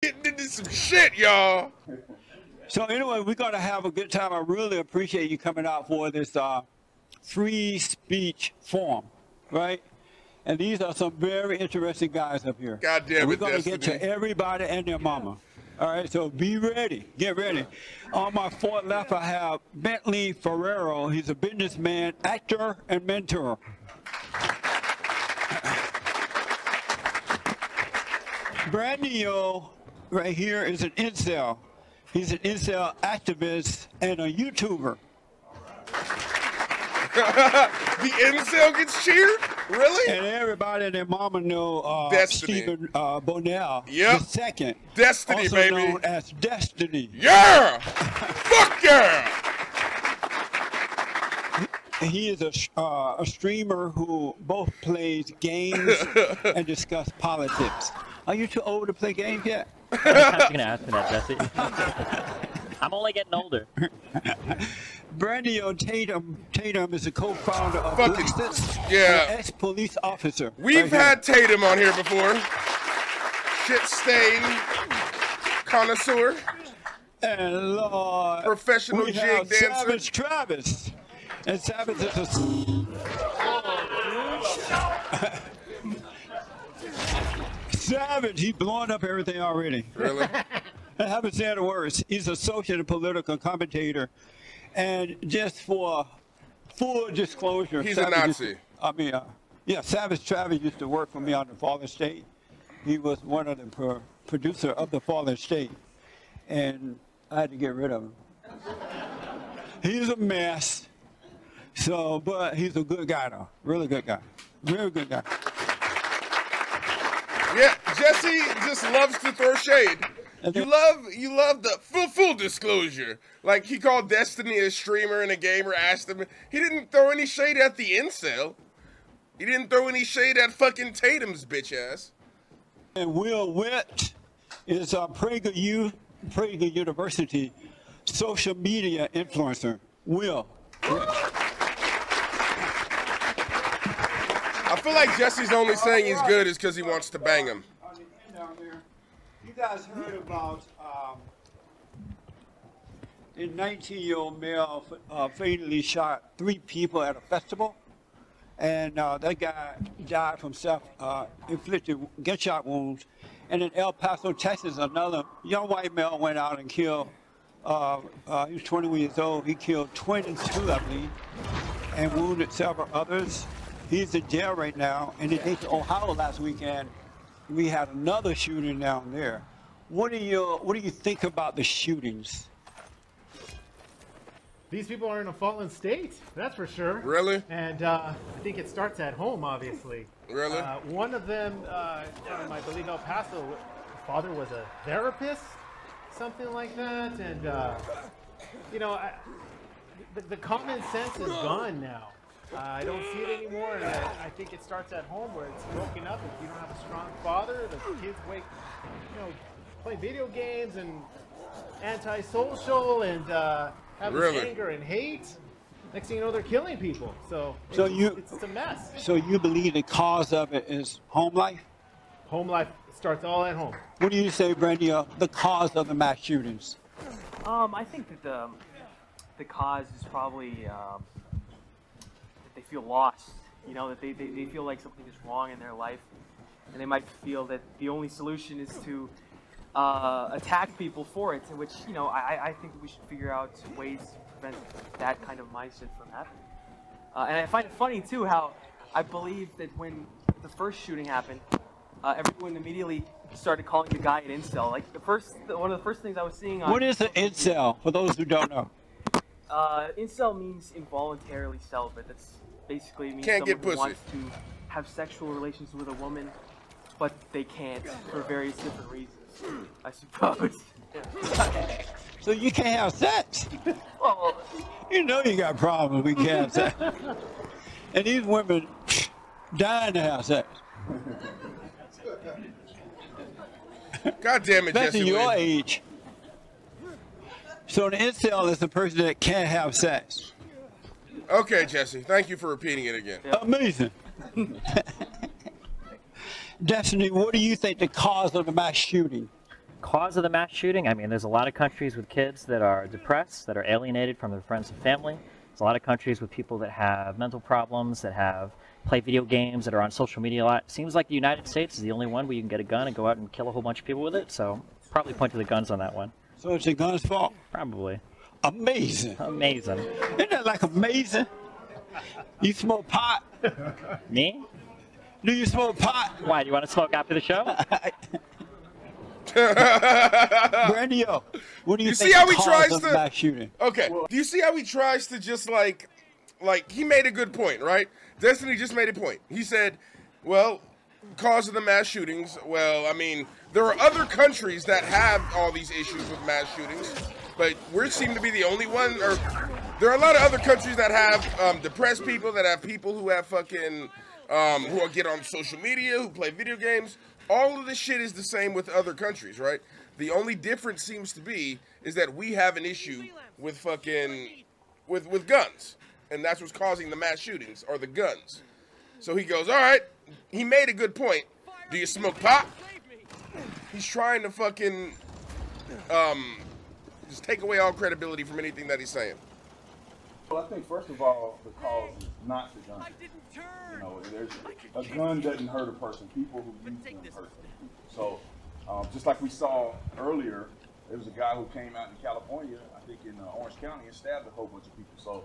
getting into some shit, y'all. So anyway, we're going to have a good time. I really appreciate you coming out for this free speech forum, right? And these are some very interesting guys up here. God damn it, we're going to Destiny. get to everybody and their mama. All right, so be ready. Get ready. On my far left, I have Bentley Ferrero. He's a businessman, actor, and mentor. Brandio, right here, is an incel. He's an incel activist and a YouTuber. The incel gets cheered? Really? And everybody and their mama know Destiny. Stephen Bonnell, Yep. the second. Destiny, also baby. known as Destiny. Yeah! Fuck yeah! He is a streamer who both plays games and discuss politics. Are you too old to play games yet? I was going to ask me that, Jesse. I'm only getting older. Brandio Tatum is a co-founder of Fucking- Lexus, yeah. an ex-police officer. We've right had Tatum on here before. Shit stain connoisseur. here. And Lord, Professional we jig have dancer. Savage Travis. And Savage is a... Savage, he's blowing up everything already. Really? I haven't said the words. He's an associate and political commentator. And just for full disclosure, He's a Savage Nazi. Yeah, Savage Travis used to work for me on The Fallen State. He was one of the producer of The Fallen State. And I had to get rid of him. He's a mess. So, but he's a good guy though. Really good guy. Very good guy. Yeah, Jesse just loves to throw shade. You love the full disclosure. Like, he called Destiny a streamer and a gamer, asked him. He didn't throw any shade at the incel. He didn't throw any shade at fucking Tatum's bitch ass. And Will Witt is a Prager University social media influencer. Will. I feel like Jesse's only saying he's good is because he wants to bang him. You guys heard about a 19-year-old male fatally shot 3 people at a festival? And that guy died from self-inflicted gunshot wounds. And in El Paso, Texas, another young white male went out and killed, he was 21 years old, he killed 22, I believe, and wounded several others. He's in jail right now. And in Dayton, Ohio last weekend, we had another shooting down there. What do you think about the shootings? These people are in a fallen state, that's for sure. Really? And I think it starts at home, obviously. Really? One of them, down in, I believe, El Paso, the father was a therapist, something like that. And, you know, the common sense is gone now. I don't see it anymore, and I think it starts at home where it's broken up. If you don't have a strong father, the kids play video games and antisocial and have this anger and hate. Next thing you know, they're killing people. So it's a mess. So you believe the cause of it is home life? Home life starts all at home. What do you say, Brandy, the cause of the mass shootings? I think that the cause is probably they feel lost, you know, that they feel like something is wrong in their life, and they might feel that the only solution is to attack people for it, which, you know, I think that we should figure out ways to prevent that kind of mindset from happening. And I find it funny, too, how I believe that when the first shooting happened, everyone immediately started calling the guy an incel. Like, one of the first things I was seeing on... What is an incel, for those who don't know? Incel means involuntarily celibate. That's basically means Can't someone get who wants to have sexual relations with a woman, but they can't for various different reasons, I suppose. So you can't have sex? Well, you know you got problems we can't have sex. And these women dying to have sex. God damn it, That's Jesse. your Lynn. age. So an incel is the person that can't have sex. Okay, Jesse. Thank you for repeating it again. Amazing. Destiny, what do you think the cause of the mass shooting? cause of the mass shooting, I mean, there's a lot of countries with kids that are depressed, that are alienated from their friends and family. There's a lot of countries with people that have mental problems, that have play video games, that are on social media a lot. Seems like the United States is the only one where you can get a gun and go out and kill a whole bunch of people with it. So probably point to the guns on that one. So it's the gun's fault? Probably. Amazing. Amazing. Isn't that like amazing? You smoke pot? Me? Do you smoke pot? Why, do you want to smoke after the show? Brandio, what do you think see how the he cause tries of to mass shooting? Okay. Do you see how he tries to just like he made a good point, right? Destiny just made a point. He said, well, cause of the mass shootings. Well, I mean, there are other countries that have all these issues with mass shootings, but we seem to be the only one. Or there are a lot of other countries that have depressed people, that have people who have fucking who get on social media, who play video games. All of this shit is the same with other countries, right? The only difference seems to be is that we have an issue with fucking with guns, and that's what's causing the mass shootings, or the guns. So he goes, all right, he made a good point. Do you smoke pot? He's trying to fucking just take away all credibility from anything that he's saying. Well, I think first of all, the cause is not the gun. You know, a gun doesn't hurt a person. People who use them hurt people. So, just like we saw earlier, there was a guy who came out in California, I think in Orange County, and stabbed a whole bunch of people. So,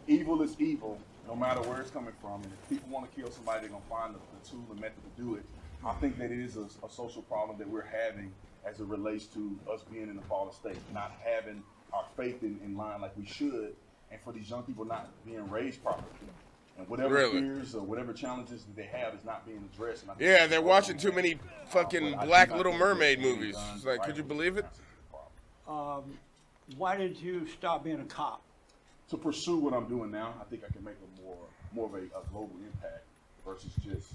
evil is evil, no matter where it's coming from. And if people want to kill somebody, they're going to find the tool and method to do it. I think that it is a social problem that we're having as it relates to us being in the fallen state, not having our faith in line like we should, and for these young people not being raised properly. And whatever fears or whatever challenges that they have is not being addressed. And yeah, they're watching too many fucking Black Little Mermaid movies. It's like, could you believe it? Why did you stop being a cop? To pursue what I'm doing now, I think I can make more of a global impact versus just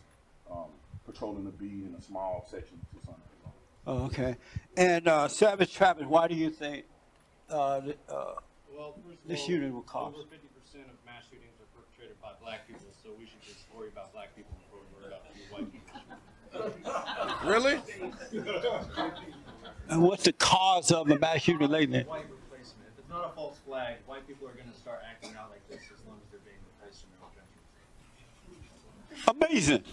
patrolling the beat in a small section to something. Oh, okay. And Savage Travis, why do you think Well, first of the all, shooting will cause? over 50% of mass shootings are perpetrated by black people, so we should just worry about black people before we worry about white people. Really? And what's the cause of the mass shooting lately? White replacement. If it's not a false flag, white people are going to start acting out like this as long as they're being replaced in their own country. Amazing.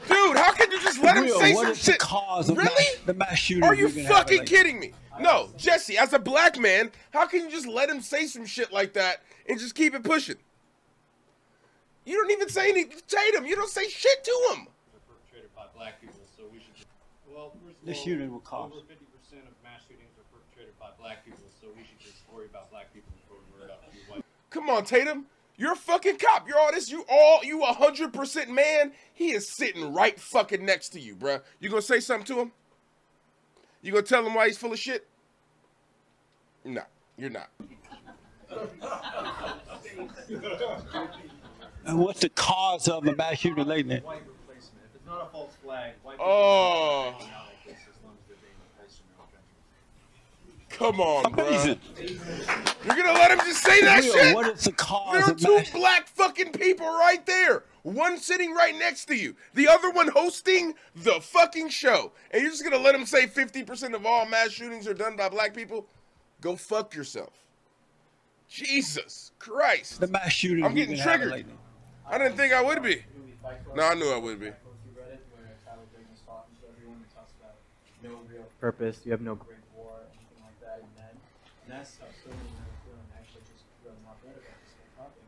Dude, how can you just let him say what some is the shit? cause of Really? the mass shooting? Are you fucking kidding me? No, Jesse, as a black man, how can you just let him say some shit like that and just keep it pushing? You don't even say anything. Tatum, you don't say shit to him. They're perpetrated by black people, so we should just... Well, first of The all, shooting will cause. over 50% of mass shootings are perpetrated by black people, so we should just worry about black people before we worry about white people. Come on, Tatum. You're a fucking cop. You're all this. You 100% man. He is sitting right fucking next to you, bruh. You gonna say something to him? You gonna tell him why he's full of shit? No, you're not. And what's the cause of the mass shooting lately? White replacement. If it's not a false flag, white people Oh. are acting out like this as long as they're being replaced in their own country. Come on, Amazing. bruh. You're gonna let him just say that shit? What is the cause There are of two mass black fucking people right there. One sitting right next to you. The other one hosting the fucking show. And you're just gonna let him say 50% of all mass shootings are done by black people? Go fuck yourself. Jesus Christ. the mass shooting? I'm getting triggered. I didn't think I would be. No, I knew I would be. Purpose, you have no great war, anything like that, and that's how so many men are feeling, actually just feeling not good about this whole topic.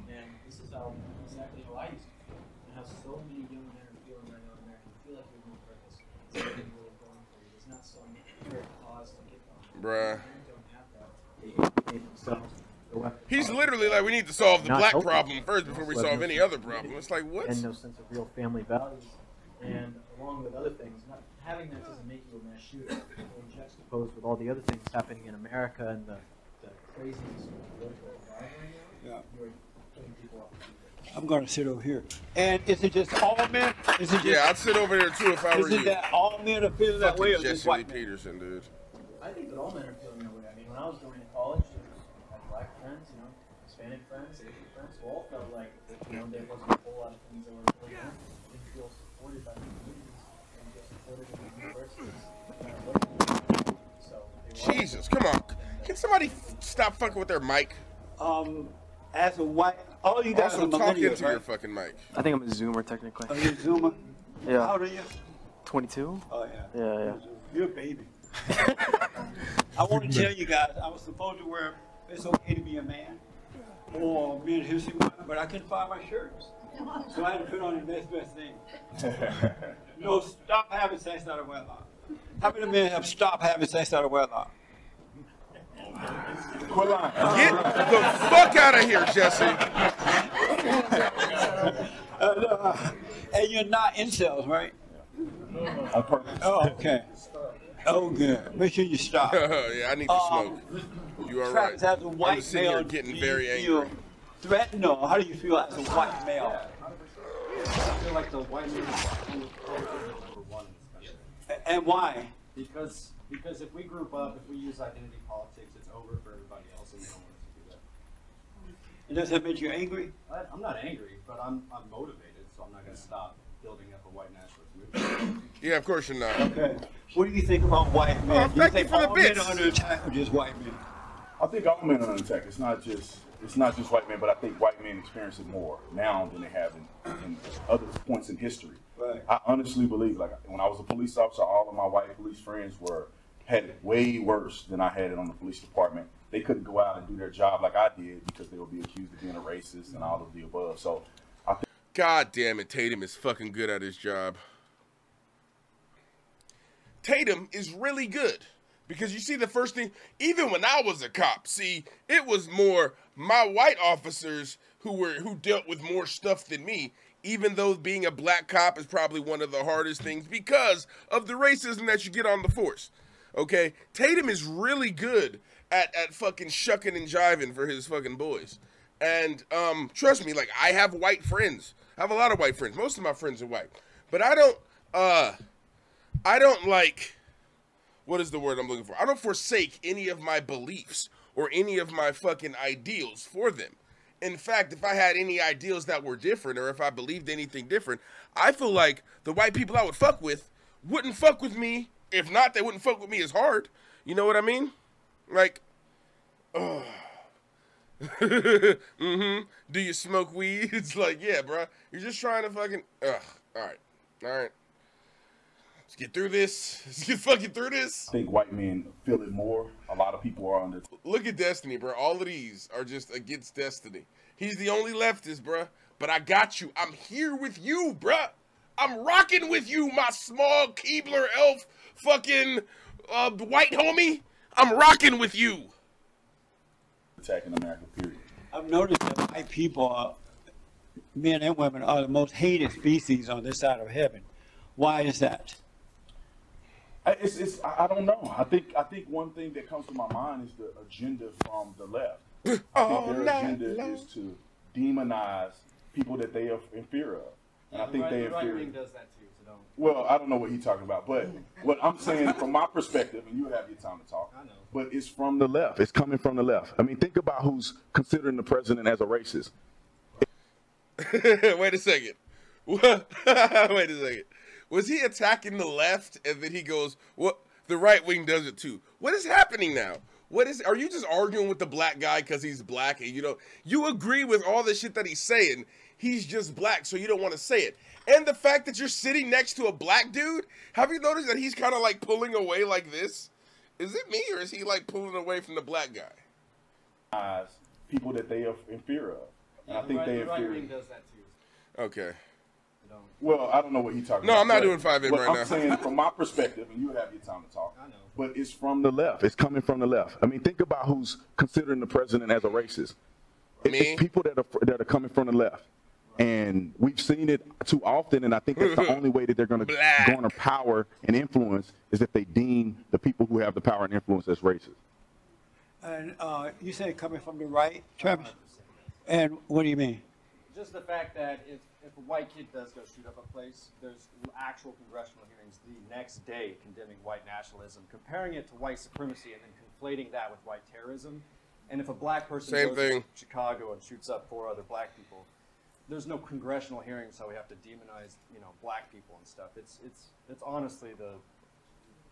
And this is exactly how I used to feel, and how so many young men are feeling right now in America. You feel like you have no purpose. It's nothing really going for you. There's not some clear cause to get on. Bruh. Men don't have that. They themselves. He's literally like, we need to solve the Not black helping. problem first before we So solve no any sense other of problem. unity It's like, what? And no sense of real family values. And along with other things, not having that doesn't make you a mass shooter. When juxtaposed with all the other things happening in America and the craziness of the political environment right now, you're putting people off. I'm going to sit over here. And is it just all men? Is it just, Yeah, I'd sit over there too if I were is it you. that all men are feeling that way, or Fucking just Jesse Lee white men? Peterson, dude. I think that all men are feeling that way. I mean, when I was going to college, I had black friends, Hispanic friends, Asian friends, who all felt like, there wasn't a whole lot of things that were going on. Didn't feel supported by the communities and just supported in the universities. on. Can somebody stop fucking with their mic? As a white, all you guys Also, are talk millennials, into right? your fucking mic. I think I'm a Zoomer technically. Are you a Zoomer? Yeah. How old are you? 22. Oh, yeah. Yeah. You're a baby. I want to tell you guys, I was supposed to wear It's Okay to Be a Man or Men History Month, but I couldn't find my shirts. So I had to put on the next best thing. No, stop having sex out of wedlock. How many men have stopped having sex out of wedlock? Quit lying. Get the fuck out of here, Jesse. And you're not incels, right? On purpose. Oh, okay. Oh, good. Make sure you stop. Yeah, I need to smoke. You are right. Travis, as a white I'm sitting male, here getting do very you feel angry. threatened, or how do you feel as a white male? I feel like the white man is number one in this country. And why? Because if we group up, if we use identity politics, it's over for everybody else, and they don't want us to do that. And does that make you angry? I'm not angry, but I'm motivated, so I'm not going to stop building up a white nationalist movement. Yeah, of course you're not. Okay. What do you think about white men? Oh, Do you thank you think for the all men bits. are under attack or just white men? I think all men are under attack. It's not just white men, but I think white men experience it more now than they have in other points in history. Right. I honestly believe, like when I was a police officer, all of my white police friends had it way worse than I had it on the police department. They couldn't go out and do their job like I did because they would be accused of being a racist and all of the above. So I think God damn it, Tatum is fucking good at his job. Tatum is really good. Because you see, the first thing, even when I was a cop, see, it was more my white officers who dealt with more stuff than me, even though being a black cop is probably one of the hardest things because of the racism that you get on the force. Okay? Tatum is really good at fucking shucking and jiving for his fucking boys. And trust me, like, I have white friends. I have a lot of white friends. Most of my friends are white. But I don't like, what is the word I'm looking for? I don't forsake any of my beliefs or any of my fucking ideals for them. In fact, if I had any ideals that were different or if I believed anything different, I feel like the white people I would fuck with wouldn't fuck with me. If not, they wouldn't fuck with me as hard. You know what I mean? Like, do you smoke weed? It's like, yeah, bro. You're just trying to fucking, all right. Let's get through this. Let's get fucking through this. I think white men feel it more. A lot of people are under. Look at Destiny, bro. All of these are just against Destiny. He's the only leftist, bro. But I got you. I'm here with you, bro. I'm rocking with you, my small Keebler elf fucking white homie. I'm rocking with you. Attacking America, period. I've noticed that white people, men and women, are the most hated species on this side of heaven. Why is that? I don't know. I think one thing that comes to my mind is the agenda from the left. I think their agenda is to demonize people that they are in fear of. And I think they the right wing does that too, so don't. Well, I don't know what he's talking about, but what I'm saying from my perspective, and you'll have your time to talk, I know. but it's from the left. It's coming from the left. I mean, think about who's considering the president as a racist. Wait a second. Wait a second. Was he attacking the left and then he goes, "What? The right wing does it too." What is happening now? Are you just arguing with the black guy because he's black and you agree with all the shit that he's saying? He's just black, so you don't want to say it. And the fact that you're sitting next to a black dude, have you noticed that he's kind of like pulling away like this? Is it me or is he like pulling away from the black guy? People that they are in fear of. And I think they the are in right fear. wing does that too. Okay. Well, I don't know what he's talking No, about. I'm not doing 5M right now. I'm saying from my perspective, and you'll have your time to talk. I know. But it's from the left. It's coming from the left. I mean, think about who's considering the president as a racist. Me? It's people that are coming from the left. And we've seen it too often, and I think that's the only way that they're going to garner power and influence is if they deem the people who have the power and influence as racist. And you say coming from the right, Travis? And what do you mean? Just the fact that if a white kid does go shoot up a place, there's actual congressional hearings the next day condemning white nationalism, comparing it to white supremacy, and then conflating that with white terrorism. And if a black person goes to Chicago and shoots up 4 other black people, there's no congressional hearings, so we have to demonize, black people and stuff. It's honestly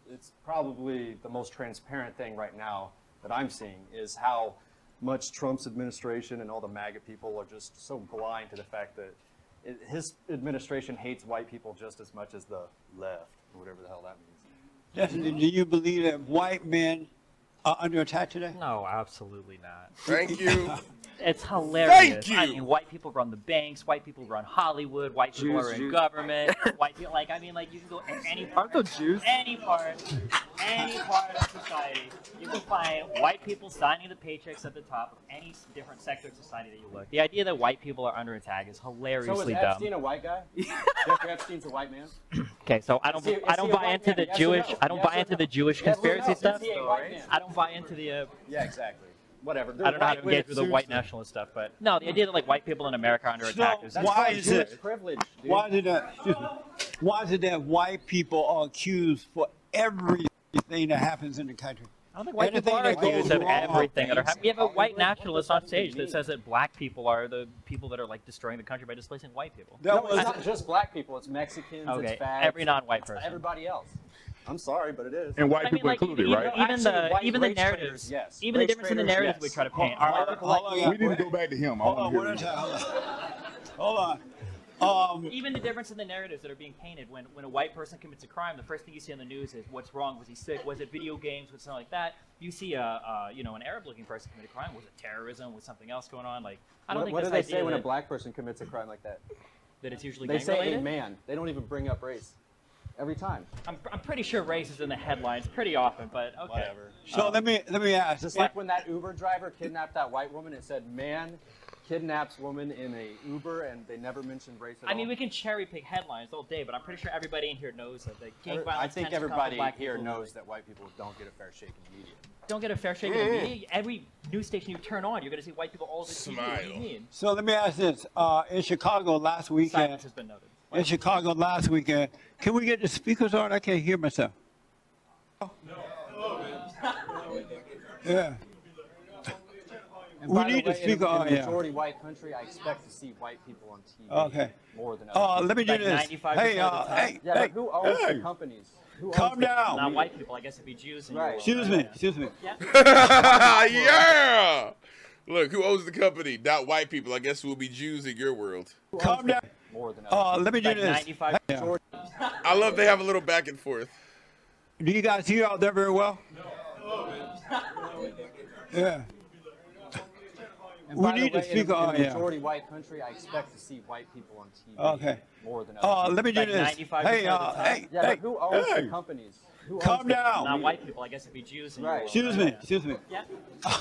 it's probably the most transparent thing right now that I'm seeing is how much Trump's administration and all the MAGA people are just so blind to the fact that his administration hates white people just as much as the left, or whatever the hell that means. Do you believe that white men are under attack today? No, absolutely not. Thank you. It's hilarious. Thank you. I mean, white people run the banks. White people run Hollywood. White people are in government. White people, like, I mean, like, you can go in any part, of society. You can find white people signing the paychecks at the top of any different sector of society that you look. The idea that white people are under attack is hilariously So is dumb. Epstein a white guy? Jeffrey Epstein's a white man? Okay, so I don't buy into the Jewish. I don't buy into the Jewish conspiracy stuff. I don't buy into the. Yeah, exactly. Whatever. I don't know how to engage with the white nationalist stuff, but no, the idea that like white people in America are under attack is why is it privilege, dude. Why is it that white people are accused for everything that happens in the country? I don't think white people are accused of everything that are happening. We have a white nationalist on stage that says that black people are the people that are like destroying the country by displacing white people. No, it's not just black people. It's Mexicans. Okay, it's fags, every non-white person. Everybody else. I'm sorry, but it is. And white people included, right? Even the narratives, yes. Even the difference in the narratives we try to paint. We need to go back to him. Hold on. Even the difference in the narratives that are being painted when a white person commits a crime, the first thing you see on the news is what's wrong, was he sick, was it video games, was something like that. You see an Arab-looking person commit a crime, was it terrorism, was something else going on? Like, I don't think what do this they say idea when a black person commits a crime like that? That it's usually they say gang-related? a man. They don't even bring up race. Every time. I'm pretty sure race is in the headlines pretty often, but okay. Whatever. So let me ask. Just like when that Uber driver kidnapped that white woman, it said man kidnaps woman in a Uber, and they never mentioned race at all. I mean, we can cherry pick headlines all day, but I'm pretty sure everybody in here knows that the gang violence. I think tends to come everybody from black here people. knows that white people don't get a fair shake in the media. Don't get a fair shake in the media. Every news station you turn on, you're going to see white people all over the TV. What do you mean? So let me ask this: in Chicago last weekend. Silence has been noted. In Chicago last weekend, can we get the speakers on? I can't hear myself. No. Yeah. And We by need the the way, speaker on in a here. majority white country, I expect to see white people on TV Okay. more than other Let me do Like this. 95% Hey, of the time. hey, Yeah, hey. but who owns the companies? Who owns Calm them? down. Not white people. I guess it'd be Jews. In your Right. world, Excuse me. Excuse me. Yeah. Look, who owns the company? Not white people. I guess it will be Jews in your world. Calm down. More than other Let me do Like this. 95. Yeah. I love they have a little back and forth. Do you guys hear out there very well? Yeah. And We by need the the way, speaker in on a here. majority white country, I expect to see white people on TV Okay. more than other Let me do Like this. 95% Hey, of the time. hey, Yeah, hey. but who owns hey. the companies? Who Calm owns them? down. Not white people. I guess it'd be Jews in your Right. world. Excuse me. Excuse me. Yeah.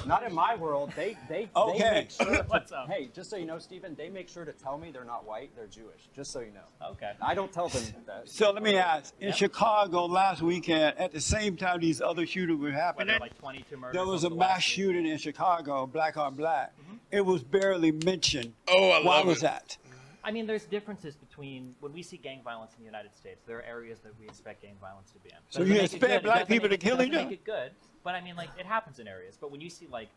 Not in my world. They Okay. make sure What's up? Hey, just so you know, Stephen, they make sure to tell me they're not white, they're Jewish. Just so you know. Okay. I don't tell them that. So let me ask. In Chicago last weekend, at the same time these other shootings were Whether happening, like 22 murders. there was a over the mass last year. shooting in Chicago, black on black. It was barely mentioned. Oh, I Why love was it. that? I mean, there's differences between when we see gang violence in the United States. There are areas that we expect gang violence to be in. So Doesn't you make it expect good. It black doesn't people make to it- kill doesn't each make other? it good, but I mean, like it happens in areas. But when you see like,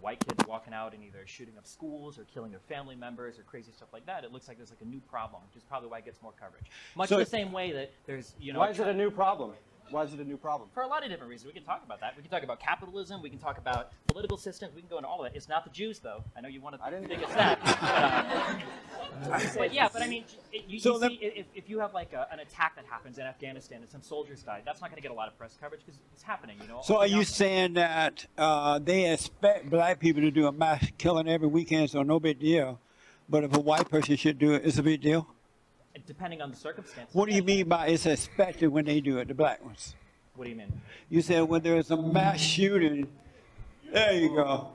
white kids walking out and either shooting up schools or killing their family members or crazy stuff like that, it looks like there's like a new problem, which is probably why it gets more coverage. Much So- the same way that there's, Why is it a new problem? Why is it a new problem? for a lot of different reasons. We can talk about that. We can talk about capitalism. We can talk about political systems. We can go into all of that. It's not the Jews, though. I know you want I to didn't think it's that. But yeah, but I mean, you So see, if you have like an attack that happens in Afghanistan and some soldiers died, that's not going to get a lot of press coverage because it's happening, So are you saying that they expect black people to do a mass killing every weekend, so no big deal, but if a white person should do it, it's a big deal? Depending on the circumstances. What do you mean by it's expected when they do it, the black ones? What do you mean? You said when there is a mass shooting, there you go.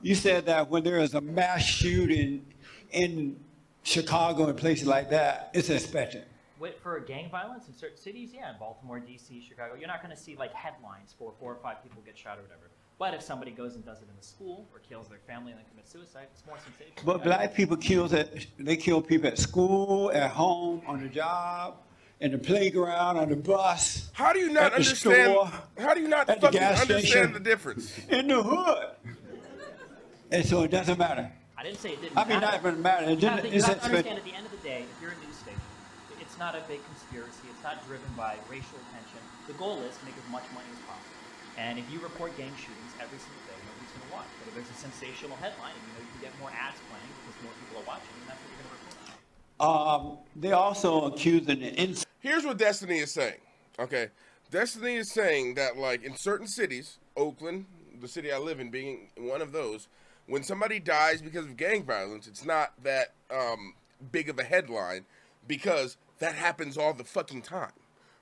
You said that when there is a mass shooting in Chicago and places like that, it's expected. For gang violence in certain cities, yeah, in Baltimore, D.C., Chicago, you're not going to see like headlines for 4 or 5 people get shot or whatever. But if somebody goes and does it in a school or kills their family and then commits suicide, it's more sensational. But black people they kill people at school, at home, on the job, in the playground, on the bus. How do you not at the understand? store, How do you not at the fucking gas understand station. the difference? In the hood. And so it doesn't matter. I didn't say it didn't I mean, not matter. even matter. It You didn't, have to it's understand expected. at the end of the day, if you're a news station, it's not a big conspiracy. It's not driven by racial tension. The goal is to make as much money as possible. And if you report gang shootings every single day, nobody's going to watch. But if there's a sensational headline, you can get more ads playing because more people are watching, and that's what you're going to report. They're also accusing the incel. Here's what Destiny is saying. Okay, Destiny is saying that, like, in certain cities, Oakland, the city I live in being one of those, when somebody dies because of gang violence, it's not that big of a headline because that happens all the fucking time,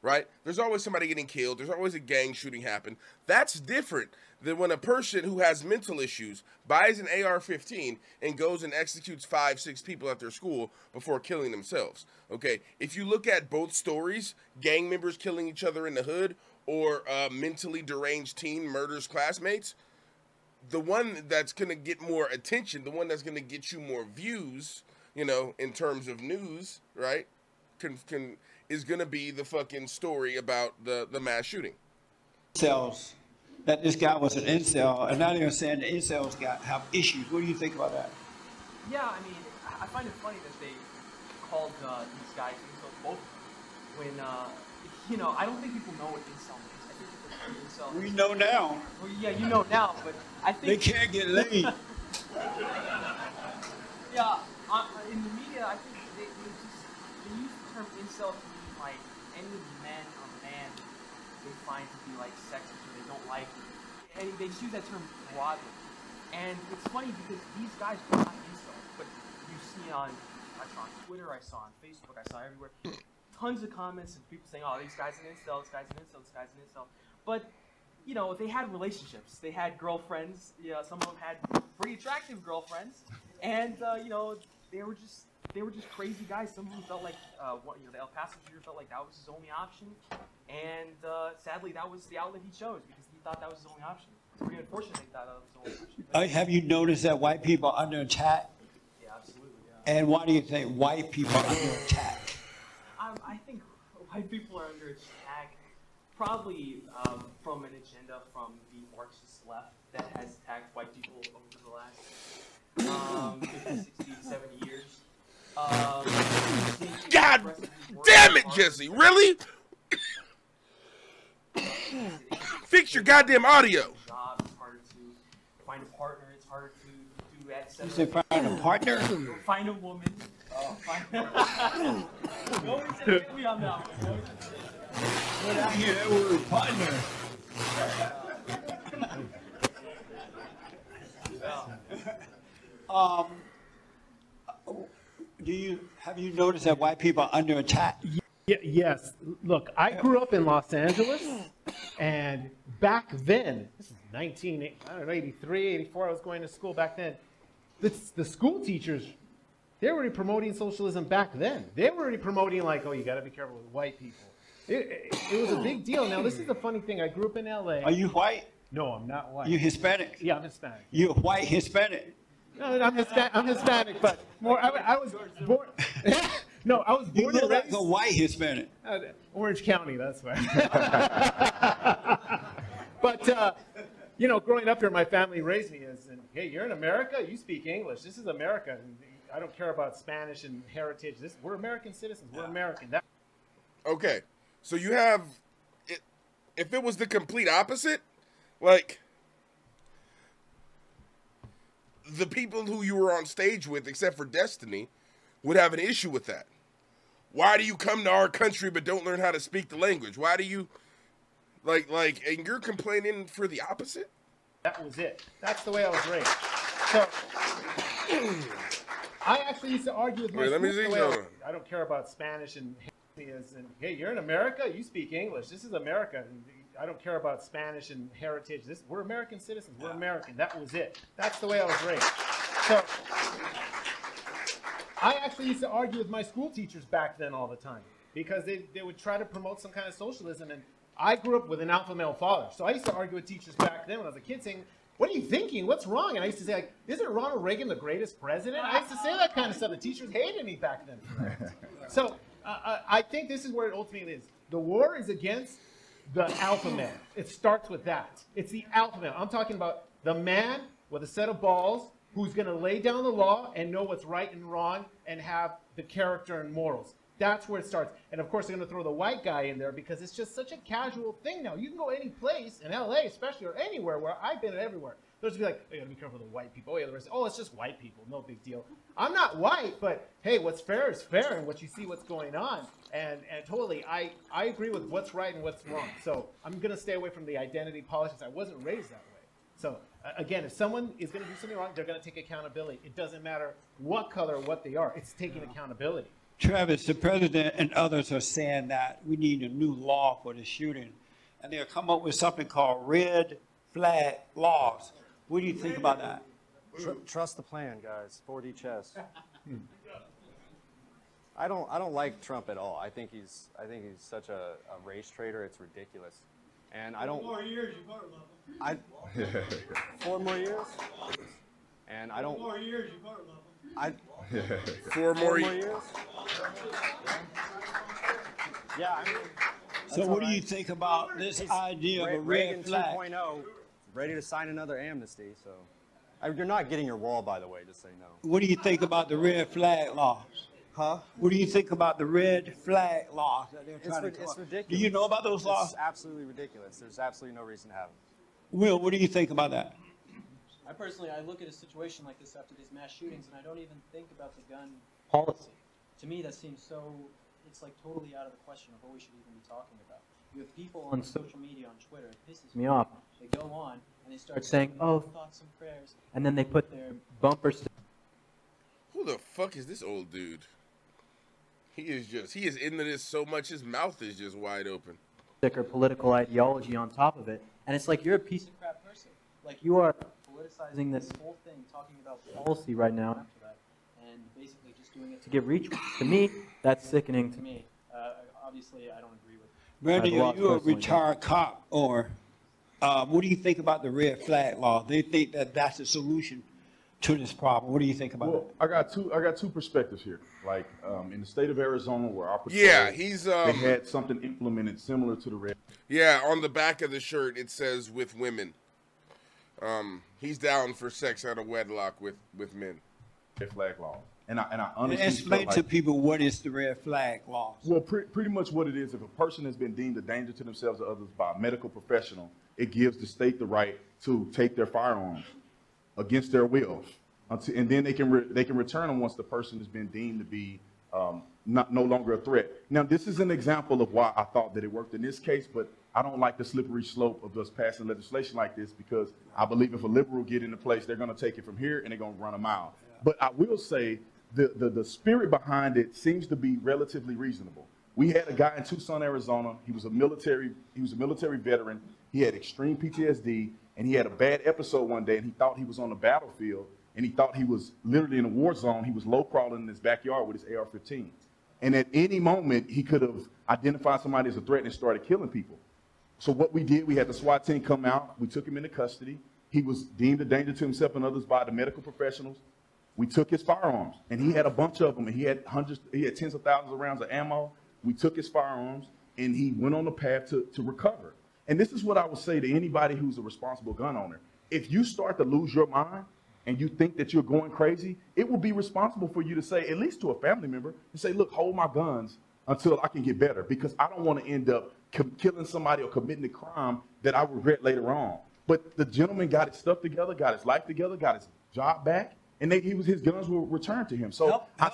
right? There's always somebody getting killed. There's always a gang shooting happen. That's different than when a person who has mental issues buys an AR-15 and goes and executes 5-6 people at their school before killing themselves, okay? If you look at both stories, gang members killing each other in the hood or mentally deranged teen murders classmates, the one that's going to get more attention, the one that's going to get you more views, you know, in terms of news, right, is going to be the fucking story about the mass shooting. Incels, that this guy was an incel, and now they're saying the incels have issues. What do you think about that? Yeah, I mean, I find it funny that they called these guys incels, both of them, when, you know, I don't think people know what incel means. I think that the term incel... We know now. Well, yeah, you know now, but I think... They can't get laid. Yeah, in the media, I think they use the term incel to mean, like, any man or man they find to be, like, sexist or they don't like. And they just use that term broadly. And it's funny because these guys are not incels, but you see I saw on Twitter, I saw on Facebook, I saw everywhere, tons of comments of people saying, oh, this guy's an incel, this guy's an incel, this guy's an incel. But, you know, they had relationships. They had girlfriends. Yeah, some of them had pretty attractive girlfriends. And, you know, they were just crazy guys. Some of them felt like, the El Paso shooter felt like that was his only option. And sadly, that was the outlet he chose because he thought that was his only option. It's pretty unfortunate he thought that was his only option. But, Have you noticed that white people are under attack? yeah, absolutely. Yeah. And why do you think white people are under attack? I think white people are under attack probably from an agenda from the Marxist left that has attacked white people over the last 50, 60, 70 years. God damn it, Jesse! Really? Fix your goddamn audio. Job, it's harder to find a partner. It's harder to do at You say find a partner? Find a woman. Nobody said hit me on that one. But I hear that word partner. Have you noticed that white people are under attack? Yes. Look, I grew up in Los Angeles, and back then, this is 1983, 84, I was going to school back then, the school teachers, they were already promoting socialism back then. They were already promoting, like, oh, you got to be careful with white people. It was a big deal. Now, this is the funny thing. I grew up in L.A. Are you white? No, I'm not white. You Hispanic? Yeah, I'm Hispanic. You're white Hispanic? No, I'm Hispanic, but more. I was born. No, I was born You look and like raised. a white Hispanic. Orange County, that's why. But you know, growing up here, my family raised me as, hey, you're in America, you speak English. This is America. And I don't care about Spanish and heritage. We're American citizens. We're American. Okay, so you have, if it was the complete opposite, like, the people who you were on stage with, except for Destiny, would have an issue with that. Why do you come to our country but don't learn how to speak the language? Why do you, and you're complaining for the opposite? That was it. That's the way I was raised. So, I actually used to argue with my school. I don't care about Spanish and hey, you're in America, you speak English. This is America. I don't care about Spanish and heritage. We're American citizens. We're American. That was it. That's the way I was raised. So, I actually used to argue with my school teachers back then all the time because they would try to promote some kind of socialism. And I grew up with an alpha male father. So I used to argue with teachers back then when I was a kid saying, what are you thinking? What's wrong? And I used to say, like, isn't Ronald Reagan the greatest president? I used to say that kind of stuff. The teachers hated me back then. So I think this is where it ultimately is. The war is against the alpha male. It starts with that. It's the alpha male. I'm talking about the man with a set of balls who's going to lay down the law and know what's right and wrong and have the character and morals. That's where it starts. And of course, they're going to throw the white guy in there because it's just such a casual thing now. You can go any place, in LA especially, or anywhere where I've been everywhere. There's going to be like, oh, you got to be careful of the white people. Oh, yeah, the rest, oh, it's just white people. No big deal. I'm not white, but hey, what's fair is fair, and what you see what's going on. And totally, I agree with what's right and what's wrong. So I'm going to stay away from the identity politics. I wasn't raised that way. So again, if someone is going to do something wrong, they're going to take accountability. It doesn't matter what color or what they are. It's taking accountability. Travis, the president and others are saying that we need a new law for the shooting, and they'll come up with something called red flag laws. What do you think about that? Trust the plan, guys. 4D chess. I don't like Trump at all. I think he's such a race traitor. It's ridiculous. And I don't. 4 more years, you better love him. 4 more years. And I don't. 4 more years, you better love him. 4 more years. Yeah. I mean, so what do you think about this idea of a red flag? Reagan 2.0, ready to sign another amnesty. So you're not getting your wall, by the way. Just so you know. What do you think about the red flag laws? Huh? What do you think about the red flag laws that they're trying to come up? It's ridiculous. Do you know about those laws? It's absolutely ridiculous. There's absolutely no reason to have them. Will, what do you think about that? I personally, I look at a situation like this after these mass shootings, and I don't even think about the gun policy. To me, that seems so, it's like totally out of the question of what we should even be talking about. You have people on social media, on Twitter, it pisses me off. They go on, and they start saying, oh, thoughts and prayers, and then they put their bumper sticker. Who the fuck is this old dude? He is into this so much, his mouth is just wide open. Sticker political ideology on top of it, and it's like you're a piece of crap person. Like you are politicizing this whole thing, talking about policy right now after that, and basically just doing it to get reach. To me, that's sickening to me. Obviously, I don't agree with Randy, are you a retired cop, or what do you think about the red flag law? They think that that's a solution to this problem. What do you think about that? I got two perspectives here. Like in the state of Arizona, where our patrol, they had something implemented similar to the red. Yeah, on the back of the shirt it says "with women." He's down for sex out of wedlock with men. Red flag law. And I honestly explain to people what is the red flag law. Well, pretty much what it is, if a person has been deemed a danger to themselves or others by a medical professional, it gives the state the right to take their firearms against their will, and then they can return them once the person has been deemed to be no longer a threat. Now, this is an example of why I thought that it worked in this case, but I don't like the slippery slope of us passing legislation like this, because I believe if a liberal get into place, they're going to take it from here and they're going to run a mile. But I will say the spirit behind it seems to be relatively reasonable. We had a guy in Tucson, Arizona. He was a military veteran. He had extreme PTSD, and he had a bad episode one day, and he thought he was on the battlefield, and he thought he was literally in a war zone. He was low crawling in his backyard with his AR-15. And at any moment, he could have identified somebody as a threat and started killing people. So what we did, we had the SWAT team come out. We took him into custody. He was deemed a danger to himself and others by the medical professionals. We took his firearms, and he had a bunch of them, and he had tens of thousands of rounds of ammo. We took his firearms, and he went on the path to recover. And this is what I would say to anybody who's a responsible gun owner. If you start to lose your mind and you think that you're going crazy, it will be responsible for you to say, at least to a family member, and say, look, hold my guns until I can get better, because I don't want to end up killing somebody or committing a crime that I regret later on. But the gentleman got his stuff together, got his life together, got his job back, and his guns were returned to him. So I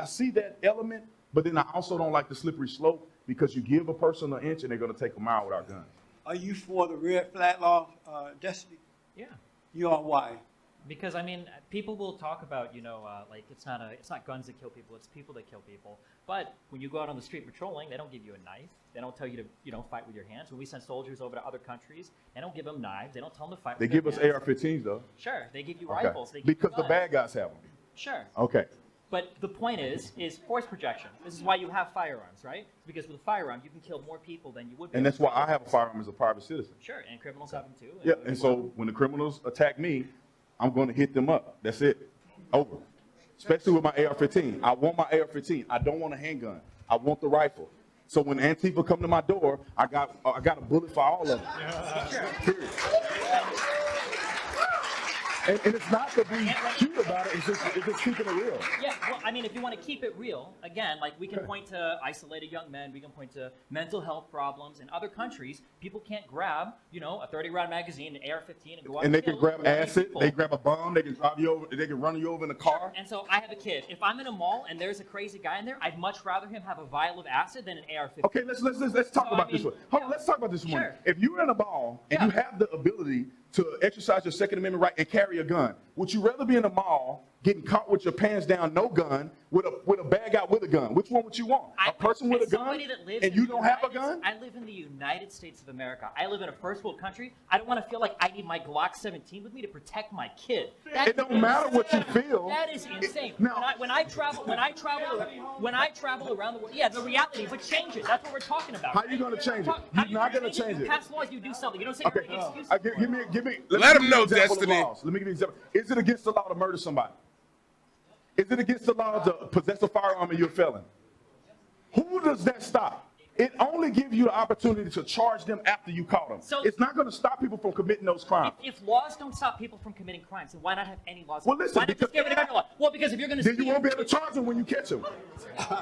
see that element, but then I also don't like the slippery slope, because you give a person an inch and they're going to take a mile without guns. Are you for the red flag law, Destiny? Yeah. You are why? Because I mean, people will talk about, like it's not guns that kill people, it's people that kill people. But when you go out on the street patrolling, they don't give you a knife. They don't tell you to, fight with your hands. When we send soldiers over to other countries, they don't give them knives. They don't tell them to fight with their hands. They give us AR-15s though. Sure, they give you rifles. They give because you the bad guys have them. Sure. Okay. But the point is force projection. This is why you have firearms, right? Because with a firearm, you can kill more people than you would. And that's why I have a firearm as a private citizen. Sure, and criminals have them too. Yeah, and so when the criminals attack me, I'm going to hit them up. That's it. Over. Especially with my AR-15. I want my AR-15. I don't want a handgun. I want the rifle. So when Antifa come to my door, I got a bullet for all of them. Period. And it's not to be cute about it. It's just keeping it real. Yeah, well, I mean, if you want to keep it real, again, like we can point to isolated young men, we can point to mental health problems. In other countries, people can't grab, you know, a 30-round magazine, an AR-15, and go out And they kill can grab 20 acid, people. they grab a bomb, they can drive you over, they can run you over in a car. And so I have a kid. If I'm in a mall and there's a crazy guy in there, I'd much rather him have a vial of acid than an AR-15. Okay, let's talk about this one. Hold on, let's talk about this one. Sure. If you're in a mall and you have the ability to exercise your Second Amendment right and carry a gun, would you rather be in a mall getting caught with your pants down, no gun, with a bag out with a gun? Which one would you want? A person with a gun and you don't have a gun? I live in the United States of America. I live in a first world country. I don't want to feel like I need my Glock 17 with me to protect my kid. It don't matter what you feel. That is insane. When I travel around the world, yeah, the reality, but change it. That's what we're talking about. How are you going to change it? You're not going to change You it. pass laws, you do something. You don't say Okay, excuses. let them know, Destiny. Let me give you an example. Is it against the law to murder somebody? Is it against the law to possess a firearm and you're a felon? Who does that stop? It only gives you the opportunity to charge them after you caught them. So, it's not going to stop people from committing those crimes. If laws don't stop people from committing crimes, then why not have any laws? Well, listen, why not just get rid of every law? Well, because if you're going to then you won't be able to charge them when you catch them.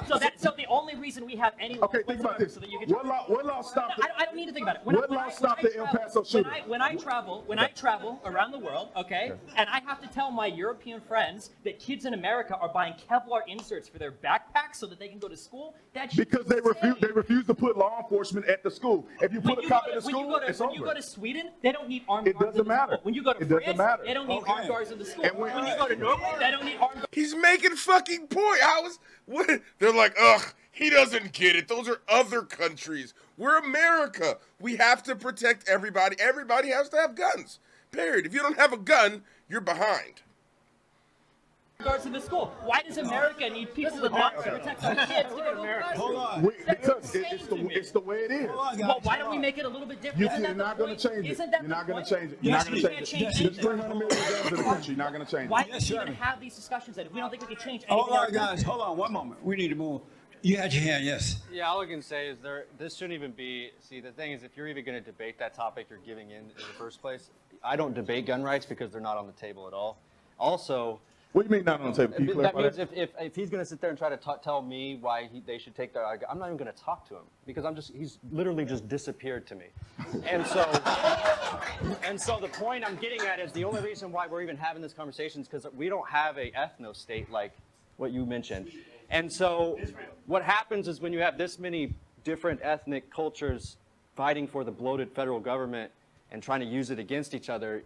So the only reason we have any laws Okay, think about this. so that you can What law stopped I don't need to think about it. What law stopped the El Paso shooter? When I travel around the world, okay, and I have to tell my European friends that kids in America are buying Kevlar inserts for their backpacks so that they can go to school, that's because they refuse to put law enforcement at the school. If you put a cop in the school, it's over. When you go to Sweden, they don't need armed guards. It doesn't matter. When you go to France, they don't need armed guards in the school. And when you go to Norway, they don't need armed guards. He's making fucking point. They're like, ugh, he doesn't get it. Those are other countries. We're America. We have to protect everybody. Everybody has to have guns. Period. If you don't have a gun, you're behind. Guards in the school. Why does America need people with guns to protect our kids to go to America? Hold on. Because it's the way it is. Well, why don't we make it a little bit different? You're not going to change it. You're not going to change it. You're Yes, not going to change it. There's 300 million guns in the country. You're not going to change it. Why do we even have these discussions then if we don't think we can change anything? Hold on, guys. Hold on one moment. We need to move. You had your hand, yes. Yeah, all I can say is this shouldn't even be, see, the thing is, if you're even going to debate that topic, you're giving in the first place. I don't debate gun rights because they're not on the table at all. Also, what do you mean not on the table? That means if he's going to sit there and try to tell me why they should take their, I'm not even going to talk to him because he's literally just disappeared to me. And so the point I'm getting at is the only reason why we're even having this conversation is because we don't have a ethno-state like what you mentioned. And so what happens is when you have this many different ethnic cultures fighting for the bloated federal government and trying to use it against each other,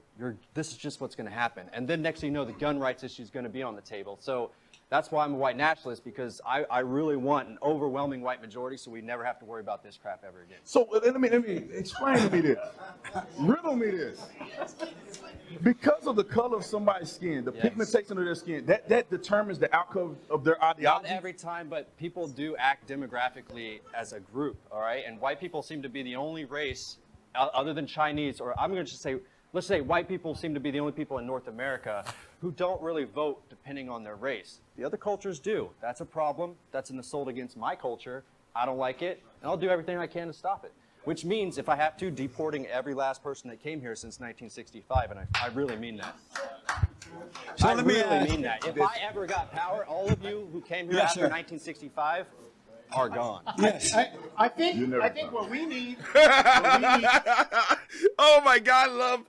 this is just what's going to happen. And then next thing you know, the gun rights issue is going to be on the table. So that's why I'm a white nationalist, because I really want an overwhelming white majority so we never have to worry about this crap ever again. So let me explain to me this. Riddle me this. Because of the color of somebody's skin, the pigmentation of their skin, that determines the outcome of their ideology? Not every time, but people do act demographically as a group, all right? And white people seem to be the only race other than Chinese, or I'm going to just say, let's say white people seem to be the only people in North America who don't really vote depending on their race. The other cultures do. That's a problem. That's an assault against my culture. I don't like it, and I'll do everything I can to stop it. Which means, if I have to, deporting every last person that came here since 1965, and I really mean that. So I let me really ask mean that. If I ever got power, all of you who came here after 1965 are gone. Yes. I think what we need. Oh my God,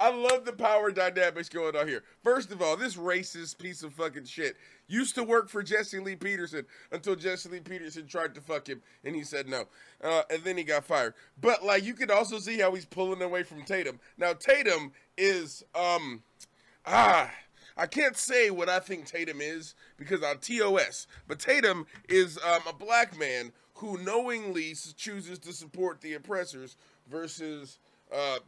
I love the power dynamics going on here. First of all, this racist piece of fucking shit used to work for Jesse Lee Peterson until Jesse Lee Peterson tried to fuck him and he said no. And then he got fired. But like, you can also see how he's pulling away from Tatum. Now Tatum is, I can't say what I think Tatum is because I'm TOS, but Tatum is a black man who knowingly chooses to support the oppressors versus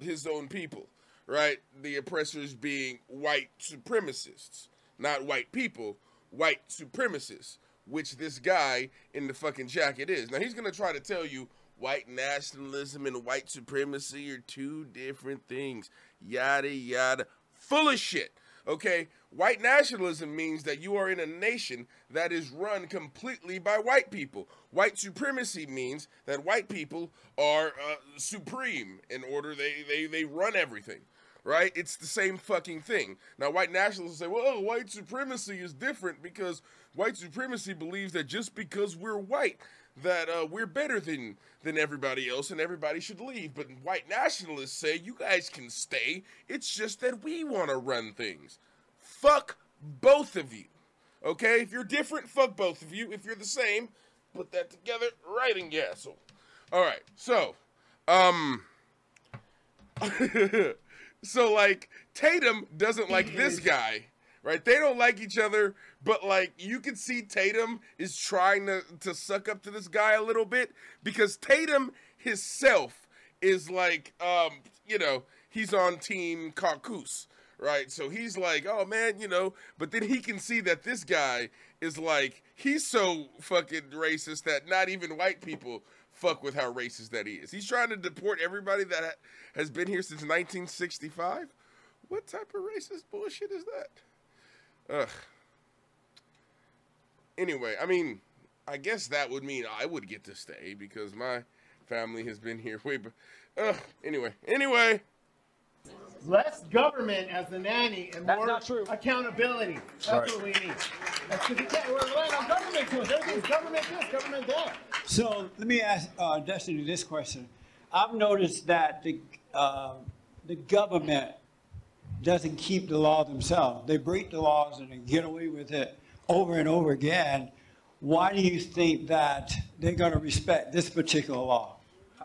his own people, right? The oppressors being white supremacists, not white people, white supremacists, which this guy in the fucking jacket is. Now he's going to try to tell you white nationalism and white supremacy are two different things, yada, yada, full of shit. Okay, white nationalism means that you are in a nation that is run completely by white people. White supremacy means that white people are supreme in order, they run everything. right? It's the same fucking thing. Now, white nationalists say, well, white supremacy is different because white supremacy believes that just because we're white, that we're better than everybody else and everybody should leave. But white nationalists say, you guys can stay. It's just that we want to run things. Fuck both of you. Okay? If you're different, fuck both of you. If you're the same, put that together right in Gassel. All right. So, so like Tatum doesn't like this guy, right? They don't like each other, but like you can see Tatum is trying to suck up to this guy a little bit because Tatum himself is like, you know, he's on team Caucus, right? So he's like, oh man, you know, but then he can see that this guy is like, he's so fucking racist that not even white people fuck with how racist that he is. He's trying to deport everybody that has been here since 1965. What type of racist bullshit is that? Ugh. Anyway, I mean, I guess that would mean I would get to stay because my family has been here way back. Anyway. Less government as the nanny and more accountability. That's what we need. That's because we're relying on government tools. Everything's government this, government that. So let me ask Destiny this question. I've noticed that the government doesn't keep the law themselves. They break the laws and they get away with it over and over again. Why do you think that they're going to respect this particular law?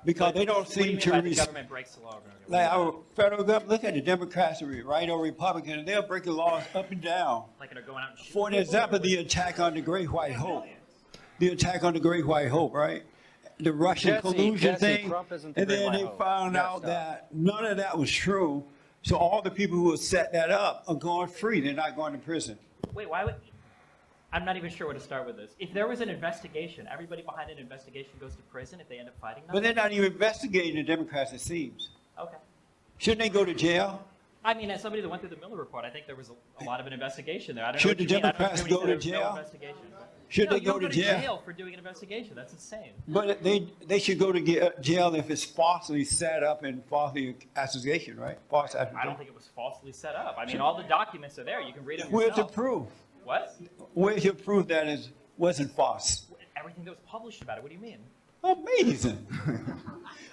Because they don't seem to respect. The government breaks the law. Like our federal government, look at the Democrats, right, or Republicans, they'll break the laws up and down. Like they're going out and shooting. For example, the attack on the Great White Hope. The attack on the Great White Hope, right? The Russian collusion thing. And then they found out that none of that was true. So all the people who set that up are going free. They're not going to prison. Wait, why would... I'm not even sure where to start with this. If there was an investigation, everybody behind an investigation goes to prison if they end up fighting them? But they're not even investigating the Democrats, it seems. Okay. Shouldn't they go to jail? I mean, as somebody that went through the Miller report, I think there was a lot of an investigation there. I don't Should know the Democrats go to jail? Should they go to jail for doing an investigation? That's insane. But they should go to jail if it's falsely set up and falsely accusation, right? False accusation. I don't think it was falsely set up. I mean, all the documents are there. You can read them Where's yourself. the proof? What? Where's your proof that it wasn't false? Everything that was published about it. What do you mean? Amazing.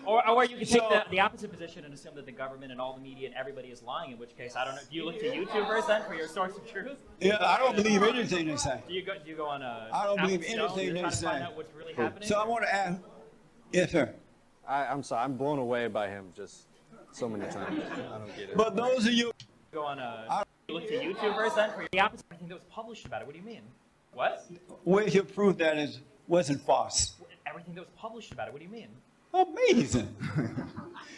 Or you can take the opposite position and assume that the government and all the media and everybody is lying, in which case, I don't know, do you look to YouTubers then for your source of truth? Yeah, I don't believe anything they say. Do you go on I don't believe anything they say. Find out what's really happening? So I want to ask, yes, sir. I'm sorry, I'm blown away by him just so many times. I don't get it. But those of you... Go on you look to YouTubers then for the opposite everything that was published about it. What do you mean? What? Where's your proof that it wasn't false? Everything that was published about it. What do you mean? Amazing.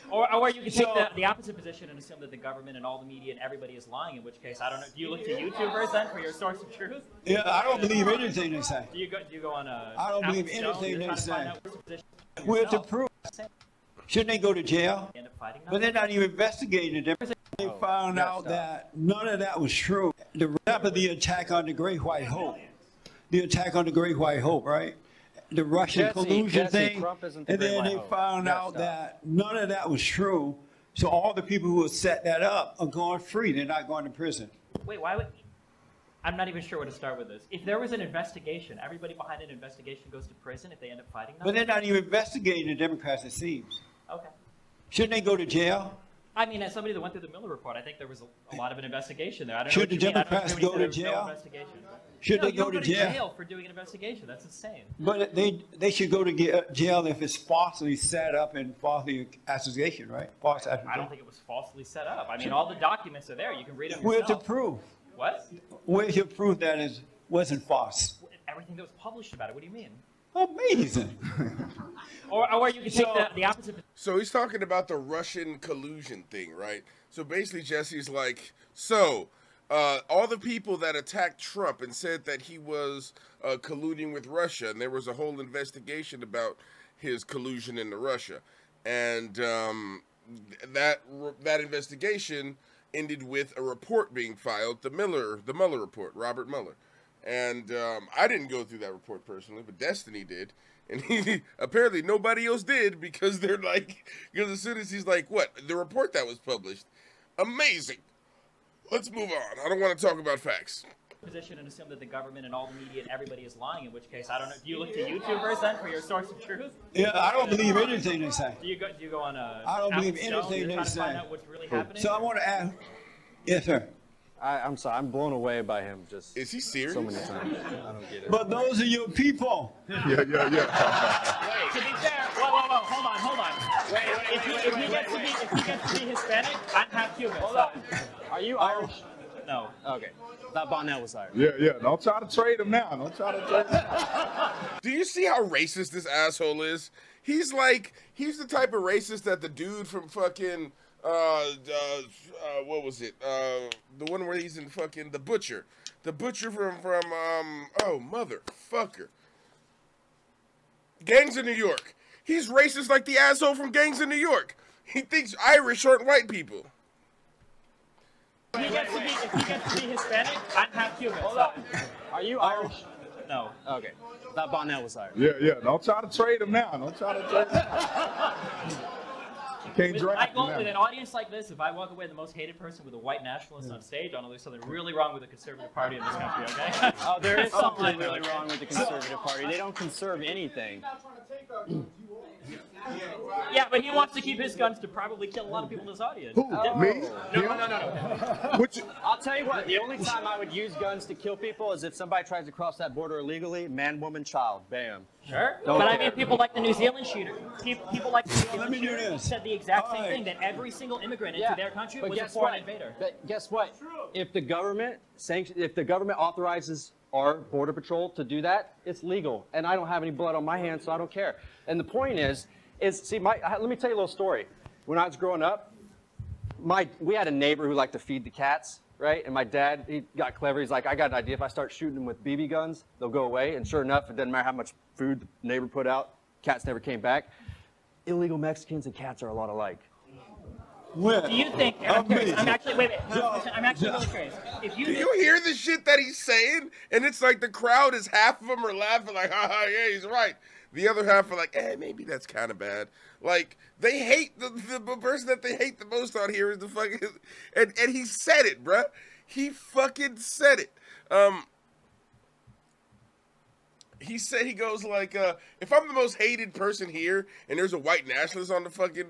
Or you can take the opposite position and assume that the government and all the media and everybody is lying, in which case, I don't know, do you look to YouTubers then for your source of truth? Yeah, I don't believe anything they say. Do you go on I don't believe anything they say. Where's the proof? Shouldn't they go to jail? But they're not even investigating it. They found out that none of that was true. The attack on the Great White Hope. The attack on the Great White Hope, right? The Russian collusion thing. And then they found out that none of that was true. So all the people who set that up are going free. They're not going to prison. Wait, why would... I'm not even sure where to start with this. If there was an investigation, everybody behind an investigation goes to prison if they end up fighting them? But they're not even investigating the Democrats, it seems. Okay. Shouldn't they go to jail? I mean, as somebody that went through the Miller report, I think there was a lot of an investigation there. I don't Should know the Democrats go to jail? Should they go to jail? For doing an investigation? That's insane. But they should go to jail if it's falsely set up and falsely accusation, right? False accusation. I don't think it was falsely set up. I mean, all the documents are there. You can read them Where's yourself. the proof? What? Where's your proof that it wasn't false? Everything that was published about it. What do you mean? Amazing. Or you can take the opposite. So he's talking about the Russian collusion thing, right? So basically, Jesse's like, all the people that attacked Trump and said that he was colluding with Russia, and there was a whole investigation about his collusion into Russia, and that investigation ended with a report being filed, the Mueller report, Robert Mueller. And I didn't go through that report personally, but Destiny did. And apparently nobody else did because they're like, because as soon as he's like, what? The report that was published, Amazing. Let's move on. I don't want to talk about facts. Position and assume that the government and all the media and everybody is lying, in which case, I don't know, do you look to YouTubers then for your source of truth? Yeah, I don't believe anything they say. Do you go on a I don't believe Apple Stone, anything they trying to say. find out what's really happening? So I want to ask, yes, sir. I'm sorry, I'm blown away by him just Is he serious? so many times. I don't get it. But those are your people. Yeah. Wait, to be fair, whoa, hold on. Wait. If he gets to be Hispanic, I'm half Cuban. Hold on. Are you Irish? No. Okay. That Bonnell was Irish. Yeah. Don't try to trade him now. Don't try to trade him. Do you see how racist this asshole is? He's the type of racist that the dude from fucking, what was it? The one where he's in fucking The Butcher. The Butcher from oh, motherfucker. Gangs of New York. He's racist like the asshole from Gangs of New York. He thinks Irish aren't white people. If he gets to be Hispanic, I'm half Cuban. Hold on. Are you Irish? No. Okay. That Bonnell was Irish. Yeah. Don't try to trade him now. Don't try to trade him now. Can't draft him With now. an audience like this, if I walk away the most hated person with a white nationalist on stage, I know there's something really wrong with the conservative party in this country, okay? Oh, there is something really wrong with the Conservative Party. They don't conserve anything. Yeah, but he wants to keep his guns to probably kill a lot of people in this audience. Who? Me? No. I'll tell you what, the only time I would use guns to kill people is if somebody tries to cross that border illegally, man, woman, child, bam. Sure. But I mean, people like the New Zealand shooter. People like the New Zealand me do shooter this. said the exact same thing, that every single immigrant into their country was a foreign invader. But guess what? If the government authorizes our border patrol to do that, it's legal. And I don't have any blood on my hands, so I don't care. And the point is see, let me tell you a little story. When I was growing up, we had a neighbor who liked to feed the cats, right? And my dad, he got clever. He's like, I got an idea. If I start shooting them with BB guns, they'll go away. And sure enough, it doesn't matter how much food the neighbor put out, cats never came back. Illegal Mexicans and cats are a lot alike. Well, Do you think? I'm actually really curious. Do you hear the shit that he's saying? And it's like the crowd is half of them are laughing like, haha, yeah, he's right. The other half are like, maybe that's kind of bad. Like, they hate the person that they hate the most on here is the fucking, and he said it, bruh. He fucking said it. He said, he goes like, if I'm the most hated person here and there's a white nationalist on the fucking,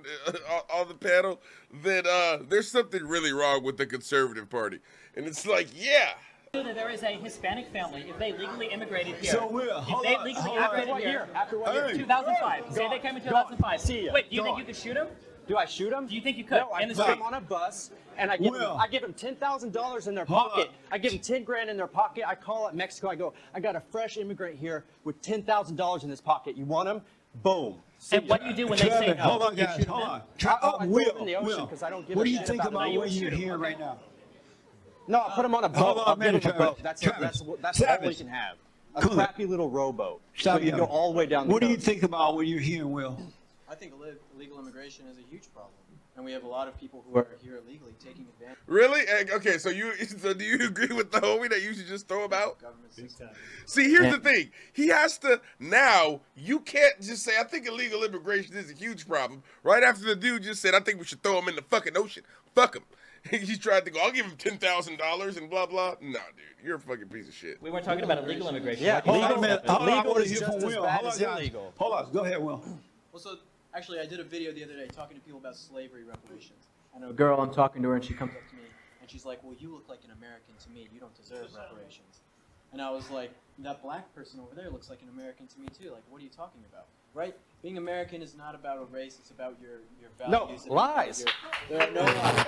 on the panel, then there's something really wrong with the conservative party. And it's like, yeah. that there is a Hispanic family, if they legally immigrated here, So we're- if hold they on, legally hold on. immigrated here, After what year? 2005. Say they came in 2005. See ya. Wait, do you think Gone. you could shoot them? Do I shoot them? Do you think you could? No, I in the put street? them on a bus, and I give them $10,000 in their pocket. on. I give them 10 grand in their pocket. I call up Mexico. I go, I got a fresh immigrant here with $10,000 in his pocket. You want him? Boom. And what do you do when they say Trevor, no? hold on, You guys, shoot 'em hold then? on. I throw them in the ocean Will, because I don't give what a do you shit think about about them. what you hear right now? No, I put them on a boat. Hold on a I'll give minute, them a Travis. boat. That's Travis. all we Travis. can have. A Come on. crappy little rowboat. Stop so you yelling. go all the way down the What do you coast. think about what you're hearing, Will? I think illegal immigration is a huge problem. And we have a lot of people who are here illegally taking advantage Really? Okay, so do you agree with the homie that you should just throw him out? of the government system. See, here's the thing. He has to, now, you can't just say, I think illegal immigration is a huge problem. Right after the dude just said, I think we should throw him in the fucking ocean. Fuck him. He tried to go, I'll give him $10,000 and blah, blah. Nah, dude, you're a fucking piece of shit. We weren't talking about illegal immigration. Yeah, Why do you Hold on a think minute. that's Hold on, I Illegal want to is hear just from as Will. bad Hold on, as guys. illegal. Hold on. Go ahead, Will. Well, so actually, I did a video the other day talking to people about slavery reparations. And a girl, I'm talking to her, and she comes up to me, and she's like, well, you look like an American to me. You don't deserve reparations. And I was like, that black person over there looks like an American to me, too. Like, what are you talking about? Right? Being American is not about a race. It's about your values. No, lies. There are no lies.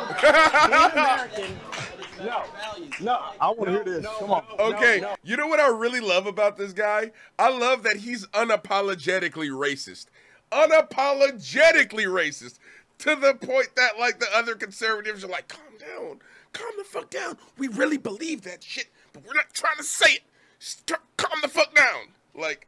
Being American. It's about values. No, I want to hear this. Come on. Okay, you know what I really love about this guy? I love that he's unapologetically racist. Unapologetically racist. To the point that, like, the other conservatives are like, calm down. Calm the fuck down. We really believe that shit, but we're not trying to say it. Calm the fuck down. Like,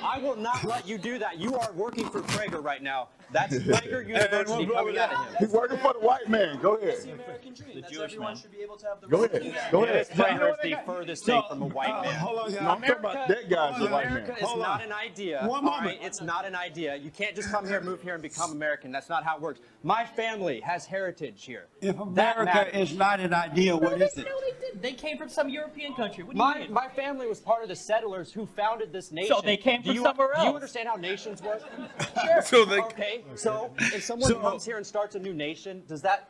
I will not let you do that. You are working for Prager right now. That's Prager University coming out of him. He's working for the white man. Go ahead. That's the American dream. That's everyone should be able to have the Go right to ahead. do that. Go ahead. Prager is the furthest thing from a white man. Hold on, guys. No, I'm talking about that guy's the white man. America is not an idea. One all moment. right? It's not an idea. You can't just come here, move here, and become American. That's not how it works. My family has heritage here. If That America matters. is not an idea, what is it? No, they didn't. They came from some European country. What do you mean? My family was part of the settlers who founded this nation. So they came from somewhere Do you else. understand how nations work? So they Okay, so if someone comes here and starts a new nation, does that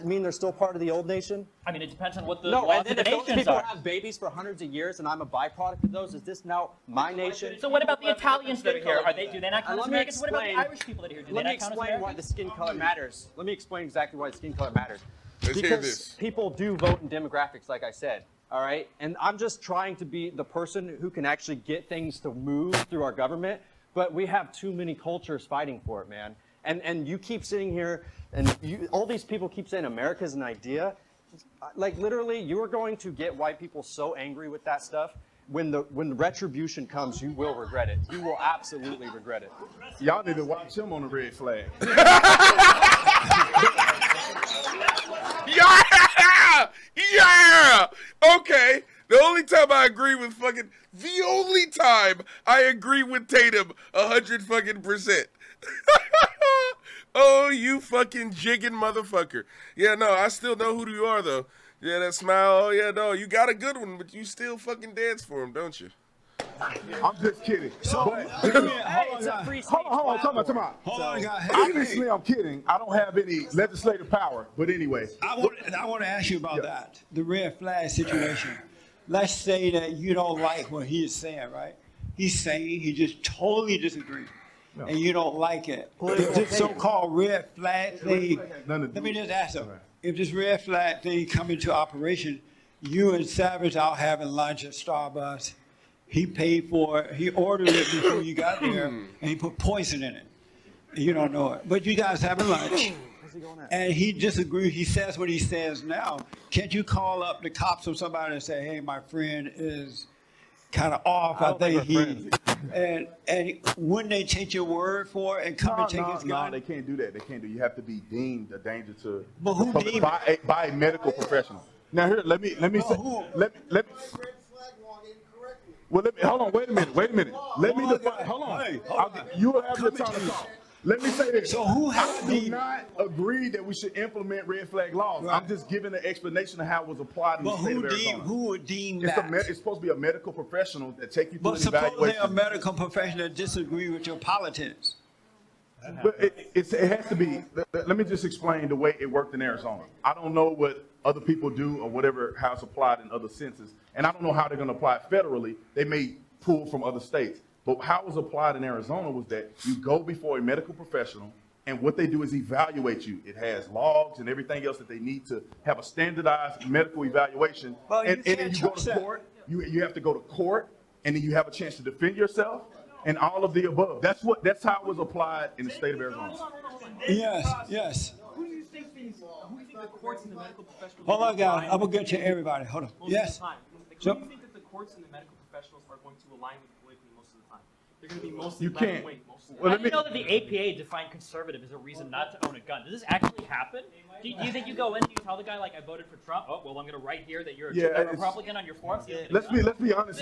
mean they're still part of the old nation? I mean, it depends on what the No, laws and then of the if those nations people are. have babies for hundreds of years and I'm a byproduct of those, is this now my nation? So what about the Italians that are here? Do they not count as Let me Americans? What about the explain- Irish people that are here? Do they Let me not count as explain why the Americans? skin color matters. Let me explain exactly why the skin color matters. Let's hear Because this. people do vote in demographics, like I said. All right, and I'm just trying to be the person who can actually get things to move through our government, but we have too many cultures fighting for it, man. And you keep sitting here, and all these people keep saying America's an idea. Like literally, you are going to get white people so angry with that stuff. When the retribution comes, you will regret it. You will absolutely regret it. Y'all need to watch him on the red flag. Yeah! Yeah! Okay. The only time I agree with Tatum 100%. Oh, you fucking jigging motherfucker. Yeah, no, I still know who you are though. Yeah, that smile. Oh yeah, no, you got a good one, but you still fucking dance for him, don't you? I'm just kidding. So, It's a free speech Hold on, platform. come on. hold on, guys. Obviously, I'm kidding. I don't have any legislative power, but anyway. I want to ask you about that, the red flag situation. Let's say that you don't like what he's saying, right? He's saying he just totally disagrees, and you don't like it. If this so-called red flag thing, let me just ask him, if this red flag thing come into operation, you and Savage out having lunch at Starbucks, he paid for it, he ordered it before you got there, and he put poison in it. You don't know it, but you guys having lunch. And he disagrees. He says what he says now. Can't you call up the cops or somebody and say, "Hey, my friend is kind of off. I think he." And wouldn't they take your word for it and come and take his gun? No, they can't do that. They can't do. You have to be deemed a danger to. But who the public deemed by a medical professional? Now here, let me say. Let me. Well, hold on. Wait a minute. Let me define. Hold on. Hey, You will have your time to talk. Let me say this. So who has I to do not agree that we should implement red flag laws. Right. I'm just giving an explanation of how it was applied in But the state of Arizona. who would deem It's, that? it's supposed to be a medical professional that take you through But an supposedly evaluation. a medical professional disagree with your politics. But it has to be. Let me just explain the way it worked in Arizona. I don't know what other people do or whatever, how it's applied in other senses. And I don't know how they're going to apply it federally. They may pull from other states. But how it was applied in Arizona was that you go before a medical professional, and what they do is evaluate you. It has logs and everything else that they need to have a standardized medical evaluation. Well, you and then can't you go trust to that. court. You have to go to court, and then you have a chance to defend yourself, and all of the above. That's how it was applied in the state of Arizona. Yes. Who do you think the courts and the medical professionals? Hold on, guys. I'm gonna get to everybody. Hold on. Most Yes. of the time. Like, So- who do you think that the courts and the medical professionals are going to align with politically most of the time? They're going to be mostly You left can't. wing most of the Well, How let do you me- know that the APA defined conservative as a reason not to own a gun? Does this actually happen? Do you think you go in and you tell the guy, like, I voted for Trump? Oh, well, I'm going to write here that you're a Republican on your form. So you don't get a gun? Let's be honest.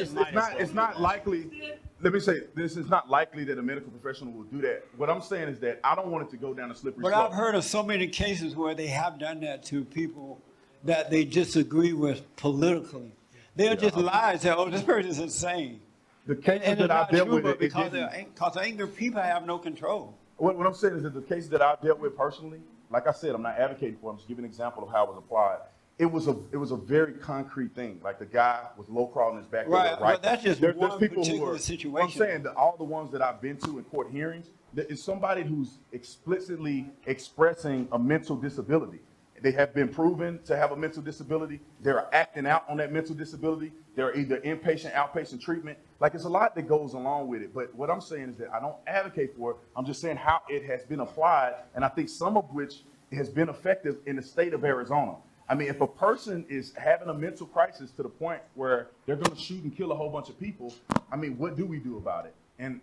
It's not likely. Let me say this is not likely that a medical professional will do that. What I'm saying is that I don't want it to go down a slippery But slope. I've heard of so many cases where they have done that to people that they disagree with politically. They'll just lie and say, "Oh, this person's insane." The cases And that it's I've not dealt true, with, but because because angry people have no control. what I'm saying is that the cases that I've dealt with personally, like I said, I'm not advocating for. I'm just giving an example of how it was applied. It was a very concrete thing. Like the guy with low crawl in his back. Right, but that's just there's one people particular who are, situation. I'm saying that all the ones that I've been to in court hearings, there is somebody who's explicitly expressing a mental disability. They have been proven to have a mental disability. They're acting out on that mental disability. They're either inpatient, outpatient treatment. Like, it's a lot that goes along with it. But what I'm saying is that I don't advocate for it. I'm just saying how it has been applied, and I think some of which has been effective in the state of Arizona. I mean, if a person is having a mental crisis to the point where they're going to shoot and kill a whole bunch of people, I mean, what do we do about it? And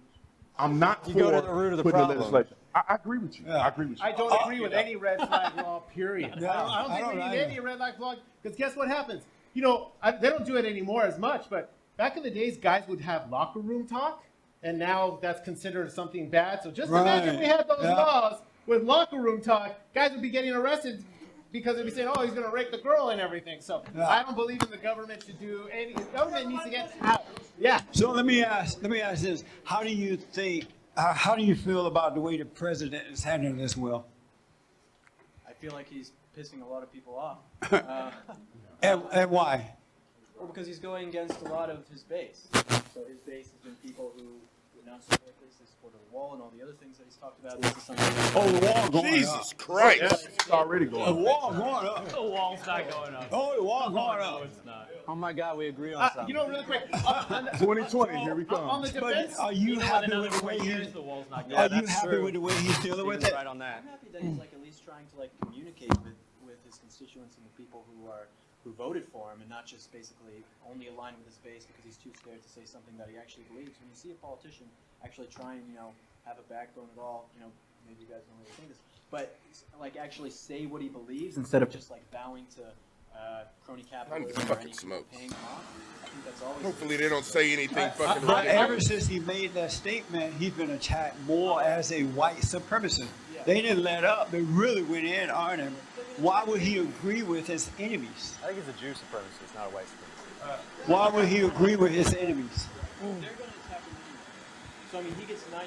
I'm not You for go to the root of the putting problem. legislation. I agree with you. I agree with you. I don't agree with any red flag law, period. I don't think we need any red flag law, because guess what happens? You know, they don't do it anymore as much, but back in the days, guys would have locker room talk, and now that's considered something bad. So just imagine we had those laws with locker room talk, guys would be getting arrested because they'd be saying, oh, he's going to rape the girl and everything. So I don't believe in the government to do any. The government needs to get out. Yeah. So let me ask this: how do you think? How do you feel about the way the president is handling this, Will? I feel like he's pissing a lot of people off. And why? Well, because he's going against a lot of his base. So his base has been people who would not support this, they supported the wall and all the other things that he's talked about. This is something the wall going up. Jesus Christ. Yeah, it's already going The up. wall going up. The wall's not going up. Oh, the wall going up. No, it's not. Oh my God, we agree on something. You know, really quick. 2020, here we come. On the defense, Are you happy with the way The wall's not going Are up. you happy with the way he's dealing with it? Right on that. I'm happy that he's like at least trying to like communicate with his constituents and the people who voted for him, and not just basically only align with his base because he's too scared to say something that he actually believes. When you see a politician actually try and have a backbone at all, maybe you guys don't really think this, but like actually say what he believes instead of just like bowing to crony capitalism or anything, paying him off. I think that's always. Hopefully they don't say anything fucking But ridiculous. ever since he made that statement, he's been attacked more as a white supremacist. They didn't let up. They really went in on him. Why would he agree with his enemies? I think he's a Jew supremacist, not a white supremacist. Why would he agree with his enemies? They're going to attack him anyway. So I mean, he gets 97%. The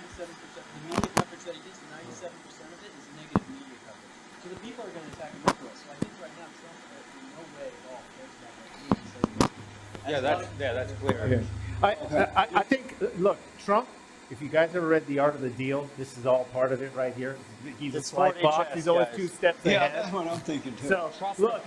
media coverage that he gets, 97% of it is negative media coverage. So the people are going to attack him anyway. So I think right now Trump in no way at all cares about that. That's clear. Okay. I think, look, Trump, if you guys ever read The Art of the Deal, this is all part of it right here. He's a slight boss. He's always 2 steps ahead. Yeah, that's what I'm thinking too. So, look,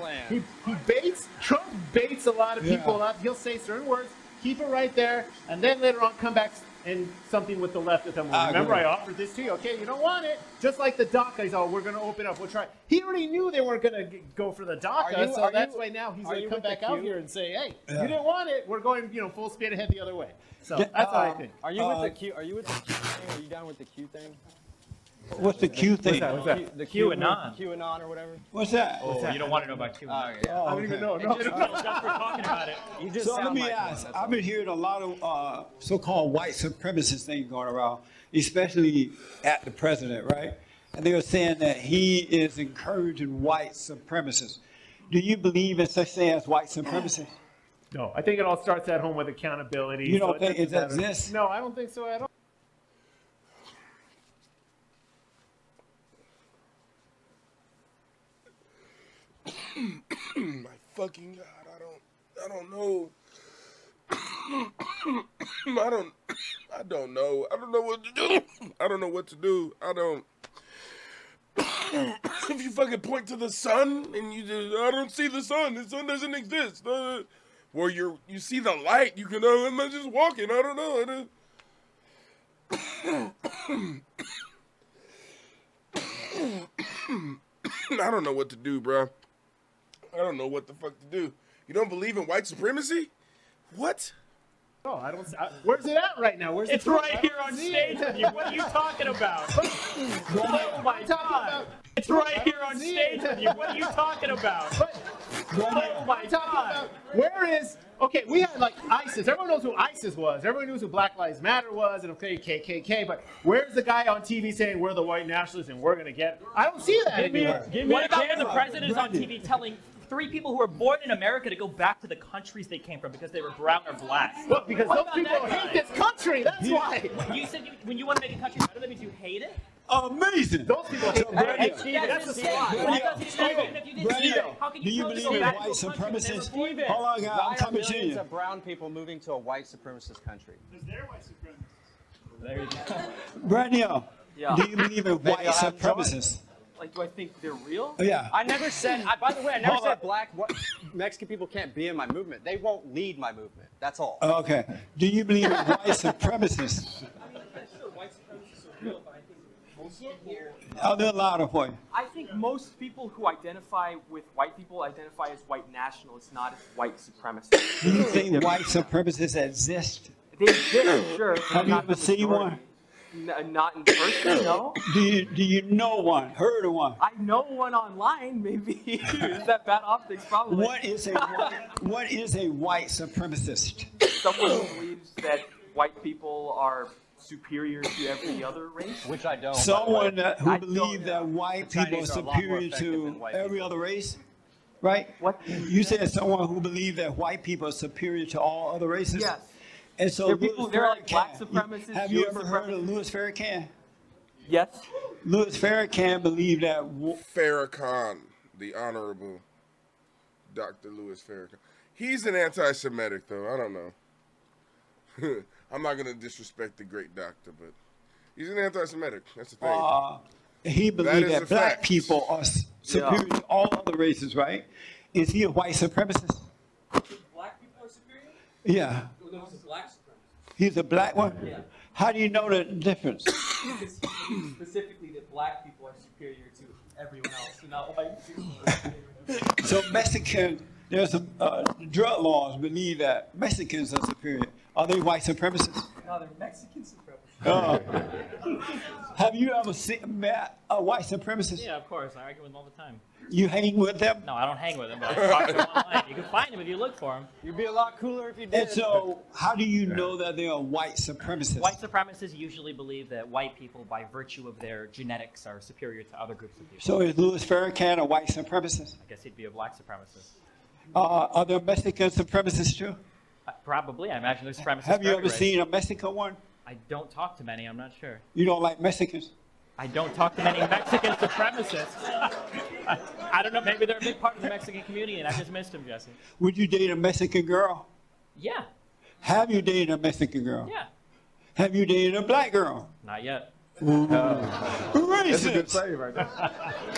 Trump baits a lot of people up. He'll say certain words, keep it right there, and then later on come back and something with the left with them. Remember, I offered this to you. Okay, you don't want it. Just like the DACA, we're going to open up. We'll try. He already knew they weren't going to go for the DACA, so that's why now he's going to come back out here and say, hey, you didn't want it. We're going, full speed ahead the other way. So that's what I think. Are you with the Q? Are you with the Q thing? Are you down with the Q thing? What's the Q thing? What's that? The QAnon. QAnon or whatever. What's that? Oh, you don't want to know about QAnon. Oh, I don't even know. Just for talking about it. You just So let sound me like ask. one, I've been hearing a lot of so-called white supremacist things going around, especially at the president, right? And they were saying that he is encouraging white supremacists. Do you believe in such thing as white supremacy? No, I think it all starts at home with accountability. You don't think it doesn't matter. exists? No, I don't think so at all. My fucking God, I don't know. I don't know. I don't know what to do. I don't know what to do. If you fucking point to the sun and you just, I don't see the sun doesn't exist. Or you see the light, you can, I'm not just walking, I don't know. I don't know what to do, bro. I don't know what the fuck to do. You don't believe in white supremacy? What? No, I don't. Where's it at right now? Where's It's right here on stage with you. What are you talking about? Oh my God. It's right here on stage with you. What are you talking about? Oh my God. Where is? Okay, we had like ISIS. Everyone knows who ISIS was. Everyone knows who Black Lives Matter was, and okay, KKK. But where's the guy on TV saying we're the white nationalists and we're gonna get? I don't see that anywhere. What about when the president is on TV telling 3 people who were born in America to go back to the countries they came from because they were brown or black? Well, because those people hate this country. That's why. You said when you want to make a country better, that means you hate it? Amazing. Those people hate That's a slot. Do you believe in white supremacists? Hold on, guys. I'm coming to you. Of brown people moving to a white supremacist country. Because they're white supremacists. There you go. Brandon, Yeah. do you believe in white supremacists? Like, do I think they're real? Yeah. I never said, by the way, I never said Mexican people can't be in my movement. They won't lead my movement. That's all. Okay. Do you believe in white supremacists? White supremacists are real, but I think most people. I'll do it louder for you. I think most people who identify with white people identify as white nationalists, not as white supremacists. Do you think white supremacists exist? They exist, sure. Have you ever seen one? Not in person, no. Do you know one? Heard of one? I know one online, maybe. Is that bad optics? Probably. What is a white supremacist? Someone who believes that white people are superior to every other race? Which I don't. Someone who believes that white people are superior to every other race? Right? What? You said someone who believes that white people are superior to all other races? Yes. And so they're like black supremacists. Have you ever heard of Louis Farrakhan? Yes. Louis Farrakhan believed that... Farrakhan, the Honorable Dr. Louis Farrakhan. He's an anti-Semitic, though. I don't know. I'm not going to disrespect the great doctor, but he's an anti-Semitic. That's the thing. He believed that black people are superior to all other races, right? Is he a white supremacist? Black people are superior? Yeah. No, he's a black supremacist. He's a black one? Yeah. How do you know the difference? Because he believes specifically that black people are superior to everyone else, and not white people. So Mexican, there's some drug laws believe that Mexicans are superior. Are they white supremacists? No, they're Mexican supremacists. Have you ever met a white supremacist? Yeah, of course. I argue with them all the time. You hang with them? No, I don't hang with them, but I talk to them online. You can find them if you look for them. You'd be a lot cooler if you did. And so, how do you know that they are white supremacists? White supremacists usually believe that white people, by virtue of their genetics, are superior to other groups of people. So is Louis Farrakhan a white supremacist? I guess he'd be a black supremacist. Are there Mexican supremacists too? Probably. I imagine there's supremacists. Have you ever seen a Mexican one? I don't talk to many. I'm not sure. You don't like Mexicans? I don't talk to many Mexican supremacists. I don't know. Maybe they're a big part of the Mexican community, and I just missed them, Jesse. Would you date a Mexican girl? Yeah. Have you dated a Mexican girl? Yeah. Have you dated a black girl? Not yet. Racist. That's a good save right there.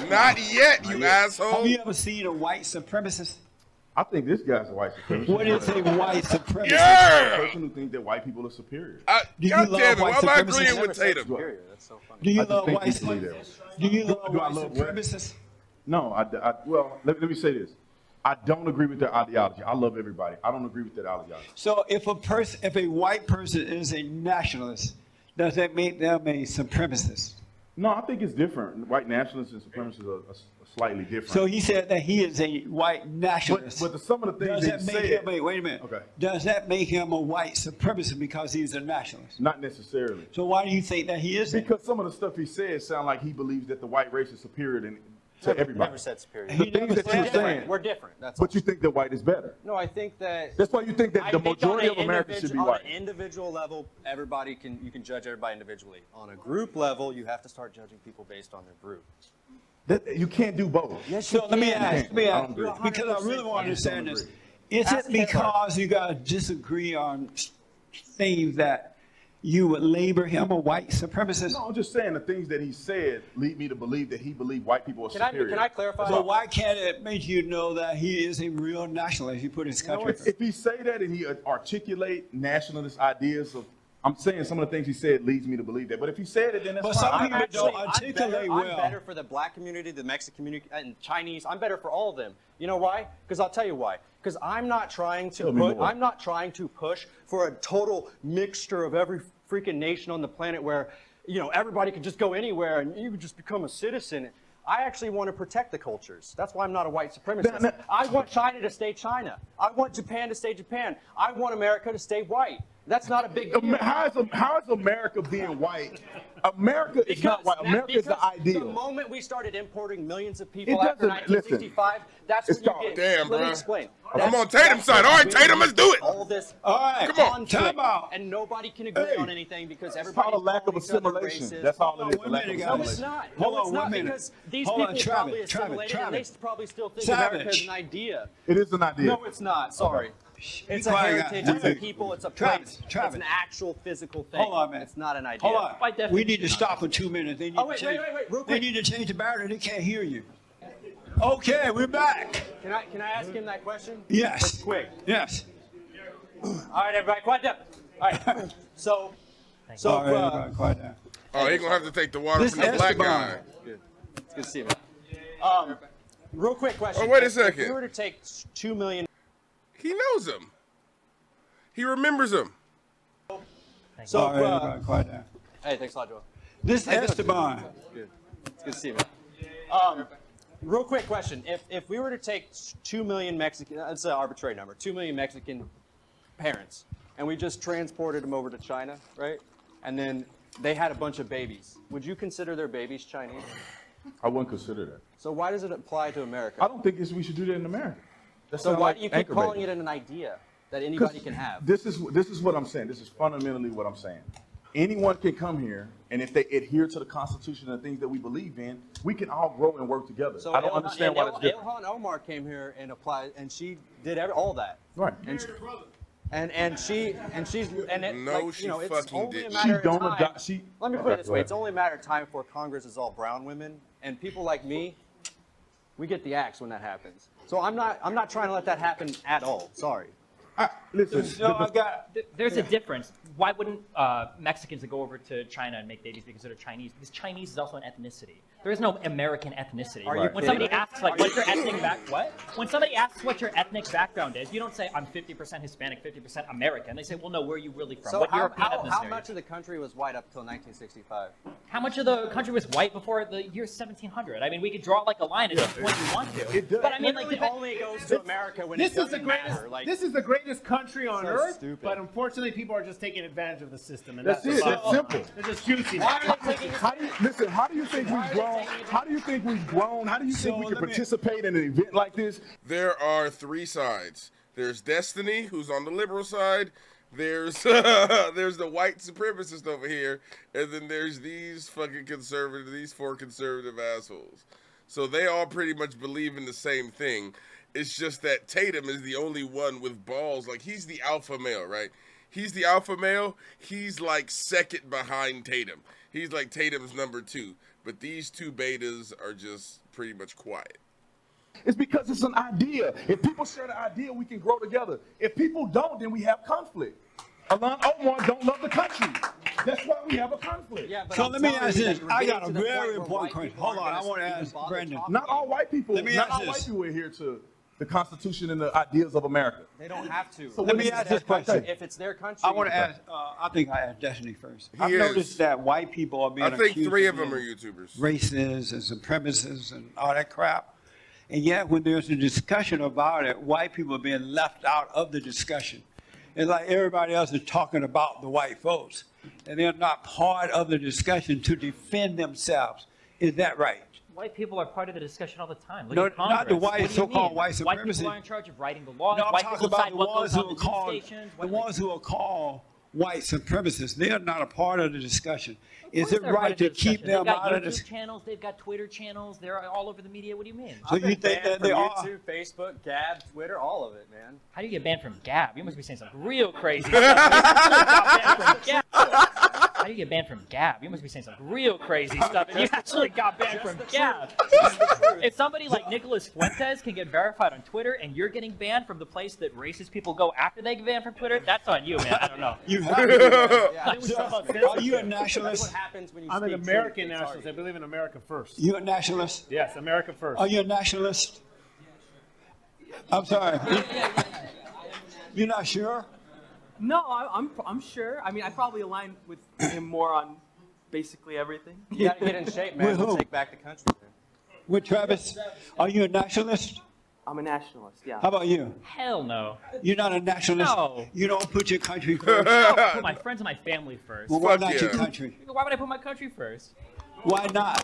Not yet, you asshole. Have you ever seen a white supremacist? I think this guy's a white supremacist. What is a white supremacist? Yeah! A person who thinks that white people are superior. Do you God love damn it, white why am I supremacists? agreeing with Tatum? That's so funny. Do you I just love think white you believe that. supremacists? Do you love Do I white love what? supremacists? No, well, let me say this. I don't agree with their ideology. I love everybody. I don't agree with that ideology. So if a white person is a nationalist, does that make them a supremacist? No, I think it's different. White nationalists and supremacists are slightly different. So he said that he is a white nationalist. But some of the things Does that they make said, him wait a minute. Okay. Does that make him a white supremacist because he's a nationalist? Not necessarily. So why do you think that he is? Because some of the stuff he says sound like he believes that the white race is superior to everybody. Never said superior. The things that you're saying, We're different. That's but you think that white is better. No, I think that. That's why you think that the majority of America should be white. On an individual level, you can judge everybody individually. On a group level, you have to start judging people based on their group. You can't do both. Yes, So let me ask, agree. because I really want to understand this. Is Ask it because you guys disagree on things that you would label him a white supremacist? No, I'm just saying the things that he said lead me to believe that he believed white people are superior. Can I clarify? So why can't it make you know that he is a real nationalist? He put his country first. If he say that and he articulate nationalist ideas of, I'm saying some of the things he said leads me to believe that. But if he said it, then that's But fine. some people don't articulate well. I'm better for the black community, the Mexican community, and Chinese. I'm better for all of them. You know why? Because I'll tell you why. Because I'm not trying to push for a total mixture of every freaking nation on the planet where, everybody can just go anywhere and you can just become a citizen. I actually want to protect the cultures. That's why I'm not a white supremacist. I want China to stay China. I want Japan to stay Japan. I want America to stay white. That's not a big deal. How is America being white? America is not white. America is the ideal. The moment we started importing millions of people after 1965, that's when you get. Damn, let me bro. explain. I'm on Tatum's side. All right, Tatum, let's do it. All this. All right, come on. conflict, Time out. and nobody can agree on anything because It's everybody. called a lack of assimilation. That's all it is. a lack of No, it's assimilation. not. Hold No, it's on not 1 minute. because these Hold people on, probably Travis, assimilated and they Travis. probably still think Savage. America is an idea. It is an idea. No, it's not. Sorry. It's a quiet, heritage, guys. it's a people, it's a Travis, place. Travis. It's an actual physical thing. Hold on, man. It's not an idea. Hold on. By definition, We need to stop for 2 minutes. They need Oh, to wait, change, wait, real They quick. need to change the battery. They can't hear you. Okay, we're back. Can I ask him that question? Yes. It's quick. Yes. All right, everybody, quiet down. All right. So, All right, everybody, quiet down. Oh, he gonna have to take the water This from the black Esteban. guy. good. It's good to see you, man. Real quick question. Oh, wait a If second. we were to take 2 million. He knows him. He remembers him. So, All right, everybody, quiet down. hey, thanks a lot, Joel. This is Esteban. Good. It's good to see you, man. Real quick question. If we were to take 2 million Mexican, that's an arbitrary number, 2 million Mexican parents, and we just transported them over to China, right? And then they had a bunch of babies. Would you consider their babies Chinese? I wouldn't consider that. So why does it apply to America? I don't think we should do that in America. So why do you keep calling it an idea that anybody can have? This is what I'm saying. This is fundamentally what I'm saying. Anyone can come here, and if they adhere to the Constitution and the things that we believe in, we can all grow and work together. So I don't understand why that's different. Ilhan Omar came here and applied, and she did all that. Right. And she's No, like, she you know, it's fucking only a didn't. matter She don't of time. adopt. Let me put it this way: it's only a matter of time before Congress is all brown women, and people like me, we get the axe when that happens. So I'm not trying to let that happen at all. Sorry. Listen, There's a difference. Why wouldn't Mexicans that go over to China and make babies be considered Chinese? Because Chinese is also an ethnicity. There is no American ethnicity. When somebody asks, like, what's your ethnic When somebody asks what your ethnic background is, you don't say, I'm 50% Hispanic, 50% American. They say, well, no, where are you really from? So what how European ethnicity? much of the country was white up till 1965? How much of the country was white before the year 1700? I mean, we could draw like a line at any point you want to. But I mean, like, it only goes to America when it doesn't matter. Like, This is the greatest country on So earth, stupid. but unfortunately, people are just taking advantage of the system, and That's that's it. the That's problem. simple. They're just juicing. How do you think we've grown? How do you think we've grown? How do you think we can participate in an event like this? There are three sides. There's Destiny, who's on the liberal side. There's there's the white supremacist over here, and then there's these fucking conservative, these four conservative assholes. So they all pretty much believe in the same thing. It's just that Tatum is the only one with balls. Like, he's the alpha male, right? He's the alpha male. He's like second behind Tatum. He's like Tatum's number 2. But these two betas are just pretty much quiet. It's because it's an idea. If people share the idea, we can grow together. If people don't, then we have conflict. Ilhan Omar don't love the country. That's why we have a conflict. Yeah, but So I'm let me telling ask you this. that I you're got a getting to the very point where important white question. people Hold on, aren't I want to gonna ask bother Brandon. talking Not all white people. Let me not ask all this. white people adhere to the Constitution and the ideas of America. They don't have to. So Let what me is ask their this question. country? If it's their country, I want to ask, I think I asked Destiny first. I've He is. noticed that white people are being I think accused 3 of them being are YouTubers. racists and supremacists and all that crap. And yet when there's a discussion about it, white people are being left out of the discussion. It's like everybody else is talking about the white folks, and they're not part of the discussion to defend themselves. Is that right? White people are part of the discussion all the time. Look No, at Congress. not the white, What do you so-called mean? white White supremacy. people are in charge of writing the laws. No, I'm white talking people about decide the what ones goes who on are the called news stations. the ones who are called white supremacists. They are not a part of the discussion. Is it They're part right of to the keep discussion. them They've got out of YouTube this? channels. They've got Twitter channels. They're all over the media. What do you mean? So you think that they are? YouTube, Facebook, Gab, Twitter, all of it, man. How do you get banned from Gab? You must be saying something real crazy. Stuff. You got banned from Gab. How do you get banned from Gab? You must be saying some real crazy stuff. And you actually got banned from Gab. If somebody like Nicholas Fuentes can get verified on Twitter and you're getting banned from the place that racist people go after they get banned from Twitter, that's on you, man. I don't know. You have to. Yeah, Are you a that's nationalist? what happens when you I'm an speak American truth, nationalist. I sorry. believe in America first. You a nationalist? Yes, America first. Are you a nationalist? I'm sorry. You're not sure? No, I'm sure. I mean, I probably align with him more on basically everything. You gotta get in shape, man, With to who? take back the country, man. With Travis? Are you a nationalist? I'm a nationalist, yeah. How about you? Hell no. You're not a nationalist? No. You don't put your country first? I'll put my friends and my family first. Well, why Fuck not yeah. your country? Why would I put my country first? Why not?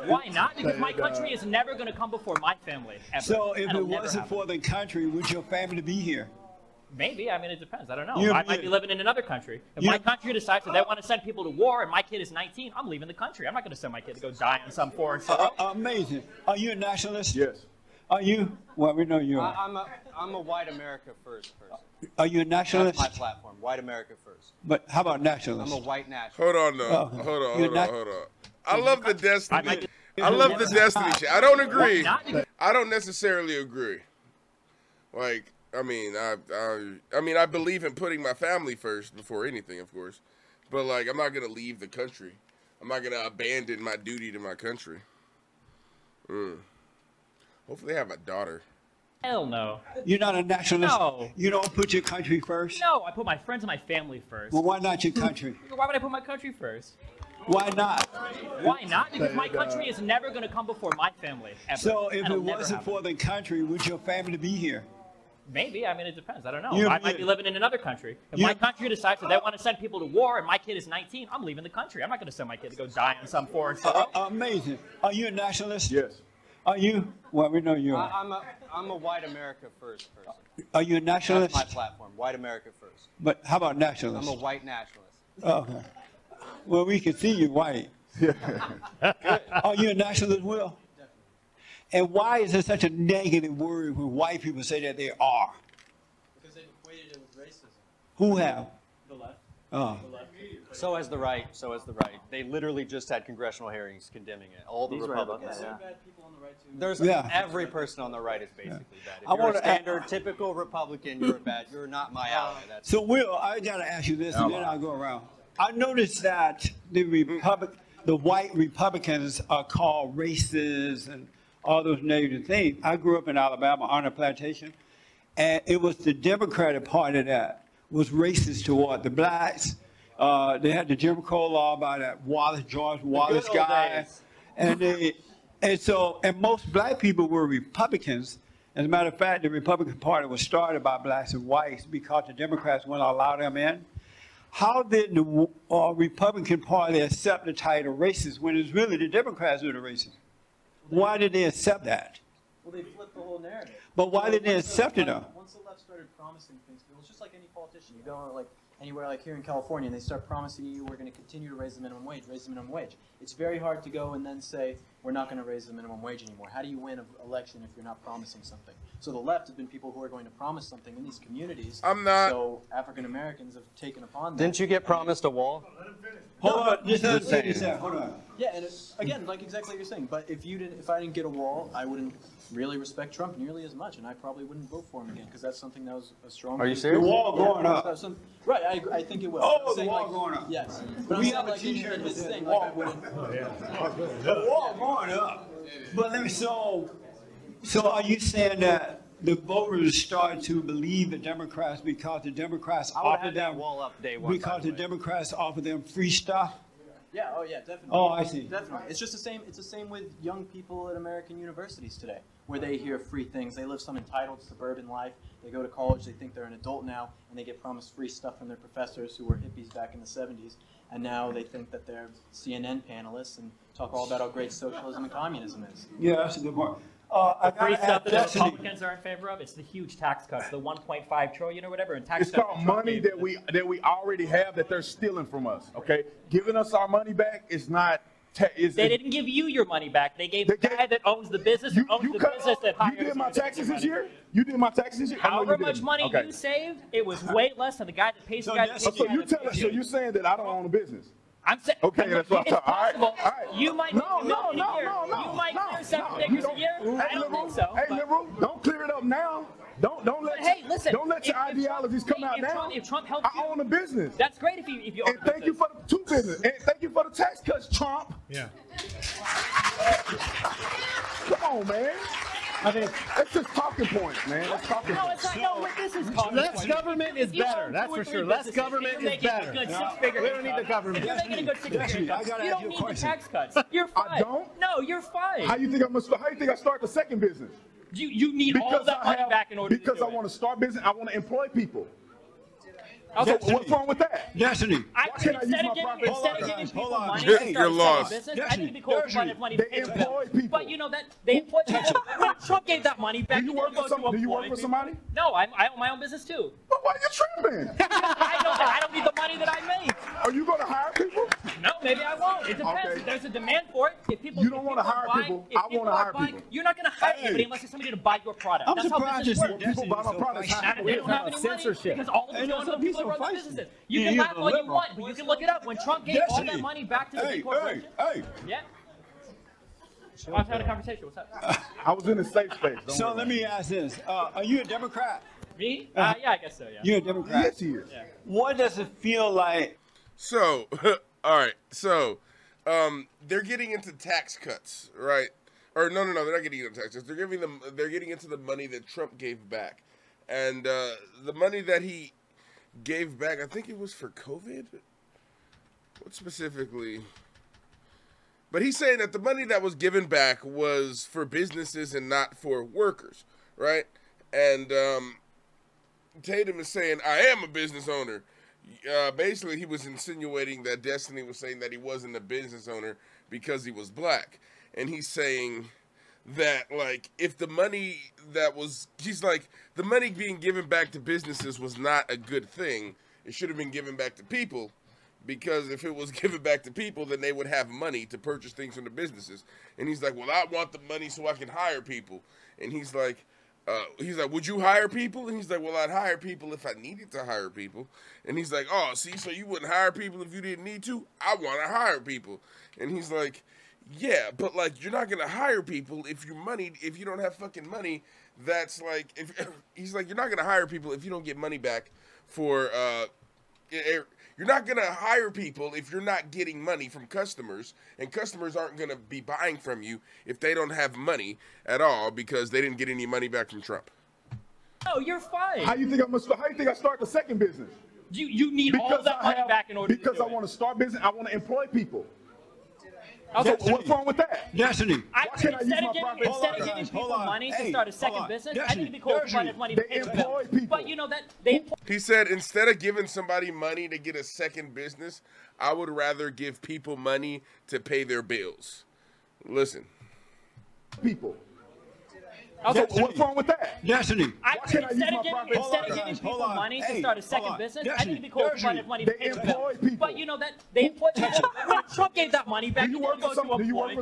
Why not? Because my country is never going to come before my family, ever. So if That'll it never wasn't happen. for the country, would your family be here? Maybe. I mean, it depends. I don't know. You- I might be living in another country. If You- my country decides that they want to send people to war and my kid is 19, I'm leaving the country. I'm not going to send my kid to go die in some foreign soil. Amazing. Are you a nationalist? Yes. Are you? Well, we know you are. I'm a white America first person. Are you a That's nationalist? my platform, white America first. But how about I'm nationalist? a white nationalist. Hold on, though. Oh, you're not- Hold on. I love the Destiny. I I love the Destiny shit. I don't agree. Not? I don't necessarily agree. Like, I mean, I believe in putting my family first before anything, of course. But like, I'm not gonna leave the country. I'm not gonna abandon my duty to my country. Hopefully, I have a daughter. Hell no. You're not a nationalist? No. You don't put your country first? No, I put my friends and my family first. Well, why not your country? Why would I put my country first? Why not? Why not? Because my country is never going to come before my family, ever. So if And it it'll never wasn't happen. for the country, would your family be here? Maybe. I mean, it depends. I don't know. You- I might be living in another country. If my country decides that they want to send people to war and my kid is 19, I'm leaving the country. I'm not going to send my kid to go die in some foreign city. Amazing. Are you a nationalist? Yes. Are you? Well, we know you are. I'm a white America first person. Are you a nationalist? That's my platform, white America first. But how about nationalist? I'm a white nationalist. Okay. Well, we can see you white. Are you a nationalist, Will? Definitely. And why is there such a negative word when white people say that they are? Because they've equated it with racism. Who have? The left. Oh. The left. So has the right. So has the right. They literally just had congressional hearings condemning it. All the He's right about Republicans. that, There's bad people on the right too. There's Yeah. every person on the right is basically bad. If I you're a wanna- standard, typical Republican, you're bad. You're not my ally. That's So, Will, I got to ask you this, and then I'll go around. I noticed that the white Republicans are called racists and all those negative things. I grew up in Alabama on a plantation, and it was the Democratic Party that was racist toward the blacks. They had the Jim Crow law by that George Wallace good old guy, days. and most black people were Republicans. As a matter of fact, the Republican Party was started by blacks and whites because the Democrats wouldn't allow them in. How did the Republican Party accept the title racist when it's really the Democrats who are the racists? Why did they accept that? Well, they flipped the whole narrative. But why did they Once the accept it, left- though? Once the left started promising things, it was just like any politician. You go like anywhere like here in California, and they start promising you we're going to continue to raise the minimum wage, raise the minimum wage. It's very hard to go and then say we're not going to raise the minimum wage anymore. How do you win an election if you're not promising something? So the left have been people who are going to promise something in these communities. I'm not. So African Americans have taken upon that. Didn't you get promised a wall? Hold on, just let me say saying. this. Hold on. Yeah, and again, like exactly what you're saying. But if I didn't get a wall, I wouldn't really respect Trump nearly as much, and I probably wouldn't vote for him again because that's something that was a strong. Are you The serious? wall going Yeah, up. right, I think it will. Oh, I'm the saying, wall like, going up. Yes, but We I'm have a saying, like, t-shirt in that his says thing, wall like I wouldn't. The wall going up. But let me, so are you saying that the voters start to believe the Democrats because the Democrats I would offer have that them wall up day one. by because the way. Democrats offer them free stuff? Yeah, oh yeah, definitely. Oh, I see. Definitely. It's just the same. It's the same with young people at American universities today, where they hear free things. They live some entitled suburban life. They go to college. They think they're an adult now, and they get promised free stuff from their professors who were hippies back in the 70s. And now they think that they're CNN panelists and talk all about how great socialism and communism is. Yeah, that's a good point. I The free gotta stuff ask that the Destiny. Republicans are in favor of, it's the huge tax cuts, the 1.5 trillion or whatever in tax It's cuts. called that Trump money gave. that we already have that they're stealing from us. Okay, giving us our money back is not. They didn't give you your money back. They gave the guy that owns the business and owns the business that hires You did my you to taxes give this you money. year. You did my taxes this year. I know you However much didn't. money Okay. you saved, it was way less than the guy that pays the guy that pays So the guy you that tell pays us. So you. you're saying that I don't own a business? I'm saying, Okay, that's what I it's thought. All right, possible. all right. You might No, make no, $1 million no, a year. no, no, You might no, clear 7 no, figures you a year. don't- I don't think so. Hey, but- liberal, don't clear it up now. Don't let. But hey, listen. Don't let your if ideologies come out now. If Trump helps I own a business. that's great if you own And a thank you business. for the two business. And thank you for the tax cuts, Trump. Yeah. Come on, man. I mean, that's just talking points, man. That's talking No, points. it's not. No, what this is called. Less government is You better. own That's 2 or for 3 sure. Less businesses. government If you're is making better. a good No, six-figure we don't need the income, government. If you're making a good six-figure Destiny, I income, gotta you ask don't you a need the question. tax cuts. You're fine. I don't? No, you're fine. How you think I start the second business? You need all Because that money back in order to because do I it. want to start business. I want to employ people. Okay. So what's wrong with that? Destiny. I, Why can't I use instead my of giving, profit? instead of Hold giving on, people hold on. money You're to start a lost. business, I Destiny, think it'd be cool if Destiny. they money They to pay the employ bills. people. But you know that they employ people. When Trump gave that money back, Do you he work didn't for go to some? Do you work employ for people. somebody? No, I own my own business too. But why are you tripping? I don't need the money that I make. Are you going to hire people? No, maybe I won't. It depends. Okay. If there's a demand for it. If people, You don't if wanna people are hire buying- people. if I people wanna are hire buying- people. You're not going to hire Hey. anybody unless there's somebody to buy your product. I'm That's how surprised business this works. People buy my so products. feisty. We don't have any Censorship. money because all of Hey, the no, people he's that so run the feisty. businesses. You Yeah, can he's laugh a all you liberal. want, but you can look it up. When Trump gave all Destiny. that money back to the Hey, big corporations. hey. Yeah. I was having a conversation. What's up? I was in a safe space. Don't So worry let me ask this. Are you a Democrat? Me? Yeah, I guess so, yeah. You're a about it. Democrat? Yes, he is. What does it feel like? So, all right. So, they're getting into tax cuts, right? Or no, they're not getting into taxes. They're getting into the money that Trump gave back, and the money that he gave back, I think it was for COVID. What specifically? But he's saying that the money that was given back was for businesses and not for workers, right? And Tatum is saying, I am a business owner. Basically, he was insinuating that Destiny was saying that he wasn't a business owner because he was black. And he's saying that, like, if the money the money being given back to businesses was not a good thing. It should have been given back to people. Because if it was given back to people, then they would have money to purchase things from the businesses. And he's like, well, I want the money so I can hire people. And he's like, would you hire people? And he's like, well, I'd hire people if I needed to hire people. And he's like, oh, see, so you wouldn't hire people if you didn't need to? I want to hire people. And he's like, yeah, but, like, you're not going to hire people if you don't have fucking money. That's like, he's like, you're not going to hire people if you don't get money back for, you're not going to hire people if you're not getting money from customers, and customers aren't going to be buying from you if they don't have money at all because they didn't get any money back from Trump. No, you're fine. How you think I start the second business? You need all that money back in order to do it. Because I want to start business, I want to employ people. Okay. So what's wrong with that? Destiny. Instead of giving people money to start a second business, I think it'd be cool if provided money to pay employ them. people. But you know that they employ. He said instead of giving somebody money to get a second business, I would rather give people money to pay their bills. Listen. People. Okay. So what's wrong with that? Destiny. Instead of giving people money to start a second business, I think it'd be cool if provided money to pay them. But you know that they employ people. When Trump gave that money back, Do you work for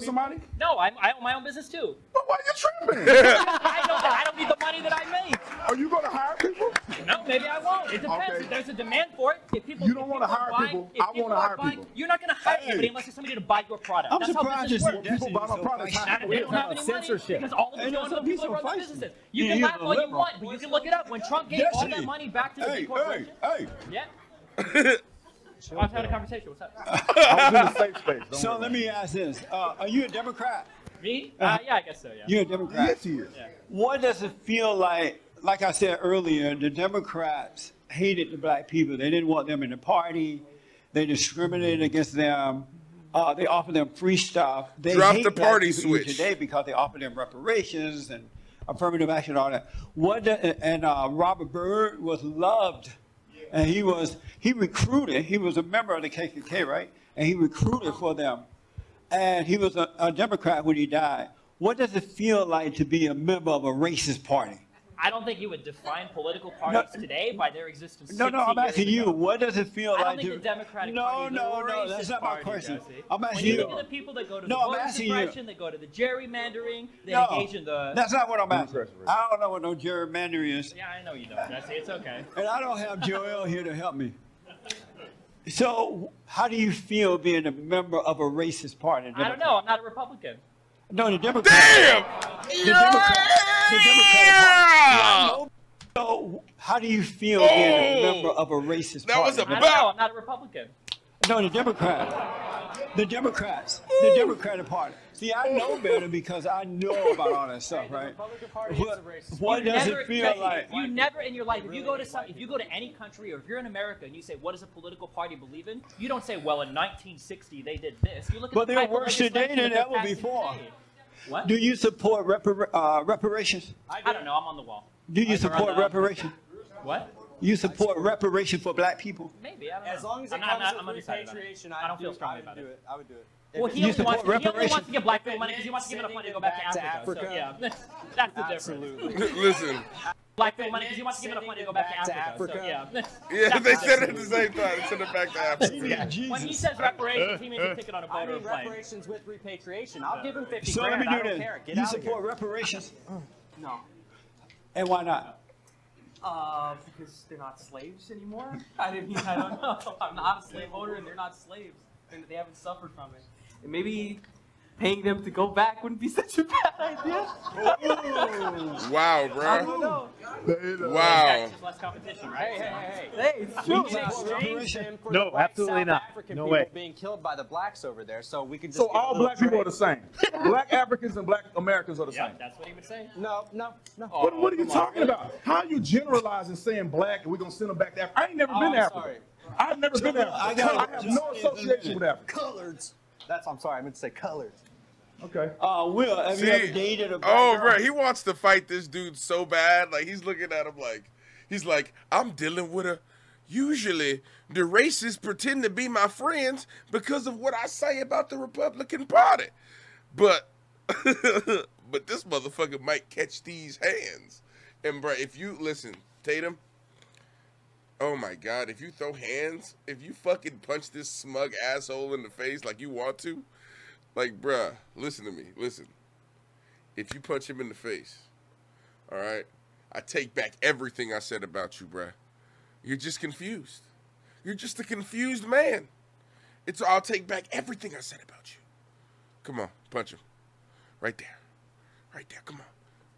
somebody? No, I own my own business too. But why are you tripping? I know that I don't need the money that I make. Are you going to hire people? No, maybe I won't. It depends. Okay. If there's a demand for it, if people, You don't want to hire people. I want to hire people. You're not going to hire anybody unless there's somebody to buy your product. I'm That's surprised how business you works. see People buy my products. They don't have any money because all of them going to the people who run the businesses. You can laugh all you want, but you can look it up. When Trump gave all that money back to the big corporations. Yeah. I'm having a conversation. What's up? I was in the safe space. Don't So worry. let me ask this. Are you a Democrat? Me? Yeah, I guess so, yeah. You're a Democrat? Yes, he is. Yeah. What does it feel like I said earlier, the Democrats hated the black people. They didn't want them in the party. They discriminated against them. They offered them free stuff. They Drop hate the black party people even switch. today because they offered them reparations and affirmative action and all that. Robert Byrd was loved. And he recruited. He was a member of the KKK, right? And he recruited for them. And he was a Democrat when he died. What does it feel like to be a member of a racist party? I don't think you would define political parties today by their existence. No, I'm asking you. What does it feel like? I don't think the Democratic Party is a racist that's not my party, question. Jesse. I'm asking when you you. look at the people that go to No, the I'm voter asking you. suppression, they go to the gerrymandering, they No, engage in the... that's not what I'm asking. I don't know what no gerrymandering is. Yeah, I know you don't, Jesse. It's okay. And I don't have Joel here to help me. So, how do you feel being a member of a racist party? I don't know. I'm not a Republican. No, the Democrat. Damn! The Democratic Party. So, how do you feel being a member of a racist That was party? a I don't know. I'm not a Republican. No, the Democrat. The Democrats. The Democratic Party. See, I know better because I know about all that stuff, right? Republican Party is a racist. What You does never- it feel Jesse, like? You never in your life, if you go to any country or if you're in America and you say, what does a political party believe in? You don't say, well, in 1960 they did this. You look at But the they're type of worse today legislation than that they're ever passing before. today. What? Do you support reparations? I don't know. I'm on the wall. Do you support reparation? What? You support reparation for black people? Maybe. I don't know. As long as it I'm comes I'm with undecided about it. repatriation, I don't feel strongly I about would do it. it. I would do it. Well, You support he only reparation? wants to give black people money because he wants to give enough money to go back to Africa. So, yeah, that's the difference. Absolutely. Listen. Black people money because he wants to give enough money to go back to Africa. So, yeah. Yeah, they said it at the same time. They sent it back to Africa. When he says reparations, he means a ticket on a I boat or a mean plane. reparations with repatriation. I'll give him 50 So let grand. me I do don't this. care. Get You out of support here. reparations? No. And why not? Because they're not slaves anymore. I don't know. I'm not a slave owner, and they're not slaves, and they haven't suffered from it. And maybe paying them to go back wouldn't be such a bad idea. Wow, I bro. don't know. Wow. Less competition, right? Hey, it's true. We can exchange him for No, the white absolutely South not. African No people way. being killed by the blacks over there, so we could just So get a all little black people are trade. the same. Black Africans and black Americans are the Yeah, same. that's what he would say. No. What are you talking about? How are you generalizing saying black and we're gonna send them back to Africa? I ain't never been to Africa. Sorry. I've never been to Africa. I have no association with Africa. Coloreds. I'm sorry, I meant to say coloreds. Okay. Will, have you ever dated a black Oh, girl? bro, he wants to fight this dude so bad. Like, he's looking at him like, he's like, I'm dealing with a. Usually, the racists pretend to be my friends because of what I say about the Republican Party. But, but this motherfucker might catch these hands. And, bro, if you, listen, Tatum, oh my God, if you throw hands, if you fucking punch this smug asshole in the face like you want to, like, bruh, listen to me, listen. If you punch him in the face, all right, I take back everything I said about you, bruh. You're just confused. You're just a confused man. I'll take back everything I said about you. Come on, punch him. Right there. Right there, come on.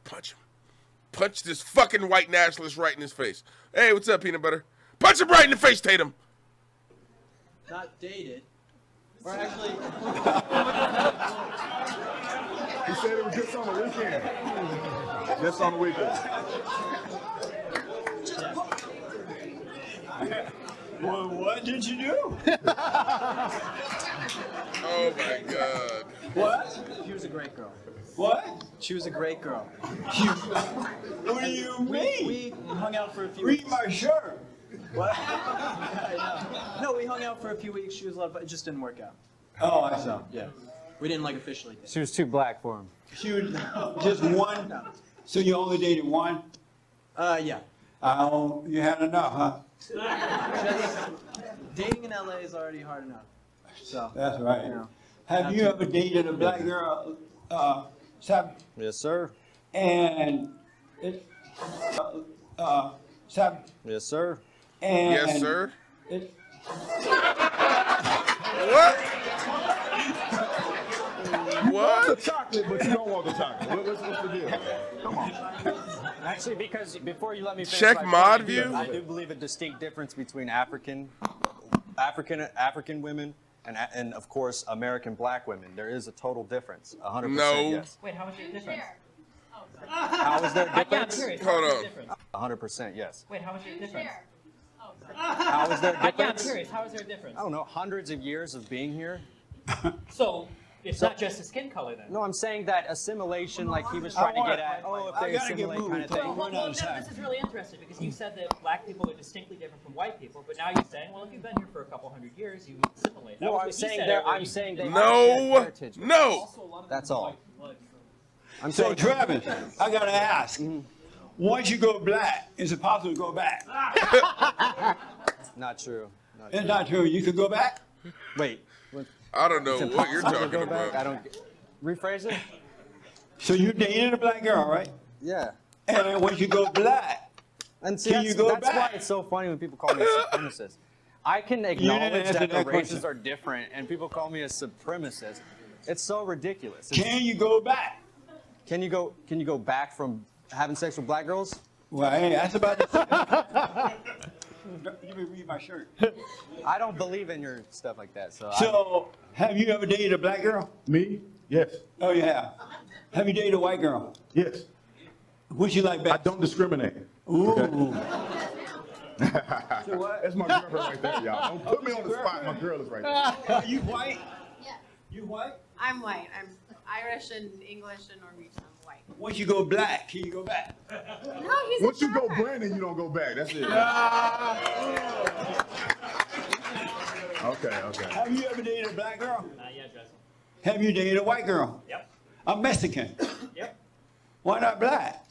Punch him. Punch this fucking white nationalist right in his face. Hey, what's up, peanut butter? Punch him right in the face, Tatum. Not dated. Or actually, He said it was just on the weekend. Just on the weekend. Well, what did you do? Oh my God. What? she was a great girl. What? She was a great girl. What do you mean? We hung out for a few Read weeks. my shirt. What? No, we hung out for a few weeks. She was a lot of fun. It just didn't work out. Oh, I see. Yeah. We didn't like officially date. She was too black for him. She was just one. So you only dated one? Yeah. Oh, you had enough, huh? Dating in LA is already hard enough. So. That's right. You know. Have you ever dated a black girl, Sam? Yes, sir. And Sam? Yes, sir. And Yes, sir. What? You want the What? chocolate, but you don't want the chocolate. What's the deal? Come on. Actually, because before you let me finish Check my mod point, view. I do believe a distinct difference between African women and of course American black women. There is a total difference. 100%. No. Yes. Wait, how is there a difference? How is there a Yeah, I'm difference? curious. Hold How is on. there a difference? 100%. Yes. Wait, how is there a difference? How is there a Yeah, I'm difference? curious. How is there a difference? I don't know. Hundreds of years of being here. So it's not just the skin color then. No, I'm saying that assimilation, like he was trying to get at. Oh, if I they gotta get assimilate, kind moving. of thing. Well, no, this is really interesting because you said that black people are distinctly different from white people, but now you're saying, well, if you've been here for a couple hundred years, you assimilate. That No, was I'm what he saying said that. earlier. I'm saying that. No. No. That's all. I'm So saying. Travis, I gotta ask. Once you go black, is it possible to go back? Not true. Not It's true. not true. You could go back? Wait. I don't know Is it what you're possible to talking go back? I about. don't. Rephrase it. So you dated a black girl, right? Yeah. And then once you go black, And see, Can that's, you go that's back? why it's so funny when people call me a supremacist. I can acknowledge answer that the that races question. are different, and people call me a supremacist. It's so ridiculous. can you go back? Can you go back from having sex with black girls? Well, hey, that's about it. You can read my shirt. I don't believe in your stuff like that. So, So, have you ever dated a black girl? Me? Yes. Oh, you have. Have you dated a white girl? Yes. What you like I best? don't discriminate. Ooh. That's my girlfriend right there, y'all. Don't put me on the spot. My girl is right there. Are you white? Yeah. You white? I'm white. I'm Irish and English and Norwegian. I'm white. Once you go black, can you go back? No, he's Once a you go sharper. Brandon, you don't go back. That's it. Okay. Have you ever dated a black girl? Yeah, Justin. Have you dated a white girl? Yep. I'm Mexican. Yep. Why not black?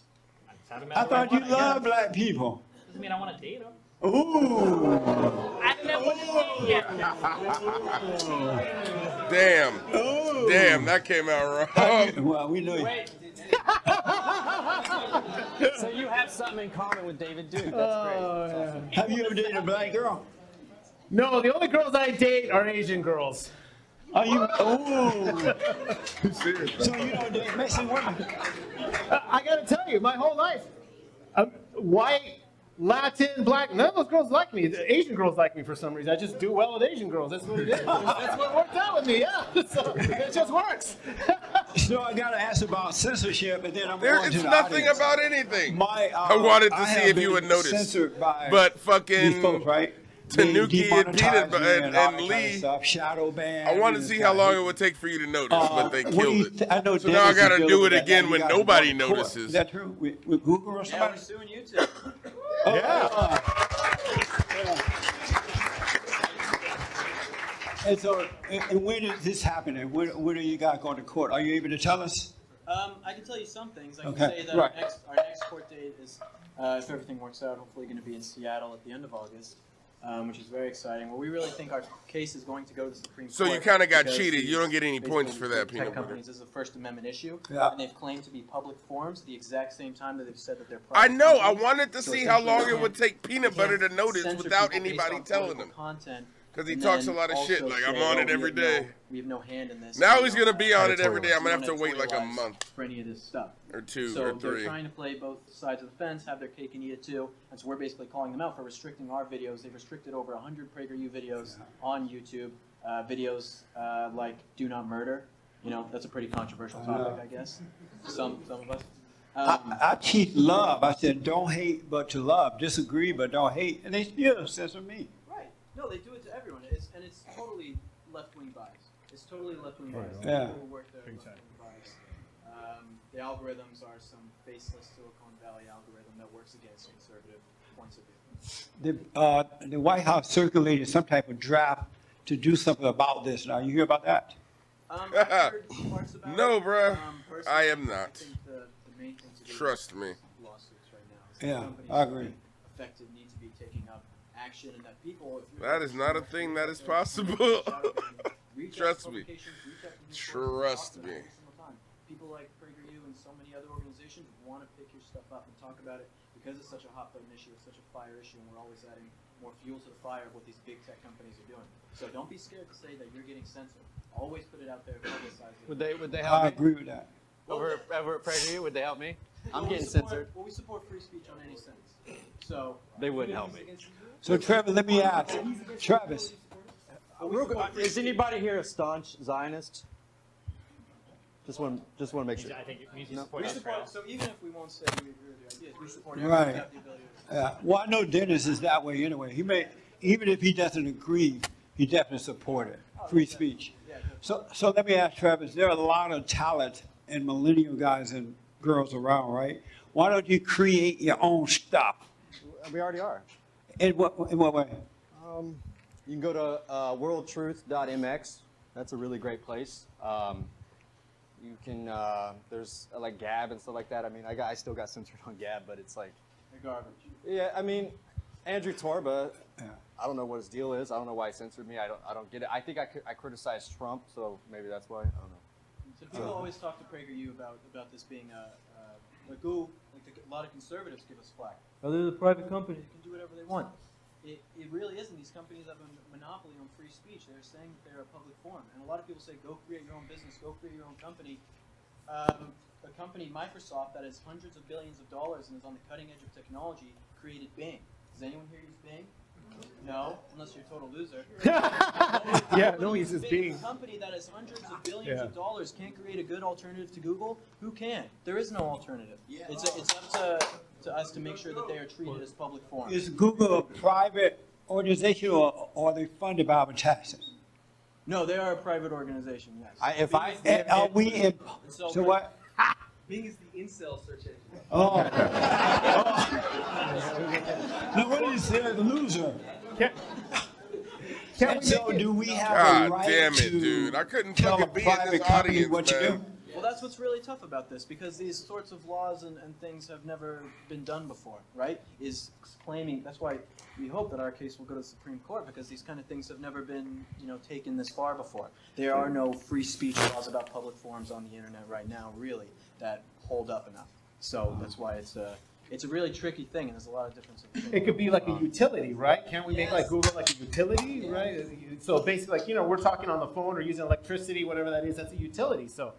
I just haven't met I the thought right you one, loved guess. black people. Doesn't mean I want to date them. Ooh. I haven't met one to date yet. Damn. Ooh. Damn, that came out wrong. Well, we know you. Wait. so you have something in common with David Duke. That's great. Have you ever dated a black girl? No, the only girls I date are Asian girls. Are you? Oh. Serious, bro. So you don't date Mexican women? I gotta tell you, my whole life, white, Latin, black, none of those girls like me. The Asian girls like me for some reason. I just do well with Asian girls. That's what it is. That's what worked out with me, yeah. So it just works. So I gotta ask about censorship, and then I'm going to It's the nothing audience. about anything. I wanted to see if you would notice. Censored by But fucking these folks, right? Tanuki and Peanut Demonetized me and all that kind of Lee. stuff, shadow ban. I wanted to and see this how guy. long it would take for you to notice, but they What do you killed it. I know So now I Dennis is gotta dealing do with it that. again You when gotta go nobody to court. notices. Is that true? With Google or Yeah, somebody? we're suing you too. And so, and when is this happening? When are you guys going to court? Are you able to tell us? I can tell you some things. I can Okay, say that right. our next court date is, if everything works out, hopefully going to be in Seattle at the end of August, which is very exciting. Well, we really think our case is going to go to the Supreme So Court. you kind of got because cheated. these- You don't get any points basically for that, tech Peanut Butter. companies, this is a First Amendment issue, Yeah. and they've claimed to be public forums at the exact same time that they've said that they're I private know. I companies. wanted to So see how essentially long it would take Peanut they Butter can't to notice censor without people based anybody on telling political him. content, Because he and talks a then lot of shit. also Like, I'm say, on oh, it we every have day. no- we have no hand in this. Now We he's don't going to be on it every editorialize. day. I'm We going to have don't to wait like a editorialize month for any of this stuff. or two So or they're three. trying to play both sides of the fence, have their cake and eat it too, and so we're basically calling them out for restricting our videos. They've restricted over 100 PragerU videos on YouTube, videos like "Do Not Murder." You know, that's a pretty controversial topic, I guess. Some of us. I teach love. I said, don't hate but to love. Disagree but don't hate. And they still censor me. Right. No, they do it to everyone, and it's totally left-wing bias. It's totally left-wing bias. Yeah. People who work there are left-wing bias. The algorithms are some faceless Silicon Valley algorithm that works against conservative points of view. The White House circulated some type of draft to do something about this. Now, you hear about that? I've heard parts about No, it. bruh. Personally, I am not. I think the main thing to do Trust is me. lawsuits right now. Is that Yeah, companies I agree. affected need to be taking up action, and that people. If That is not a thing that is possible. Trust me. Trust me. People like PragerU and so many other organizations want to pick your stuff up and talk about it because it's such a hot button issue, it's such a fire issue, and we're always adding more fuel to the fire of what these big tech companies are doing. So don't be scared to say that you're getting censored. Always put it out there, publicize it. Would they help I me? agree with that. Over at PragerU, would they help me? I'm Well, getting we support- censored. Well, we support free speech on any sense. So They wouldn't help me. So, Trevor, let me ask. Travis. Is anybody here a staunch Zionist? Just want to make sure. I think it means you we support support. Israel. So even if we won't say we agree with your ideas, we support Right. everyone have the ability to Yeah. Well, I know Dennis is that way anyway. He may, even if he doesn't agree, he definitely support it. Free speech. So let me ask Travis, there are a lot of talent and millennial guys and girls around, right? Why don't you create your own stuff? We already are. In what way? You can go to worldtruth.mx. That's a really great place. You can, there's like Gab and stuff like that. I mean, I still got censored on Gab, but it's like, They're garbage. yeah, I mean, Andrew Torba, Yeah. I don't know what his deal is. I don't know why he censored me. I don't get it. I think I criticized Trump, so maybe that's why. I don't know. So people always talk to PragerU about this being like a lot of conservatives give us flack. Oh, they're the private company; they can do whatever they want. It really isn't. These companies have a monopoly on free speech. They're saying that they're a public forum, and a lot of people say, "Go create your own business. Go create your own company." A company, Microsoft, that has hundreds of billions of dollars and is on the cutting edge of technology, created Bing. Does anyone here use Bing? No, unless you're a total loser. Yeah, no one uses Bing. A company that has hundreds of billions of dollars can't create a good alternative to Google. Who can? There is no alternative. It's up to us to make sure that they are treated as public forums. Is Google a private organization or are they funded by our taxes? No, they are a private organization. Yes. And are we in? So what? Bing is the incel search engine. Oh. Now what is the loser? And so do we have a God right damn it, to dude. I couldn't tell a fucking be in private this company audience, what you man. do? Well, that's what's really tough about this, because these sorts of laws and things have never been done before, right? Is claiming, that's why we hope that our case will go to the Supreme Court, because these kind of things have never been, taken this far before. There are no free speech laws about public forums on the internet right now, really, that hold up enough. So that's why it's It's a really tricky thing, and there's a lot of differences. It could be like a utility, right? Can't we make like Google like a utility, right? So basically, like, you know, we're talking on the phone or using electricity, whatever that is, that's a utility. So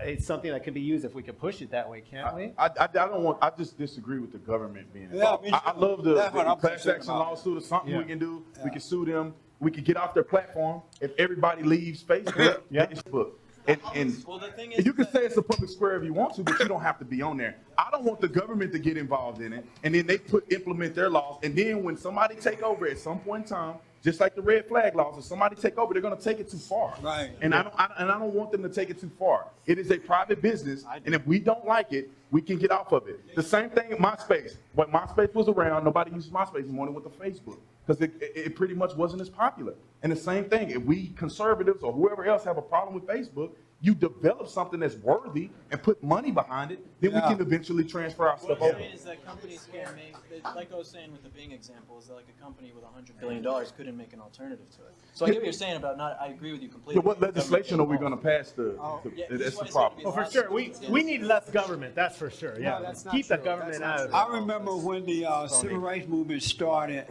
it's something that can be used if we can push it that way, can't we? I just disagree with the government being involved. I love the class action lawsuit or something we can do. We can sue them. We could get off their platform if everybody leaves Facebook. Facebook. And well, the thing is, you can say it's a public square if you want to, but you don't have to be on there. I don't want the government to get involved in it, and then they implement their laws, and then when somebody take over at some point in time, just like the red flag laws, if somebody take over, they're going to take it too far. Right. And I don't want them to take it too far. It is a private business, and if we don't like it, we can get off of it. The same thing in MySpace. When MySpace was around, nobody used MySpace anymore than with the Facebook, because it pretty much wasn't as popular. And the same thing, if we conservatives or whoever else have a problem with Facebook, you develop something that's worthy and put money behind it, then we can eventually transfer our stuff over. What I'm saying is that companies can make, like I was saying with the Bing example, is that like a company with $100 billion couldn't make an alternative to it. So I get what you're saying about not, I agree with you completely. What legislation are we going to pass that's the problem? Oh, for sure. We need less government, that's for sure. Yeah, No, that's not keep the true. government out of it. I remember when the civil rights movement started,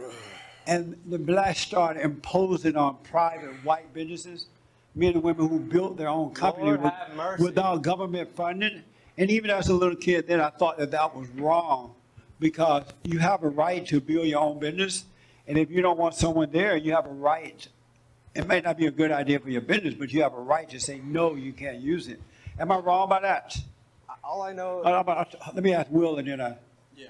and the blacks started imposing on private white businesses, men and women who built their own company without government funding. And even as a little kid then, I thought that was wrong, because you have a right to build your own business. And if you don't want someone there, you have a right. It may not be a good idea for your business, but you have a right to say, no, you can't use it. Am I wrong by that? All I know. Let me ask Will, and then Yeah,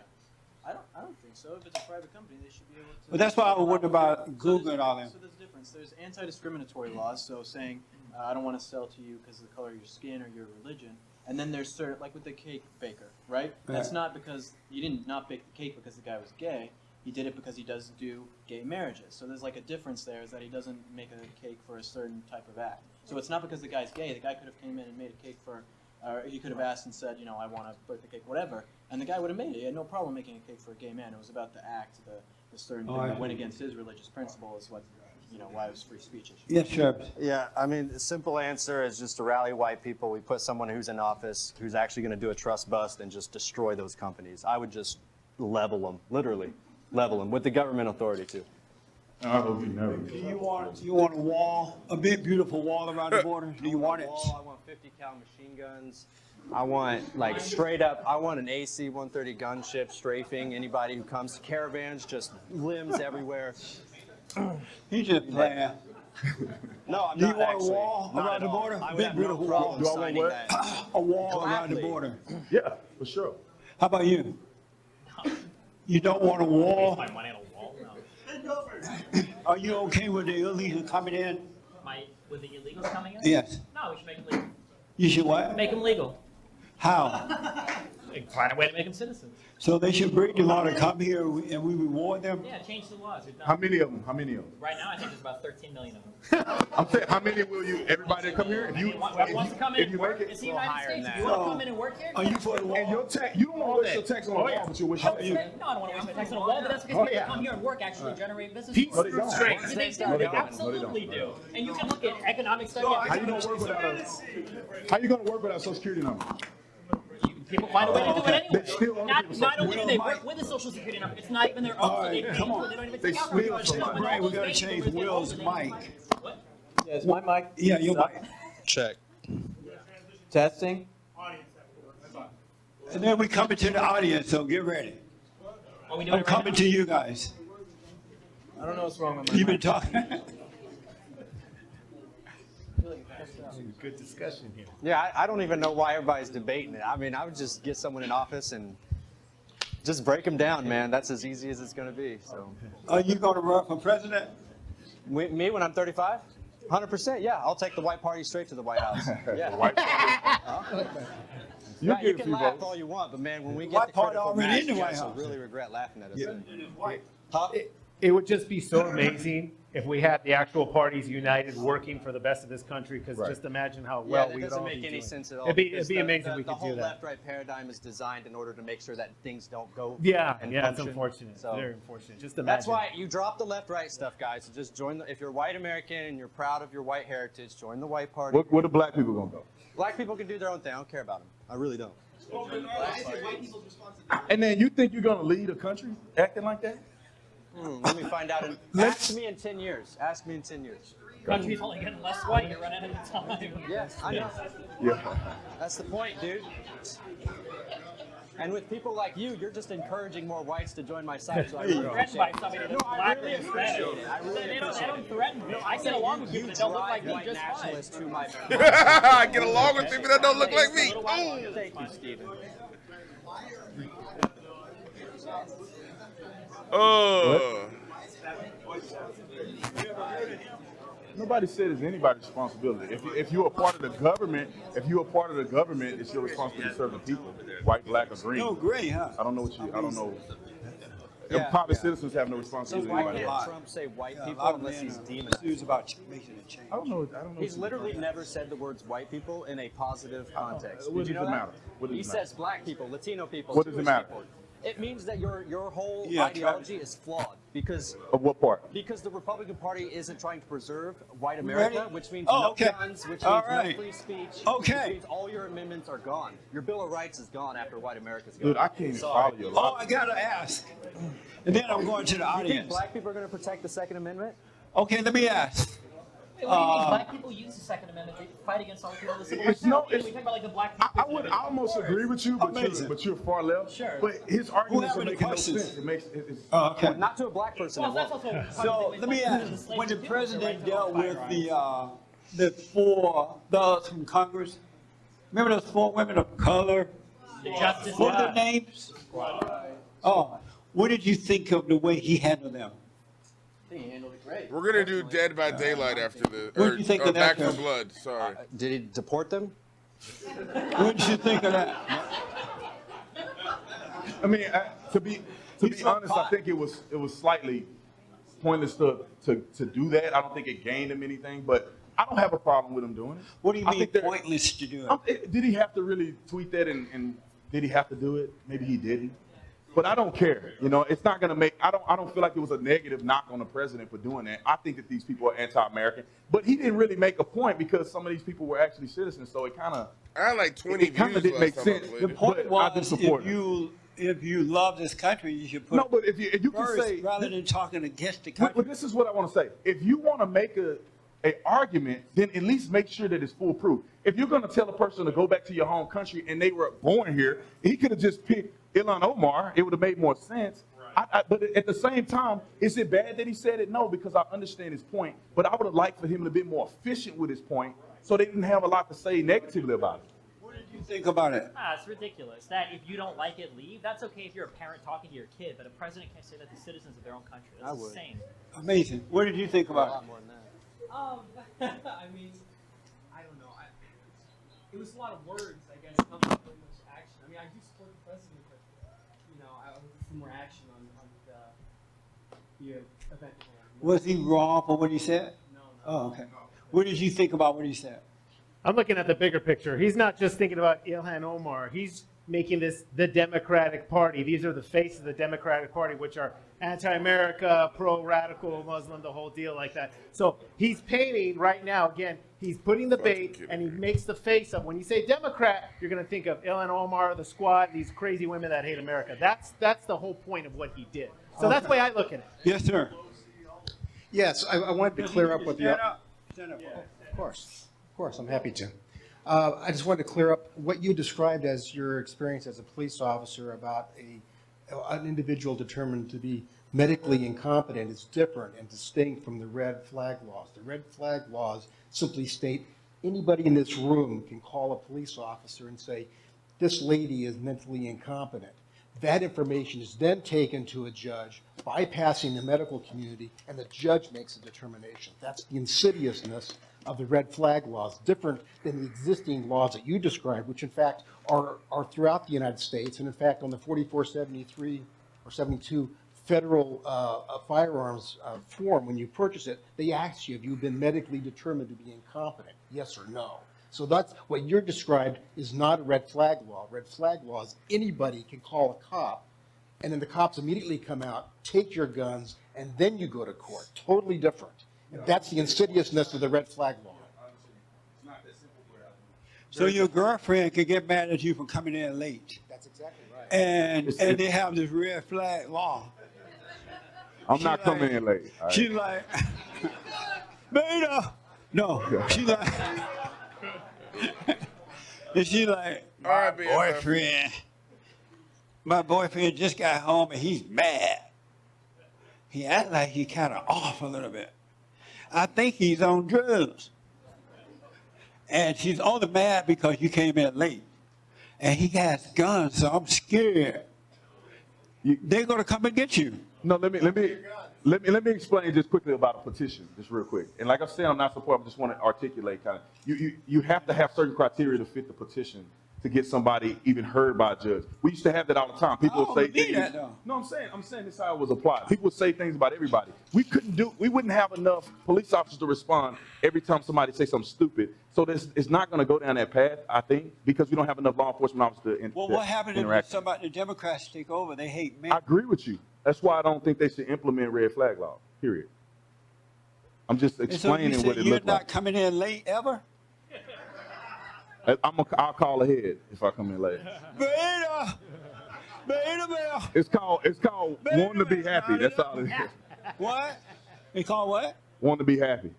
I don't think so. If it's a private company, they should be able to. But that's why I was wondering about Google and all that. So there's a difference. There's anti-discriminatory laws, so saying I don't want to sell to you because of the color of your skin or your religion. And then there's certain, like with the cake baker, right? That's not because you didn't not bake the cake because the guy was gay. He did it because he does do gay marriages. So there's like a difference there, is that he doesn't make a cake for a certain type of act. So it's not because the guy's gay. The guy could have came in and made a cake for, or he could have asked and said, you know, I want a birthday cake, whatever. And the guy would have made it. He had no problem making a cake for a gay man. It was about the act, the certain thing that went against his religious principle is what, you know, why it was free speech issue. Yes, sure. Yeah, I mean, the simple answer is just to rally white people. We put someone who's in office who's actually going to do a trust bust and just destroy those companies. I would just level them, literally level them, with the government authority too. I hope you never. Do you want a wall, a big beautiful wall around the border? Do you want it? I want 50 cal machine guns. I want, like, straight up, I want an AC-130 gunship strafing anybody who comes to caravans, just limbs everywhere. He's just playing. No, I'm Do you not want actually. a wall Not around at the all. border? I would Big have no beautiful problem wall. Do I want signing what? that. A wall around the Gladly. border. Yeah, for sure. How about you? You don't want a wall? My money on a wall? No. Are you okay with the illegal coming in? With the illegals coming in? Yes. No, we should make them legal. You should what? Make them legal. How? Find a way to make them citizens. So they should break the law to come here and we reward them? Yeah, change the laws. We've done How many of them? How many of them? Right now, I think there's about 13 million of them. I'm saying, how many will you? Everybody that come here, if you, Whoever wants to come in if and you work, make it, it's the United States. If you want to come in and work here, Are you for the wall? and your tax, you don't want to waste your tax on a wall, but you wish you. no, I don't want to waste my tax on a wall, but that's because people that come here and work actually generate business. Peace No, they through don't. strength. They do. No, they They don't. absolutely do. And you can look at economic study. How you gonna work without How you gonna work without a Social Security number? People find a way to do it They steal anyway. other people's Not only do Social they Security. work with a social security number, it's not even their own. All So they right, pay come for on. it. They don't even They take out steal the from money. us. When all Right, we those gotta baby change boomers get Will's older, they- mic. What? Yeah, is my mic? Yeah, your mic. Check. Testing. And then we coming to the audience, so get ready. Are we doing I'm it right coming now? to you guys. I don't know what's wrong with my You've been mic. talking. Good discussion here. Yeah, I don't even know why everybody's debating it. I mean, I would just get someone in office and just break them down, man. That's as easy as it's going to be. So, Are you going to run for president? me when I'm 35? 100%, yeah. I'll take the white party straight to the White House. Yeah. You Now, you get a can few laugh votes. all you want, but man, when we White get the party critical already mass, in the you White guys will House. really regret laughing at us. Yeah. Huh? it would just be so amazing if we had the actual parties united, working for the best of this country. Because just imagine how well we would all be doing. That doesn't make any sense at all. It'd be amazing if we the could do whole that. left-right paradigm is designed in order to make sure that things don't go. Yeah, and yeah, it's function. unfortunate. So Very unfortunate. Just imagine. that's why you drop the left-right stuff, guys. So just join. If you're white American and you're proud of your white heritage, join the white party. Where the black people gonna go? Black people can do their own thing. I don't care about them. I really don't. And then you think you're gonna lead a country acting like that? Let me find out. Ask me in 10 years. Ask me in 10 years. Country's only getting less white. You're running out of time. Yes, I know. Yeah. That's the point, dude. And with people like you, you're just encouraging more whites to join my side. So I really Threatened by somebody that's black or really Hispanic. appreciate it. I really They appreciate don't threaten me. I get along with people that don't look like me just fine. To my I get along with people that don't look like me. Ooh. Thank you, Stephen. Oh. Nobody said it's anybody's responsibility. If you're a part of the government, it's your responsibility to serve the people, white, black, or green. No, gray, huh? I don't know. Yeah, Private citizens have no So responsibility. why to can't anybody. Trump say white A people lot of unless men he's are demonized? enthused about making a change. I don't know. He's literally never said the words white people in a positive context. What Did you does know it that? matter? What does He it matter? says black people, Latino people, What does it Jewish matter? people. It means that your whole Yeah, ideology is flawed because Of what part? the Republican Party isn't trying to preserve white America, Ready? which means Oh, no okay. guns, which All means right. no free speech, Okay. which means all your amendments are gone. Your Bill of Rights is gone after white America's gone. Dude, I can't even Sorry. follow you. Oh, I gotta ask. And then I'm going to the You think audience. black people are going to protect the Second Amendment? Okay, let me ask. Wait, what do you mean? Black people use the Second Amendment to fight against all the people in the civil rights. It's no- We talk about like the black people. I would almost agree with you, but you're far left. Sure. But his arguments Who are have any making no questions? sense. It's, Oh, okay. Not to a black person. Well, it that's won't. also So let me ask, when the president dealt with the 4 thugs from Congress, remember those 4 women of color? The justice. What were their names? Oh, what did you think of the way he handled them? I think he handled it great. We're gonna do Dead by Daylight after the What did you think of Back that, for Kurt? Blood. Sorry. Did he deport them? What did you think of that? I mean, to be honest, I think it was slightly pointless to do that. I don't think it gained him anything, but I don't have a problem with him doing it. What do you I mean think that- pointless to do it? Did he have to really tweet that and did he have to do it? Maybe he didn't. But I don't care. You know, it's not going to make, I don't feel like it was a negative knock on the president for doing that. I think that these people are anti-American. But he didn't really make a point because some of these people were actually citizens. So it kind of, I had like 20 it kind of views didn't make last time I sense. played The it. point But I do was, support him. if you love this country, you should put No, but if you can first say, rather than talking against the but country. this is what I want to say. If you want to make a argument, then at least make sure that it's foolproof. If you're going to tell a person to go back to your home country and they were born here, he could have just picked Ilhan Omar. It would have made more sense. But at the same time, is it bad that he said it? No, because I understand his point. But I would have liked for him to be more efficient with his point so they didn't have a lot to say negatively about it. What did you think about it? It's ridiculous that if you don't like it, leave. That's okay if you're a parent talking to your kid, but a president can't say that to citizens of their own country. That's insane. Amazing. What did you think A about lot it? more than that. I mean, I don't know. It was a lot of words, I guess, not very much action. I mean, I do support the president, but, you know, I would see more action on the event. Was he wrong for what he said? No. Oh, okay. What did you think about what he said? I'm looking at the bigger picture. He's not just thinking about Ilhan Omar. He's making this the Democratic Party. These are the face of the Democratic Party, which are anti-America, pro-radical, Muslim, the whole deal like that. So he's painting right now, again, he's putting the bait and he makes the face of, when you say Democrat, you're going to think of Ilhan Omar, the squad, these crazy women that hate America. That's the whole point of what he did. So that's the way I look at it. Yes, sir. Yes, I wanted to clear up what the... Stand up. Stand up. Of course, I'm happy to. I just wanted to clear up what you described as your experience as a police officer about an individual determined to be medically incompetent is different and distinct from the red flag laws. The red flag laws simply state anybody in this room can call a police officer and say, this lady is mentally incompetent. That information is then taken to a judge, bypassing the medical community, and the judge makes a determination. That's the insidiousness of the red flag laws, different than the existing laws that you described, which in fact are throughout the United States. And in fact, on the 4473 or 72 federal firearms form, when you purchase it, they ask you if you've been medically determined to be incompetent, yes or no. So that's what you're described is not a red flag law. Red flag law is anybody can call a cop, and then the cops immediately come out, take your guns, and then you go to court. Totally different. And that's the insidiousness of the red flag law. So your girlfriend could get mad at you for coming in late. That's exactly right. And they have this red flag law. I'm not coming in late. All right. She's like, Beta. No, she's like, and she's like, my boyfriend just got home and he's mad. He acts like he kind of off a little bit. I think he's on drugs. And she's only mad because you came in late. And he has guns, so I'm scared. They're gonna come and get you. No, let me explain just quickly about a petition, just real quick. And like I said, I'm not supportive. I just want to articulate kind of. You have to have certain criteria to fit the petition to get somebody even heard by a judge. We used to have that all the time. People would say things. No, I'm saying this is how it was applied. People would say things about everybody. We wouldn't have enough police officers to respond every time somebody say something stupid. So it's not going to go down that path, I think, because we don't have enough law enforcement officers to interact. Well, what happened if the Democrats take over? They hate men. I agree with you. That's why I don't think they should implement red flag law, period. I'm just explaining what it looks like. You're not coming in late ever? I'll call ahead if I come in late. Beta! It's called wanting to be happy. That's all it is. What? It's called what? Wanting to be happy.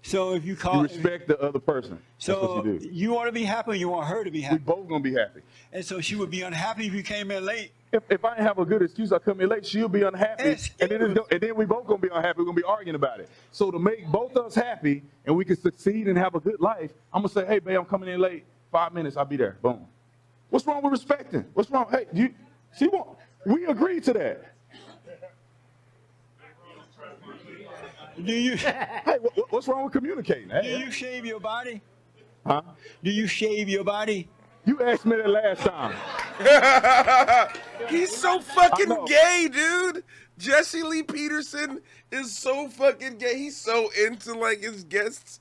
So if you call, you respect the other person. So that's what you do. You want to be happy, or you want her to be happy? We both gonna be happy. And so she would be unhappy if you came in late. If I have a good excuse, I come in late, she'll be unhappy, and then we both gonna be unhappy. We're gonna be arguing about it. So to make both of us happy and we can succeed and have a good life, I'm gonna say, hey, babe, I'm coming in late. 5 minutes, I'll be there. Boom. What's wrong with respecting? What's wrong? Hey, we agreed to that. Do you? Hey, what's wrong with communicating? Hey, do you shave your body? Huh? Do you shave your body? You asked me that last time. He's so fucking gay, dude. Jesse Lee Peterson is so fucking gay. He's so into like his guests.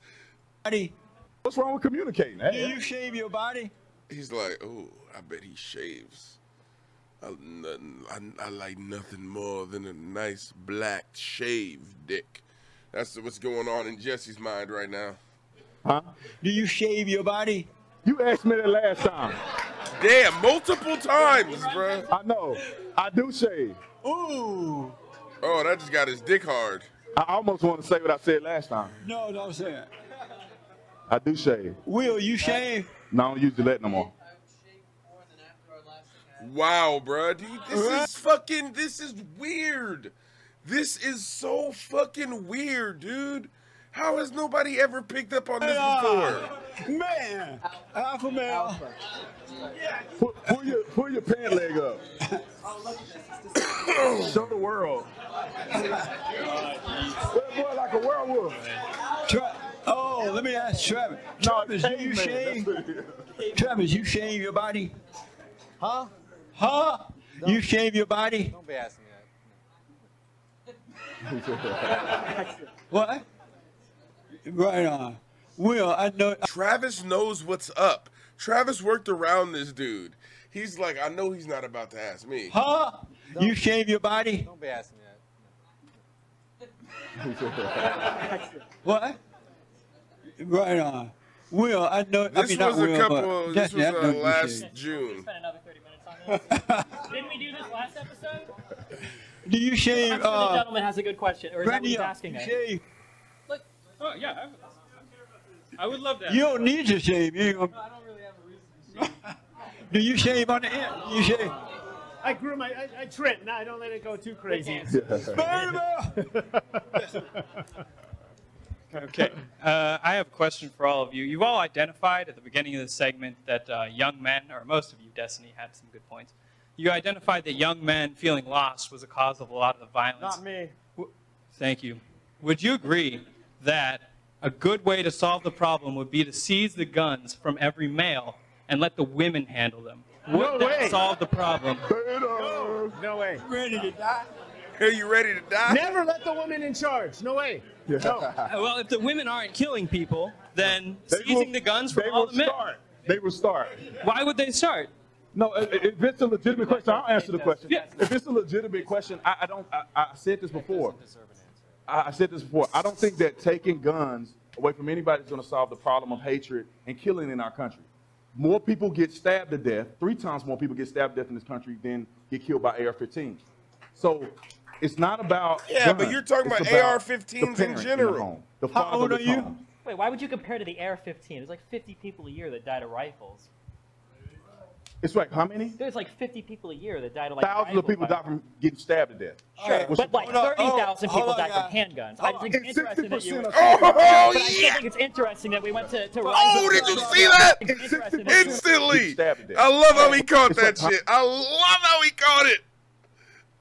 What's wrong with communicating? Hey, do you shave your body? He's like, oh, I bet he shaves. I like nothing more than a nice black shaved dick. That's what's going on in Jesse's mind right now. Huh? Do you shave your body? You asked me that last time. Damn, multiple times, bro. I know. I do shave. Ooh. Oh, that just got his dick hard. I almost want to say what I said last time. No, don't say it. I do shave. Will, you shave? No, I don't use Gillette no more. Wow, bro. Dude, this is weird. This is so fucking weird, dude. How has nobody ever picked up on this before? Man, alpha male. Pull your pant leg up. Show the world. Boy, like a werewolf. Oh, let me ask Travis. Travis, do you shave? Travis, you shave your body? Huh? Huh? No. You shave your body? Don't be asking that. What? Right on. Will, I know. Travis knows what's up. Travis worked around this dude. He's like, I know he's not about to ask me. Huh? You shave your body? Don't be asking that. What? Right on. Will, I know. This was last June. Spent another 30 minutes on this. Didn't we do this last episode? Do you shave? I'm sure the gentleman has a good question, or is that what he's asking us? Shave. Look. Oh yeah, I would love that. You don't need to shave. You no, I don't really have a reason to shave. Do you shave on the end? You shave. I grew I trim. Now I don't let it go too crazy. Okay, I have a question for all of you. You've all identified at the beginning of the segment that young men, or most of you, Destiny, had some good points. You identified that young men feeling lost was a cause of a lot of the violence. Not me. Thank you. Would you agree that a good way to solve the problem would be to seize the guns from every male and let the women handle them? Would that solve the problem? No way. Ready to die? Are you ready to die? Never let the woman in charge. No way. No. Well, if the women aren't killing people, then seizing the guns from all the men. They will start. Why would they start? No, if it's a legitimate question, I'll answer the question. Yeah. If it's a legitimate question, I said this before. I said this before. I don't think that taking guns away from anybody is going to solve the problem of hatred and killing in our country. More people get stabbed to death, 3 times more people get stabbed to death in this country than get killed by AR-15s. So it's not about guns. But you're talking about AR-15s in general. How old are you? Wait, why would you compare to the AR-15? There's like 50 people a year that died of rifles. It's like how many? There's like 50 people a year that died of like Thousands of people die from getting stabbed to death. Sure, but like 30,000 people died from handguns. I think it's interesting that you. Oh, but I still think it's interesting that we went to. Oh, did you see that? Instantly. I love how he caught that shit. I love how he caught it.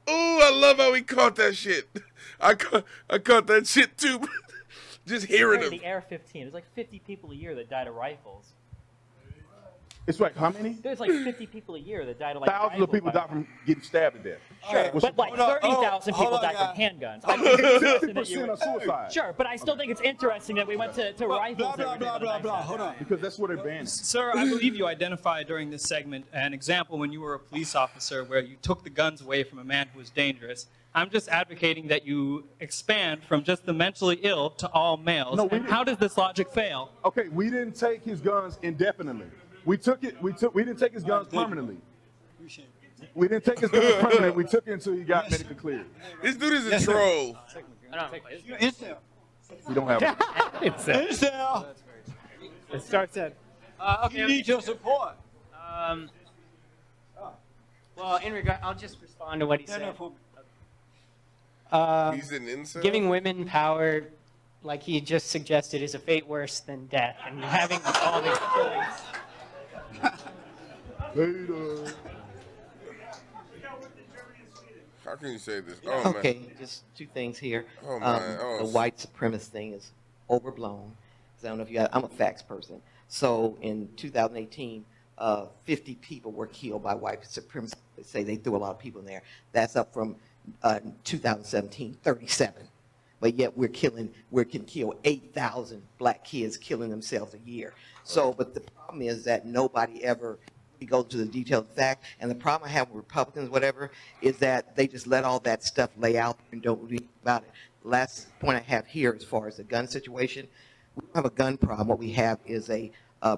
Ooh, I love how he caught that shit. I caught that shit too. Just hearing him. The AR-15. There's like 50 people a year that died of rifles. It's like how many? There's like 50 people a year that died of like Thousands of people die from getting stabbed to death. Sure, but like 30,000 people died from handguns. I think it's interesting that you. Of suicide. Sure, but I still think it's interesting that we went to rifles. Hold on. Because that's what they're banning. Sir, I believe you identified during this segment an example when you were a police officer where you took the guns away from a man who was dangerous. I'm just advocating that you expand from just the mentally ill to all males. No, and how does this logic fail? Okay, we didn't take his guns indefinitely. We didn't take his guns permanently. We didn't take his guns permanently. We took it until he got medically cleared. This dude is a troll. We don't have it. Incel. It starts at. Okay, you need your support. Well, in regard, I'll just respond to what he said. He's an incel? Giving women power, like he just suggested, is a fate worse than death, and having all these killings. How can you say this? Oh, Okay, man. just 2 things here. Oh, man. The white supremacist thing is overblown. 'Cause I don't know if you got, I'm a facts person. So in 2018, 50 people were killed by white supremacists. They say they threw a lot of people in there. That's up from 2017, 37. But yet we can kill 8,000 black kids killing themselves a year. So, but the problem is that nobody ever goes to the detailed fact. And the problem I have with Republicans, whatever, is that they just let all that stuff lay out and don't read about it. The last point I have here, as far as the gun situation, we don't have a gun problem. What we have is a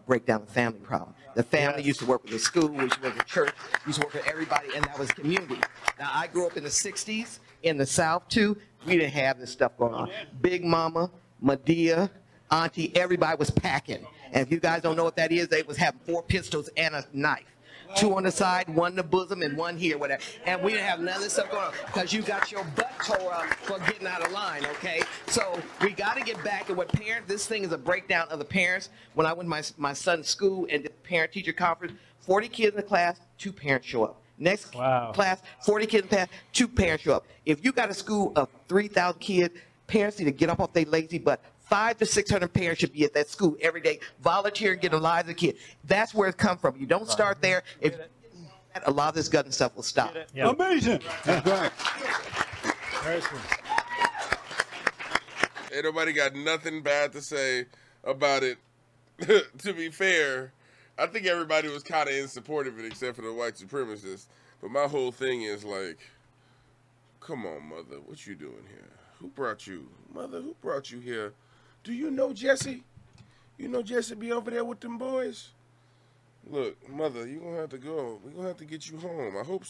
breakdown of family problem. The family used to work with the school, used to work with church, used to work with everybody, and that was community. Now, I grew up in the 60s in the South, too. We didn't have this stuff going on. Big Mama, Madea, Auntie, everybody was packing. And if you guys don't know what that is, they was having 4 pistols and a knife. 2 on the side, 1 in the bosom, and 1 here, whatever. And we didn't have none of this stuff going on because you got your butt tore up for getting out of line, okay? So we got to get back to what parents, this thing is a breakdown of the parents. When I went to my son's school and did parent-teacher conference, 40 kids in the class, 2 parents show up. Next class, 40 kids in the class, 2 parents show up. If you got a school of 3,000 kids, parents need to get up off their lazy butt. 500 to 600 parents should be at that school every day, volunteering, getting the lives of kids. That's where it comes from. You don't start there. If a lot of this gun stuff will stop. Yeah. Amazing. That's right. Ain't nobody got nothing bad to say about it. To be fair, I think everybody was kind of in support of it except for the white supremacists. But my whole thing is like, come on, mother, what you doing here? Who brought you? Mother, who brought you here? Do you know Jesse? You know Jesse be over there with them boys? Look, mother, you gonna have to go. We're gonna have to get you home. I hope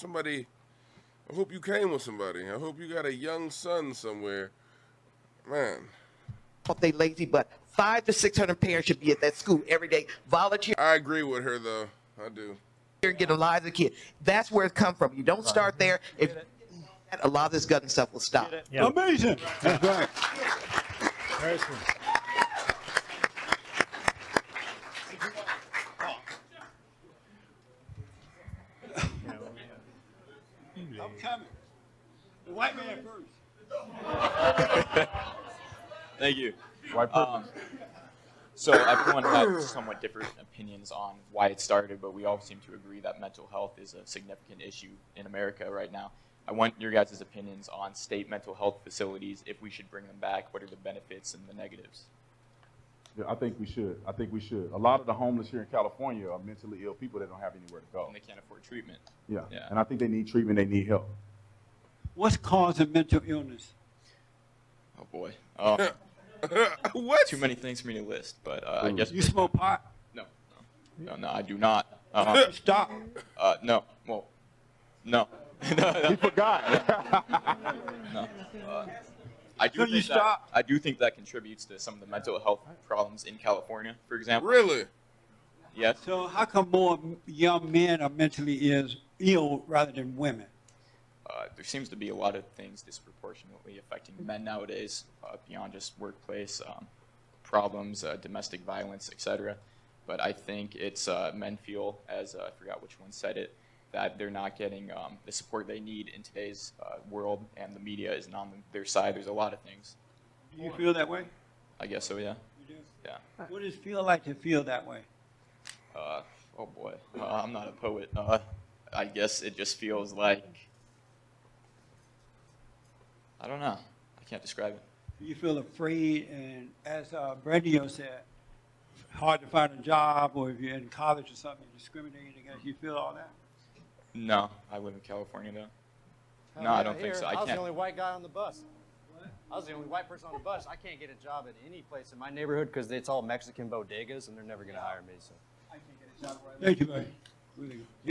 you came with somebody. I hope you got a young son somewhere. Man. Off they lazy butt. 500 to 600 parents should be at that school every day, volunteer. I agree with her though. I do. Get the lives of kids. That's where it comes from. You don't start there. If a lot of this gun stuff will stop. Amazing. That's right. I'm coming. The white man first. Thank you. White privilege. So everyone had somewhat different opinions on why it started, but we all seem to agree that mental health is a significant issue in America right now. I want your guys' opinions on state mental health facilities, if we should bring them back, what are the benefits and the negatives? Yeah, I think we should. I think we should. A lot of the homeless here in California are mentally ill people that don't have anywhere to go. And they can't afford treatment. Yeah. Yeah. And I think they need treatment, they need help. What's causing mental illness? Oh boy. What? Too many things for me to list, but I guess. You smoke pot? No, I do not. Stop. No. Well, no. He forgot. No. I do think that contributes to some of the mental health problems in California, for example. Really? Yes. So how come more young men are mentally ill rather than women? There seems to be a lot of things disproportionately affecting men nowadays, beyond just workplace problems, domestic violence, etc. But I think it's men feel, as I forgot which one said it, that they're not getting the support they need in today's world, and the media isn't on their side. There's a lot of things. Do you feel that way? I guess so, yeah. You do? Yeah. What does it feel like to feel that way? Oh boy, I'm not a poet. I guess it just feels like, I don't know. I can't describe it. You feel afraid, and as Brandio said, hard to find a job, or if you're in college or something, you're discriminated against. You feel all that? No, I live in California though. Hell No, yeah, I don't think so. I was can't. the only white guy on the bus. I was the only white person on the bus. I can't get a job at any place in my neighborhood because it's all Mexican bodegas, and they're never going to hire me. So. I can't get a job right. Thank you, buddy.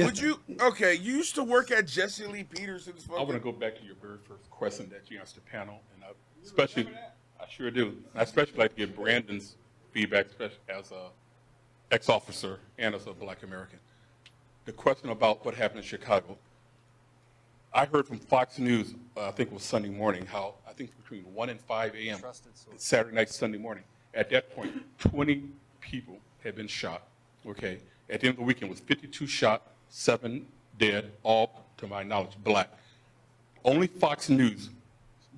Would you? Okay, you used to work at Jesse Lee Peterson's. I want to go back to your very first question that you asked the panel, and I sure do. I especially like to get Brandon's feedback, especially as a ex-officer and as a Black American. The question about what happened in Chicago. I heard from Fox News, I think it was Sunday morning, how I think between 1 and 5 a.m. Saturday night, Sunday morning. At that point, 20 people had been shot. Okay. At the end of the weekend, it was 52 shot, 7 dead, all, to my knowledge, Black. Only Fox News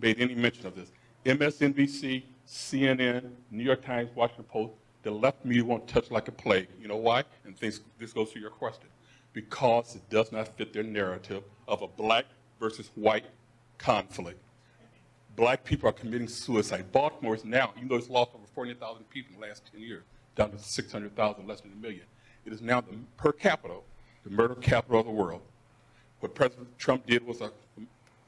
made any mention of this. MSNBC, CNN, New York Times, Washington Post, the left media won't touch like a plague. You know why? And this goes to your question. Because it does not fit their narrative of a Black versus white conflict. Black people are committing suicide. Baltimore is now, even though it's lost over 40,000 people in the last 10 years, down to 600,000, less than a million. It is now, per capita, the murder capital of the world. What President Trump did was a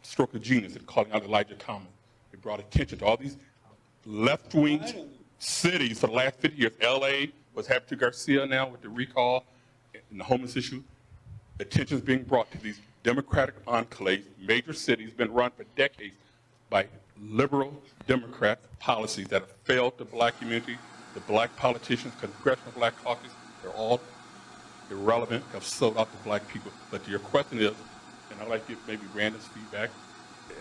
stroke of genius in calling out Elijah Common. It brought attention to all these left-wing cities for the last 50 years. L.A. was happening to Garcia now with the recall and the homeless issue. Attention is being brought to these Democratic enclaves. Major cities been run for decades by liberal Democrat policies that have failed the Black community, the Black politicians, Congressional Black Caucus. They're all irrelevant, have sold out to Black people. But your question is, and I'd like to get maybe Brandon's feedback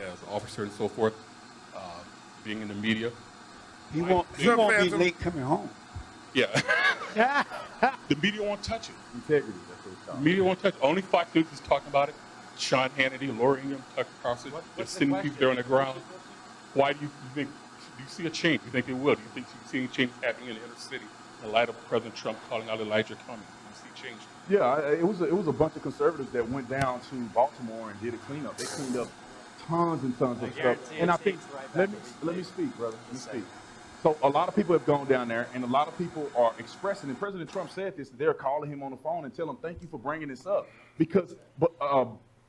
as an officer and so forth, being in the media. He won't be late coming home. Yeah. The media won't touch it. Integrity, that's what it's called. The media won't touch it. Only Fox News is talking about it. Sean Hannity, Laura Ingraham, Tucker Carlson, they're sending people there on the ground. Why do you think, do you see a change? Do you think it will? Do you think you see any change happening in the inner city in the light of President Trump calling out Elijah Cummings? Do you see change? Yeah, it was a bunch of conservatives that went down to Baltimore and did a cleanup. They cleaned up tons and tons of stuff. And I think, let me speak, brother. Let me speak. So a lot of people have gone down there, and a lot of people are expressing, and President Trump said this, they're calling him on the phone and telling him, thank you for bringing this up. Because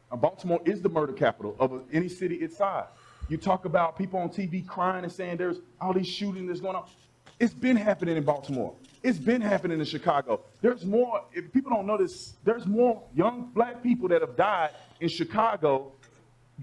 Baltimore is the murder capital of any city its size. You talk about people on TV crying and saying there's all these shootings that's going on. It's been happening in Baltimore. It's been happening in Chicago. There's more, if people don't know this, there's more young Black people that have died in Chicago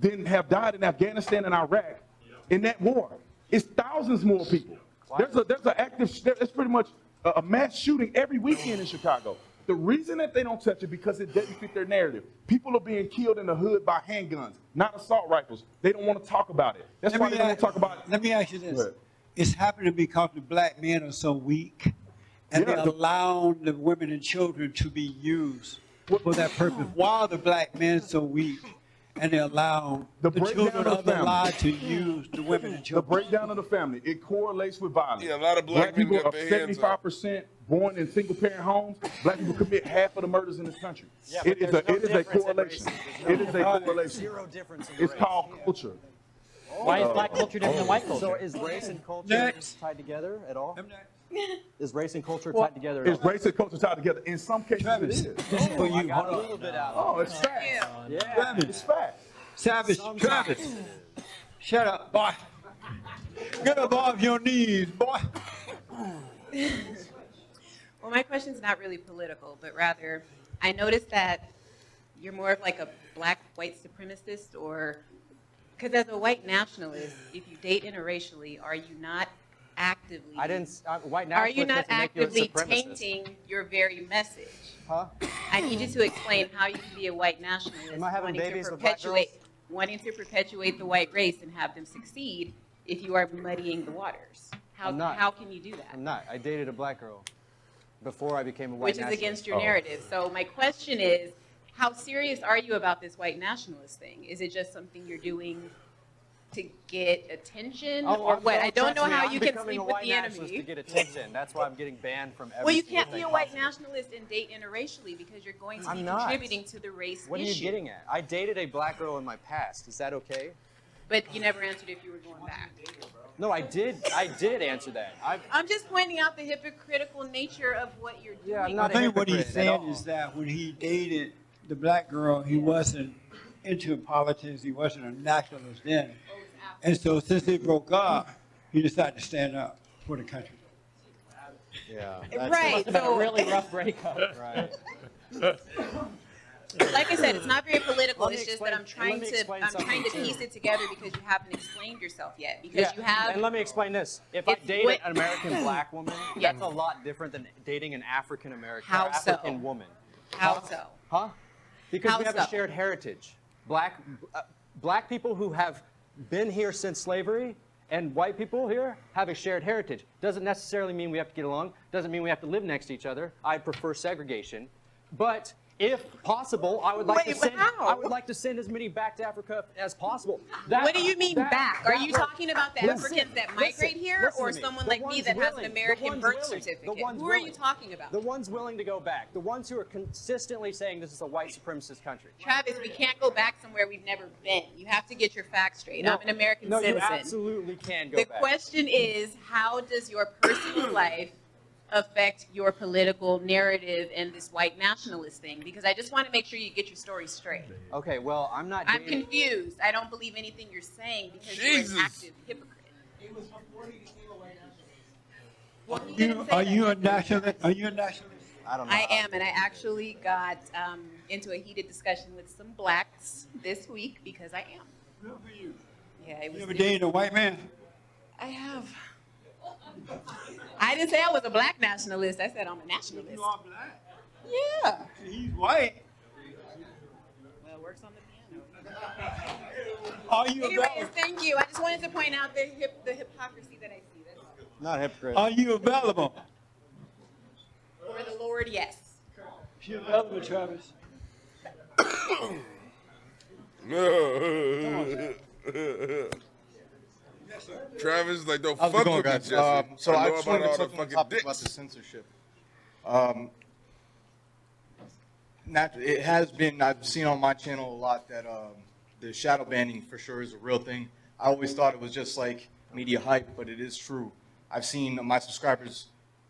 than have died in Afghanistan and Iraq in that war. It's thousands more people. There's an active, there's pretty much a mass shooting every weekend in Chicago. The reason that they don't touch it because it doesn't fit their narrative. People are being killed in the hood by handguns, not assault rifles. They don't want to talk about it. That's why they don't want to talk about it. Let me ask you this. It's happening because the Black men are so weak, and they're allowing the women and children to be used for that purpose. While the Black men are so weak, and they allow the children of the lie to use the women and The children. breakdown of the family, it correlates with violence. Yeah, a lot of black men people got are their hands up. 75% born in single-parent homes. Black people commit half of the murders in this country. Yeah, It but is a there's no difference in correlation. race. It is a correlation. Zero difference in It's race. called culture. Why is black culture different than white culture? So is race and culture Next. tied together at all? Is race and culture tied together at Is all? race and culture tied together? In some cases, Travis, it is. this is for I you. got Hold a on. little bit out. Oh, it's fact. Yeah. It's fact. Savage, Travis, shut up, boy. Get up off your knees, boy. Well, my question's not really political, but rather, I noticed that you're more of like a black white supremacist, or because as a white nationalist, if you date interracially, are you not actively? White Are you nationalist not doesn't make you a actively supremacist. tainting your very message? Huh? I need you to explain how you can be a white nationalist Am I having wanting to babies with black perpetuate the white race and have them succeed if you are muddying the waters. I'm not. How can you do that? I'm not. I dated a black girl before I became a white Which is nationalist. against your narrative. So my question is, how serious are you about this white nationalist thing? Is it just something you're doing to get attention, or what? I don't know how you can sleep with the enemy. To get attention. That's why I'm getting banned from every Well, you single can't be thing a white possible. nationalist and date interracially because you're going to I'm be not. contributing to the race What are issue. you getting at? I dated a black girl in my past. Is that okay? But you never answered if you were going back. No, I did. I did answer that. I'm just pointing out the hypocritical nature of what you're doing. Yeah, I'm not I think what he's hypocrite at saying all. is that when he dated the black girl, he wasn't into politics. He wasn't a nationalist then. And so since they broke up, he decided to stand up for the country. Yeah. Right. So a really rough breakup. Right. like I said, it's not very political. Let me It's just explain- that I'm trying let me to explain something, too. piece it together because you haven't explained yourself yet. Because you have. And let me explain this. If I It's date what- an American black woman, Yeah. that's a lot different than dating an African American How or so? African woman. How so? Huh? Because How we have so? a shared heritage. Black people who have been here since slavery and white people here have a shared heritage. Doesn't necessarily mean we have to get along. Doesn't mean we have to live next to each other. I prefer segregation. But if possible, I would like to send. I would like to send as many back to Africa as possible. What do you mean back? Are you talking about the Listen, Africans that migrate here, listen or to me. someone The like me ones that has an willing- American the ones birth willing- the certificate? ones Who are you willing. talking about? The ones willing to go back. The ones who are consistently saying this is a white supremacist country. Travis, we can't go back somewhere we've never been. You have to get your facts straight. No, I'm an American no, citizen. you absolutely can go The back. question is, how does your personal life affect your political narrative and this white nationalist thing? Because I just want to make sure you get your story straight. Okay, well, I'm not I'm dating. confused. I don't believe anything you're saying because Jesus. you're an active hypocrite. It was before he became a white nationalist. Well, he didn't say Are that. you a nationalist? Are you a nationalist? I don't know. I am, and I actually got into a heated discussion with some blacks this week because I am. Good for you. Yeah, it was. You ever dated a white man? I have. I didn't say I was a black nationalist. I said I'm a nationalist. You are black. Yeah. He's white. Well, it works on the piano. Are you Anyways, available? thank you. I just wanted to point out the hypocrisy that I see. That's all. Not a hypocrite. Are you available? For the Lord, yes. She available, Travis. Travis, like, don't How's it fuck going, with me, guys? Jesse. So I know just about wanted to all touch the on the fucking topic about dicks. the censorship. It has been, I've seen on my channel a lot that the shadow banning for sure is a real thing. I always thought it was just like media hype, but it is true. I've seen my subscribers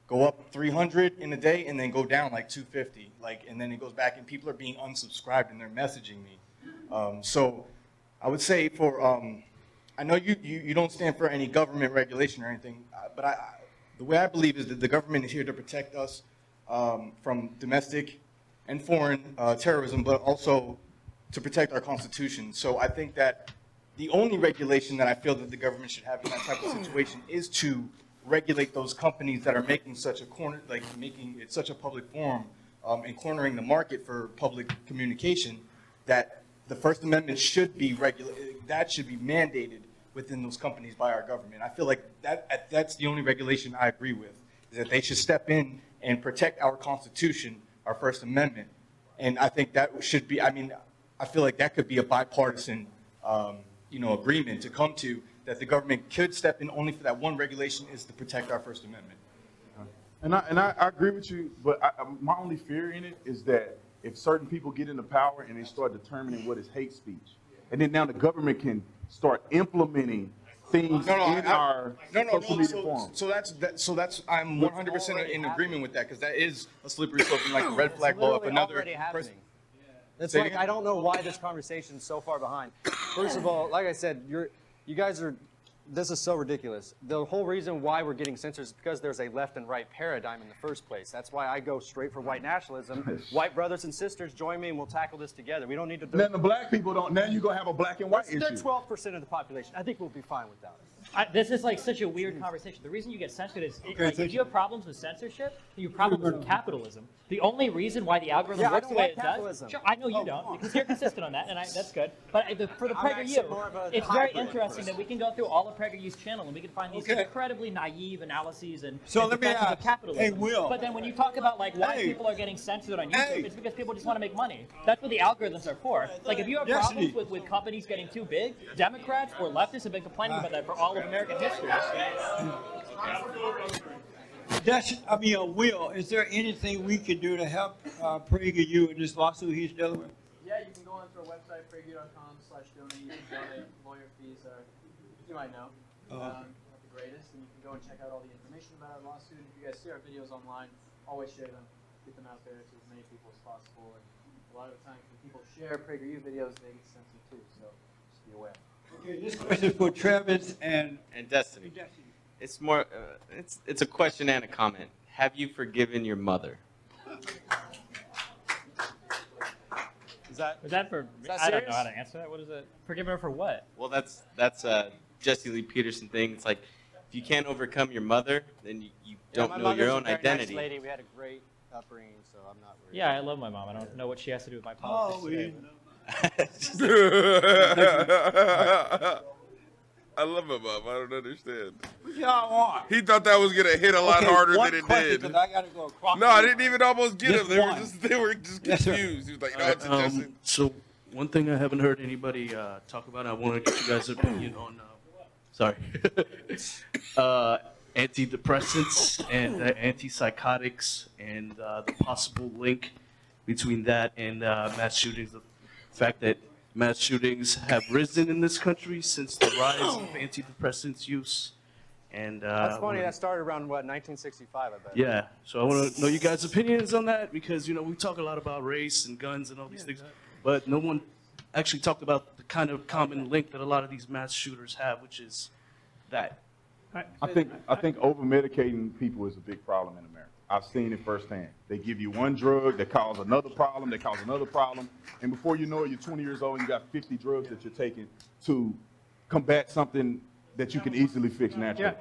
go up 300 in a day and then go down like 250, and then it goes back and people are being unsubscribed and they're messaging me. So I would say I know you don't stand for any government regulation or anything, but the way I believe is that the government is here to protect us from domestic and foreign terrorism, but also to protect our Constitution. So I think that the only regulation that I feel that the government should have in that type of situation is to regulate those companies that are making such a making it such a public forum and cornering the market for public communication, that the First Amendment should be that should be mandated within those companies by our government. I feel like that's the only regulation I agree with, is that they should step in and protect our Constitution, our First Amendment. And I think that should be, I feel like that could be a bipartisan, agreement to come to, that the government could step in only for that one regulation is to protect our First Amendment. And I agree with you, but my only fear in it is that if certain people get into power and they start determining what is hate speech, and then now the government can start implementing things in our social media forums. So that's I'm 100% in agreement with that, because that is a slippery slope and like a red flag blow up another person. It's like, I don't know why this conversation's so far behind. First of all, like I said, you guys are, this is so ridiculous. The whole reason why we're getting censored is because there's a left and right paradigm in the first place. That's why I go straight for white nationalism. White brothers and sisters, join me and we'll tackle this together. We don't need to do Then the black people don't, now you're going to have a black and white issue. They're 12% of the population. I think we'll be fine without it. This is like such a weird conversation. The reason you get censored is if you have problems with censorship, you have problems with capitalism. The only reason why the algorithm works the way it does, sure, I know you don't, because you're consistent on that, and that's good. But for the PragerU, it's very interesting that we can go through all of PragerU's channel and we can find these incredibly naive analyses and defenses of capitalism. Hey, Will. But then when you talk about like why people are getting censored on YouTube, it's because people just want to make money. That's what the algorithms are for. Like if you have problems with companies getting too big, Democrats or leftists have been complaining about that for all of American history. Will, is there anything we can do to help PragerU in this lawsuit he's dealing with? Yeah, you can go onto our website, PragerU.com/donate. You can donate. Lawyer fees are, you might know, not the greatest. And you can go and check out all the information about our lawsuit. If you guys see our videos online, always share them. Get them out there to as many people as possible. And a lot of the times when people share PragerU videos, they get censored too. So just be aware. Okay, this question is for Travis and Destiny. It's more, it's a question and a comment. Have you forgiven your mother? Is that for? I don't know how to answer that. What is it? Forgive her for what? Well, that's a Jesse Lee Peterson thing. It's like if you can't overcome your mother, then you don't know your own identity. Nice lady. We had a great upbringing, so I'm not worried. Yeah, I love my mom. I don't know what she has to do with my politics. I love my mom. I don't understand. What y'all want? He thought that was gonna hit a lot harder than it did. I gotta go across. No, I didn't even almost get him. They were just confused. He was like, no, it's Justin. So one thing I haven't heard anybody talk about, I want to get you guys' opinion on. Antidepressants and antipsychotics and the possible link between that and mass shootings. The fact that mass shootings have risen in this country since the rise of antidepressants use. And that's funny. That started around, what, 1965, I bet. Yeah. So I want to know you guys' opinions on that, because, you know, we talk a lot about race and guns and all these things, but no one actually talked about the kind of common link that a lot of these mass shooters have, which is that. I think over-medicating people is a big problem in America. I've seen it firsthand. They give you one drug that causes another problem, and before you know it, you're 20 years old and you got 50 drugs that you're taking to combat something that you can easily fix naturally.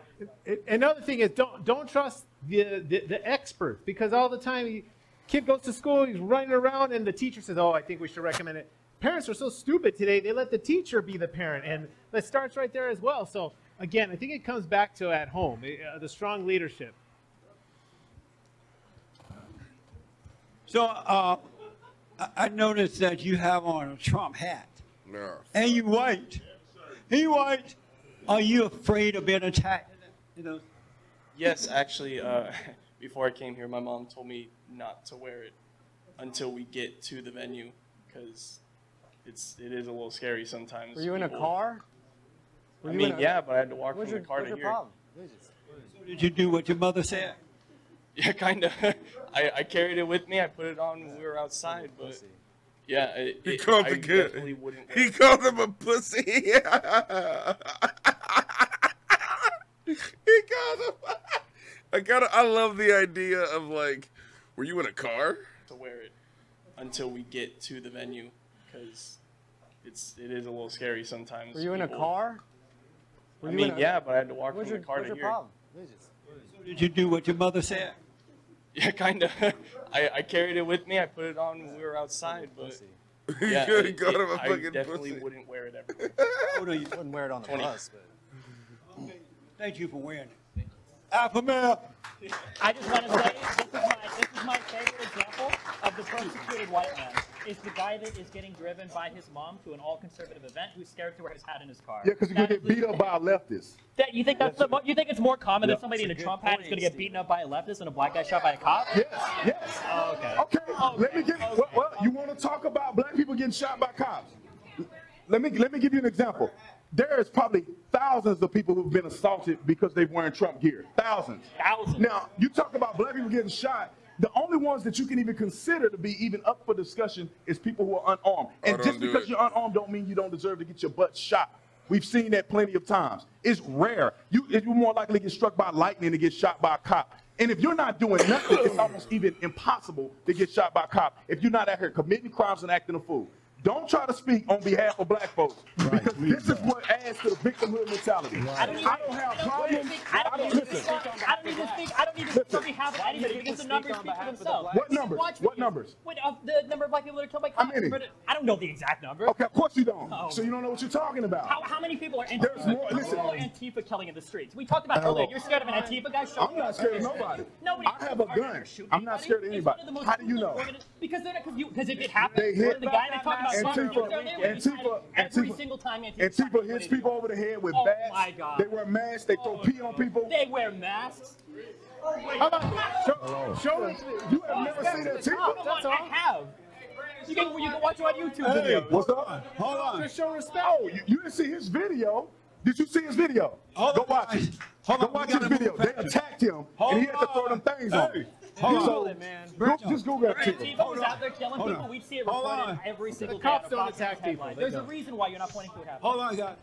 Yeah. Another thing is don't trust the experts, because all the time kid goes to school, he's running around, and the teacher says, "Oh, I think we should recommend it." Parents are so stupid today; they let the teacher be the parent, and that starts right there as well. So again, I think it comes back to at home, the strong leadership. So I noticed that you have on a Trump hat. No. And you white. He white. Are you afraid of being attacked? You know. Yes, actually, before I came here, my mom told me not to wear it until we get to the venue, because it is a little scary sometimes. Were you in a car? Yeah, but I had to walk from the car to here. So did you do what your mother said? Yeah, kind of. I carried it with me. I put it on when we were outside, but yeah, He called I the kid. definitely wouldn't. He called him a pussy. He called him. I love the idea of, like, were you in a car? To wear it until we get to the venue, because it is a little scary sometimes. Were you in a car? Yeah, but I had to walk from the car to here. So did you do what your mother said? Yeah, kind of. I carried it with me. I put it on when we were outside, but yeah, He called him a I fucking definitely pussy. wouldn't wear it everywhere. Oh, you wouldn't wear it on the 20. bus, but. Thank you for wearing it. Alpha male. I just want to say this is my favorite example of the persecuted white man. is the guy that is getting driven by his mom to an all-conservative event who's scared to wear his hat in his car. Yeah, because you're going to get beat up by a leftist. That, you think that's you think it's more common that somebody in a Trump hat is going to get beaten up by a leftist than a black guy shot by a cop? Yes, yes. Oh, okay. Okay, let me get, well, you want to talk about black people getting shot by cops? Let me give you an example. There's probably thousands of people who've been assaulted because they're wearing Trump gear. Thousands. Now, you talk about black people getting shot. The only ones that you can even consider to be even up for discussion is people who are unarmed. And just because you're unarmed don't mean you don't deserve to get your butt shot. We've seen that plenty of times. It's rare. You're more likely to get struck by lightning than get shot by a cop. And if you're not doing nothing, it's almost even impossible to get shot by a cop if you're not out here committing crimes and acting a fool. Don't try to speak on behalf of black folks, because this is what adds to the victimhood mentality. I don't have problems. I don't need to speak on behalf of anybody because the numbers speak for themselves. What numbers? What numbers? The number of black people that are killed by cops. How many? I don't know the exact number. Okay, of course you don't. So you don't know what you're talking about. How many people are Antifa killing in the streets? We talked about earlier. You're scared of an Antifa guy showing I'm not scared of nobody. Nobody. I have a gun. I'm not scared of anybody. How do you know? Because if it happens, the guy they talk about every single time Antifa hits people over the head with bats. My God. They wear masks. They throw pee on people. They wear masks. How about show us? You have never seen Antifa? That's all. I have. You can watch it on YouTube video. What's up? Hold on. Just show respect. Oh, you didn't see his video. Did you see his video? Go watch it. Go watch his video. They attacked him, and he had to throw them things on him. Google it, man. Just Google it. Antifa was out there killing people. We'd see it reported every single day. The cops don't attack people. There's a reason why you're not pointing to what happened. Hold on, guys.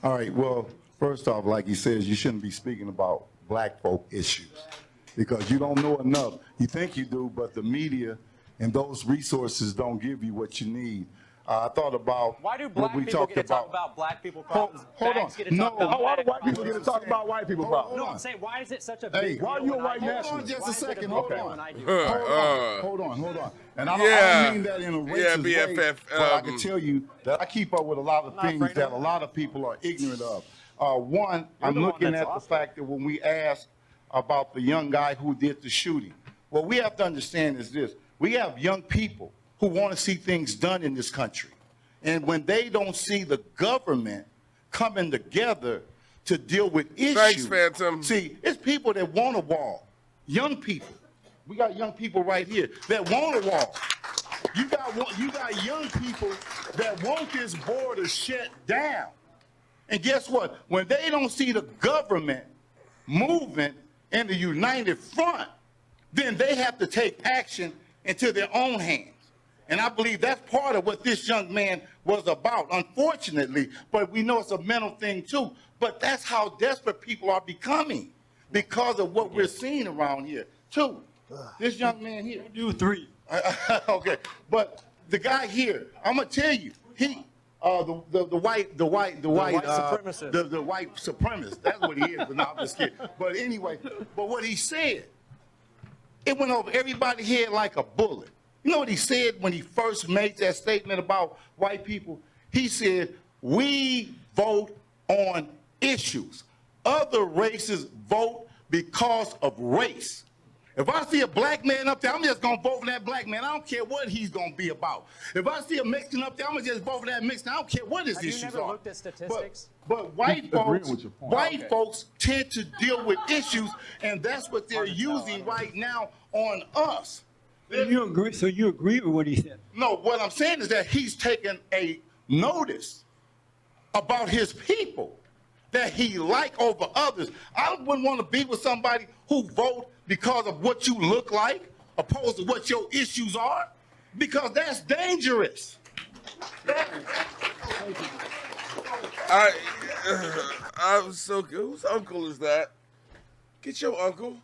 All right, well, first off, like he says, you shouldn't be speaking about black folk issues because you don't know enough. You think you do, but the media and those resources don't give you what you need. I thought about why do black people get to talk about black people problems? Hold on. Why do white people get to talk about white people problems? No, I'm saying, why is it such a big deal? Why are you a white nationalist? Hold on just a second. Hold on. And I don't mean that in a racist way, but I can tell you that I keep up with a lot of things that a lot of people are ignorant of. One, I'm looking at the fact that when we ask about the young guy who did the shooting, what we have to understand is this. We have young people who want to see things done in this country. And when they don't see the government coming together to deal with issues. Thanks, Phantom. See, it's people that want a wall. Young people. We got young people right here that want a wall. You got young people that want this border shut down. And guess what? When they don't see the government moving in the united front, then they have to take action into their own hands. And I believe that's part of what this young man was about, unfortunately. But we know it's a mental thing, too. But that's how desperate people are becoming because of what we're seeing around here, too. This young man here. Do three. Okay. But the guy here, I'm going to tell you, he, the white supremacist. The white supremacist. That's what he is, but not this kid. But anyway, but what he said, it went over everybody's head like a bullet. You know what he said when he first made that statement about white people? He said, we vote on issues. Other races vote because of race. If I see a black man up there, I'm just going to vote for that black man. I don't care what he's going to be about. If I see a Mexican up there, I'm going to just vote for that Mexican. I don't care what his issues are. Have you never looked at statistics? But white folks tend to deal with issues, and that's what they're using right now on us. You agree? So you agree with what he said? No, what I'm saying is that he's taken a notice about his people that he like over others. I wouldn't want to be with somebody who vote because of what you look like, opposed to what your issues are, because that's dangerous. I'm so good. Whose uncle is that? Get your uncle.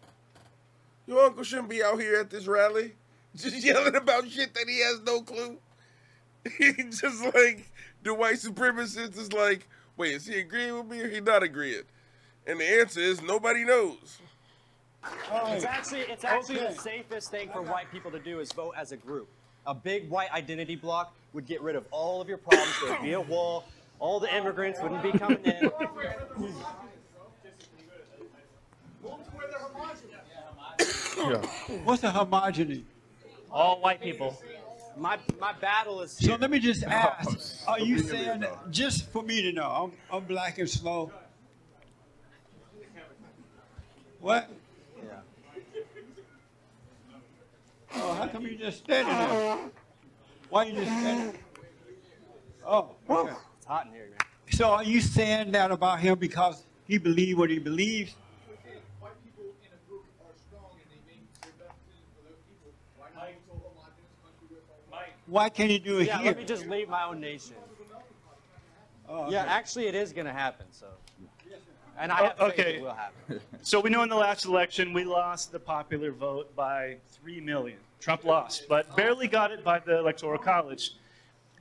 Your uncle shouldn't be out here at this rally just yelling about shit that he has no clue. He just like, the white supremacist is like, wait, is he agreeing with me or he not agreeing? And the answer is nobody knows. It's actually the safest thing for white people to do is vote as a group. A big white identity block would get rid of all of your problems. There would be a wall. All the immigrants wouldn't be coming in. What's a homogeny? All white people. My battle is So let me just ask, are you saying, that, just for me to know, I'm black and slow. What? Yeah. Oh, how come you just standing there? Why you just standing? Oh, okay. It's hot in here, man. So are you saying that about him because he believes what he believes? Why can't he do it Yeah, here? let me just leave my own nation. Oh, Yeah, okay. actually, it is going to happen. So, and I have faith it will happen. So we know in the last election we lost the popular vote by 3 million. Trump lost, but barely got it by the Electoral College.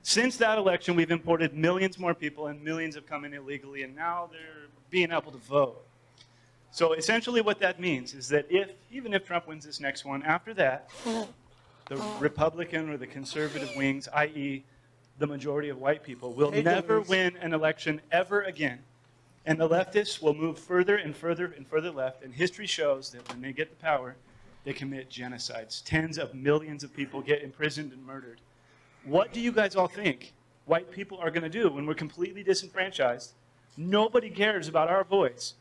Since that election, we've imported millions more people, and millions have come in illegally, and now they're being able to vote. So essentially what that means is that even if Trump wins this next one, after that, the Republican or the conservative wings, i.e. the majority of white people, will never win an election ever again. And the leftists will move further and further and further left, and history shows that when they get the power, they commit genocides. Tens of millions of people get imprisoned and murdered. What do you guys all think white people are going to do when we're completely disenfranchised? Nobody cares about our voice.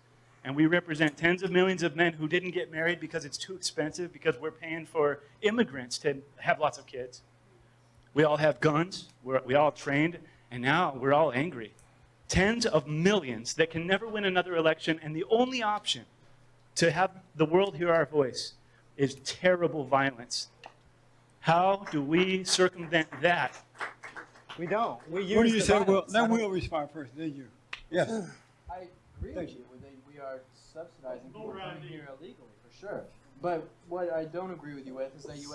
And we represent tens of millions of men who didn't get married because it's too expensive, because we're paying for immigrants to have lots of kids. We all have guns, we all trained, and now we're all angry. Tens of millions that can never win another election, and the only option to have the world hear our voice is terrible violence. How do we circumvent that? We don't. We use What do you say? Well, violence. let Will respond first, then you. Yes. I agree with you. We are subsidizing people coming here illegally, for sure. But what I don't agree with you with is that you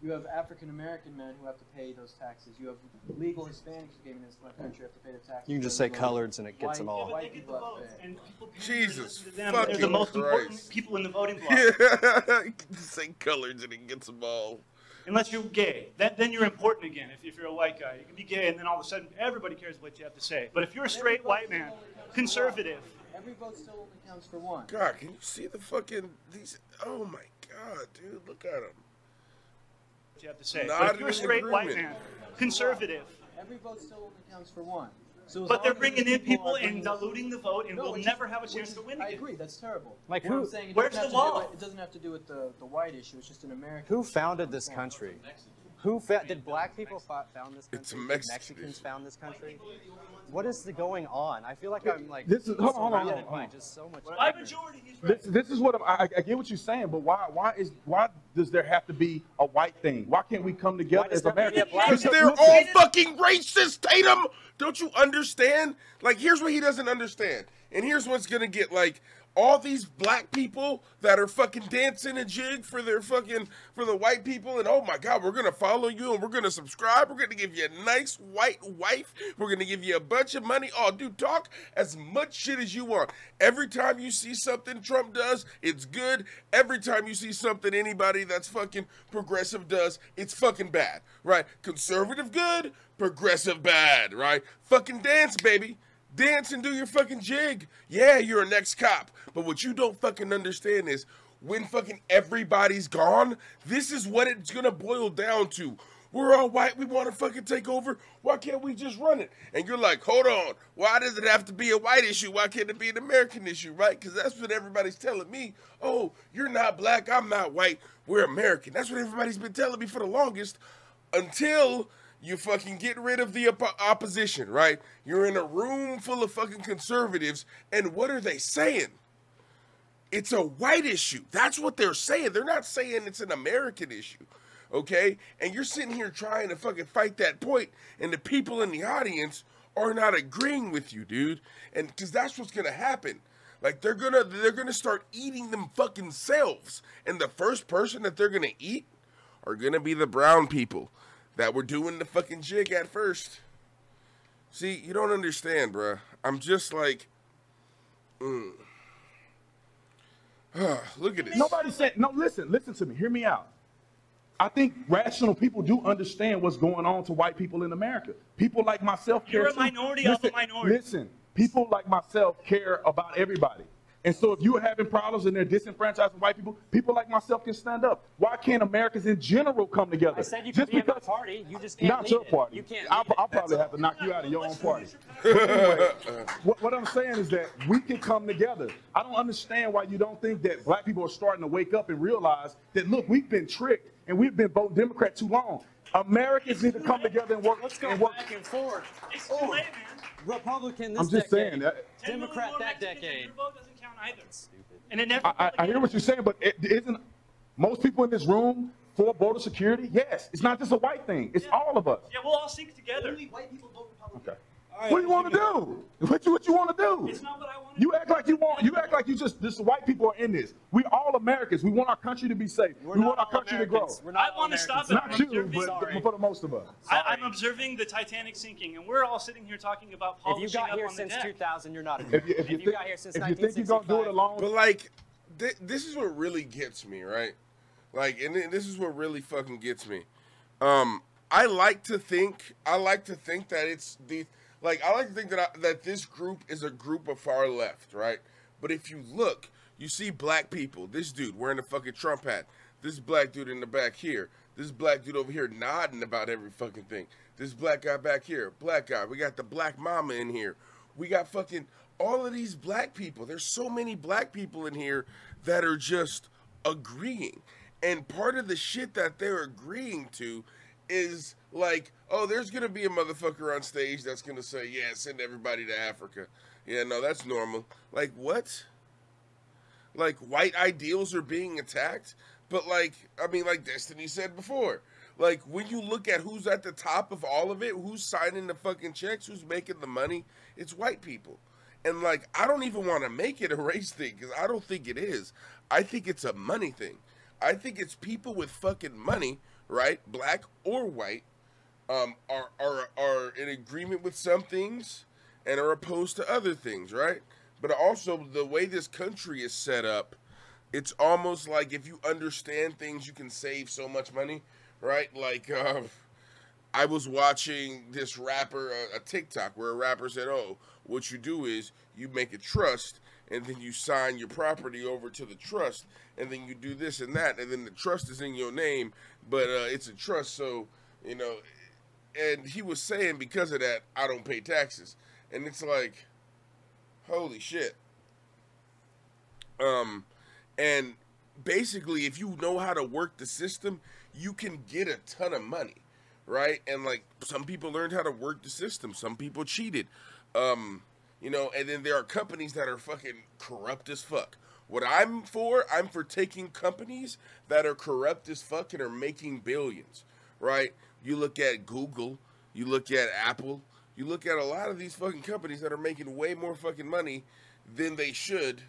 have African American men who have to pay those taxes. You have legal Hispanics who came in this country who have to pay the taxes. You can just say coloreds and it gets them all. White people have to pay. Jesus They're fucking the most important Christ. people in the voting bloc. Yeah, you can say colors and it gets them all. Unless you're gay. Then you're important again. If you're a white guy, you can be gay, and then all of a sudden everybody cares what you have to say. But if you're a straight white man, conservative. Every vote still only counts for one. God, can you see the fucking these? Oh my God, dude, look at them. What you have to say. Not But if you're a in straight white agreement. man, conservative. Every vote still only counts for one. So But they're bringing in people and diluting the vote, and we'll never have a chance to win I again. agree, that's terrible. Like What who- I'm saying, it where's doesn't the have to do law? with- It doesn't have to do with the white issue. It's just an American. Who founded this country? Did black people found this country? It's a Did Mexican Mexicans found this country? What is going on? I feel like I'm like This is hold on, surrounded by just so much. By majority, he's This is what I get what you're saying, but why does there have to be a white thing? Why can't we come together as Americans? Because they're all fucking racist, Tatum. Don't you understand? Like, here's what he doesn't understand. And here's what's going to get, like, all these black people that are fucking dancing a jig for their fucking, for the white people. And, oh, my God, we're going to follow you and we're going to subscribe. We're going to give you a nice white wife. We're going to give you a bunch of money. Oh, dude, talk as much shit as you want. Every time you see something Trump does, it's good. Every time you see something anybody that's fucking progressive does, it's fucking bad, right? Conservative good, progressive bad, right? Fucking dance, baby. Dance and do your fucking jig. Yeah, you're an ex-cop. But what you don't fucking understand is when fucking everybody's gone, this is what it's gonna boil down to. We're all white, we wanna fucking take over. Why can't we just run it? And you're like, hold on. Why does it have to be a white issue? Why can't it be an American issue, right? Because that's what everybody's telling me. Oh, you're not black, I'm not white, we're American. That's what everybody's been telling me for the longest until you fucking get rid of the opposition, right? You're in a room full of fucking conservatives, and what are they saying? It's a white issue. That's what they're saying. They're not saying it's an American issue, okay? And you're sitting here trying to fucking fight that point, and the people in the audience are not agreeing with you, dude. And because that's what's gonna happen. Like, they're gonna start eating them fucking selves, and the first person that they're gonna eat are gonna be the brown people that were doing the fucking jig at first. See, you don't understand, bruh. I'm just like, look at this. Nobody said, no, listen to me, hear me out. I think rational people do understand what's going on to white people in America. People like myself care You're a too. minority of a minority. Listen, people like myself care about everybody. And so if you're having problems and they're disenfranchising white people, people like myself can stand up. Why can't Americans in general come together? I said you could be in my party. You just can't Not lead your it. party. You can't I'll lead it. probably have to knock you out of your own party. But anyway, what I'm saying is that we can come together. I don't understand why you don't think that black people are starting to wake up and realize that, look, we've been tricked and we've been voting Democrat too long. Americans need to come together and work. Let's go back and forth. It's too late, man. Republican this I'm just decade. saying that. Democrat that decade. Your vote doesn't count either. Stupid. And it never. I hear what you're saying, but isn't most people in this room for border security? Yes. It's not just a white thing. It's all of us. Yeah, we'll all stick together. Only white people vote Republican. Okay. What do you want to do? What you want to do? It's not what I want. You act like you want. You act like you just white people are in this. We all Americans. We want our country to be safe. We want our country to grow. I want to stop it. Not you, but for the most of us. I'm observing the Titanic sinking, and we're all sitting here talking about If you polishing got up here on the since deck. 2000, you're not a If you got here since think you're gonna do it alone, but like, this is what really gets me, right? Like, and this is what really fucking gets me. I like to think that it's the. Like, I like to think that this group is a group of far left, right? But if you look, you see black people. This dude wearing a fucking Trump hat. This black dude in the back here. This black dude over here nodding about every fucking thing. This black guy back here. Black guy. We got the black mama in here. We got fucking all of these black people. There's so many black people in here that are just agreeing. And part of the shit that they're agreeing to is like, oh, there's going to be a motherfucker on stage that's going to say, yeah, send everybody to Africa. Yeah, no, that's normal. Like, what? Like, white ideals are being attacked? But, like, I mean, like Destiny said before, like, when you look at who's at the top of all of it, who's signing the fucking checks, who's making the money, it's white people. And, like, I don't even want to make it a race thing, because I don't think it is. I think it's a money thing. I think it's people with fucking money, right, black or white, are in agreement with some things and are opposed to other things, right? But also the way this country is set up, it's almost like if you understand things, you can save so much money, right? Like, I was watching this rapper, a TikTok, where a rapper said, oh, what you do is you make a trust, and then you sign your property over to the trust, and then you do this and that, and then the trust is in your name, but it's a trust, so, you know, and he was saying because of that, I don't pay taxes. And it's like, holy shit. And basically, if you know how to work the system, you can get a ton of money, right? And like, some people learned how to work the system. Some people cheated. You know, and then there are companies that are fucking corrupt as fuck. What I'm for taking companies that are corrupt as fuck and are making billions, right? You look at Google, you look at Apple, you look at a lot of these fucking companies that are making way more fucking money than they should,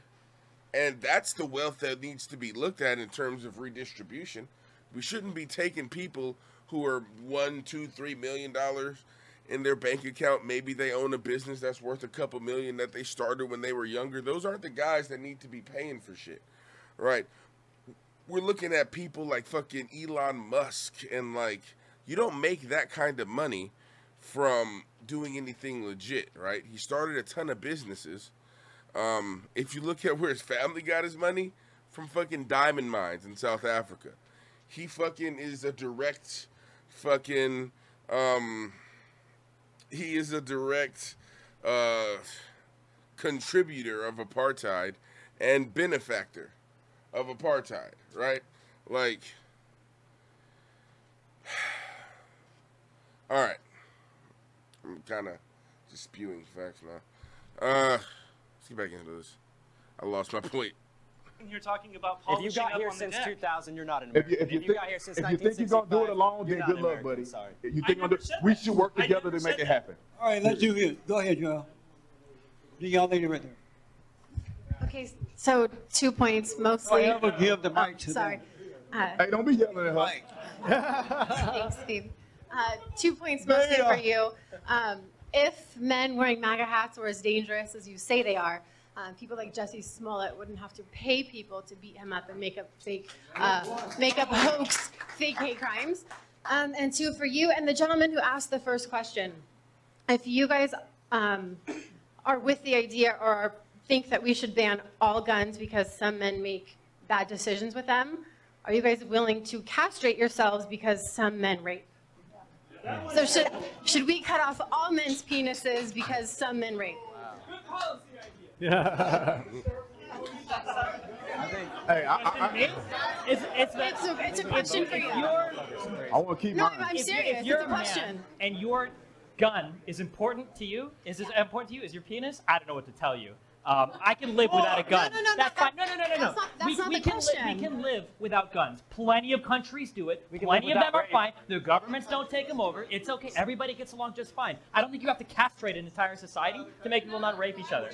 and that's the wealth that needs to be looked at in terms of redistribution. We shouldn't be taking people who are $1, $2, $3 million in their bank account. Maybe they own a business that's worth a couple million that they started when they were younger. Those aren't the guys that need to be paying for shit, right? We're looking at people like fucking Elon Musk, and like, you don't make that kind of money from doing anything legit, right? He started a ton of businesses. If you look at where his family got his money, from fucking diamond mines in South Africa. He fucking is a direct fucking, he is a direct contributor of apartheid and benefactor of apartheid, right? Like, all right. I'm kind of just spewing facts now. Let's get back into this. I lost my point. You're talking about If polishing you got up here on the since deck. 2000, you're not an If American. you If you got here since think you're going to do it alone, then good luck, buddy. Sorry. If you think we should work together to make it happen. All right, let's do it. Go ahead, Joel. The young lady right there. Okay, so 2 points mostly. Don't ever give the mic to Sorry. Hey, don't be yelling at her. Thanks, Steve. 2 points mostly for you. If men wearing MAGA hats were as dangerous as you say they are, people like Jesse Smollett wouldn't have to pay people to beat him up and make up hoax, fake hate crimes. And 2, for you and the gentleman who asked the first question, if you guys are with the idea or are think that we should ban all guns because some men make bad decisions with them? Are you guys willing to castrate yourselves because some men rape? So should we cut off all men's penises because some men rape? Yeah. Hey, It's a question for you. I want to keep No, mine. I'm serious. If you're It's a a man question. and your gun is important to you, is your penis? I don't know what to tell you. I can live without a gun. No, That's fine. No. That's not the question. We can live without guns. Plenty of countries do it. Plenty of them are fine. The governments don't take them over. It's okay. Everybody gets along just fine. I don't think you have to castrate an entire society to make people not rape each other.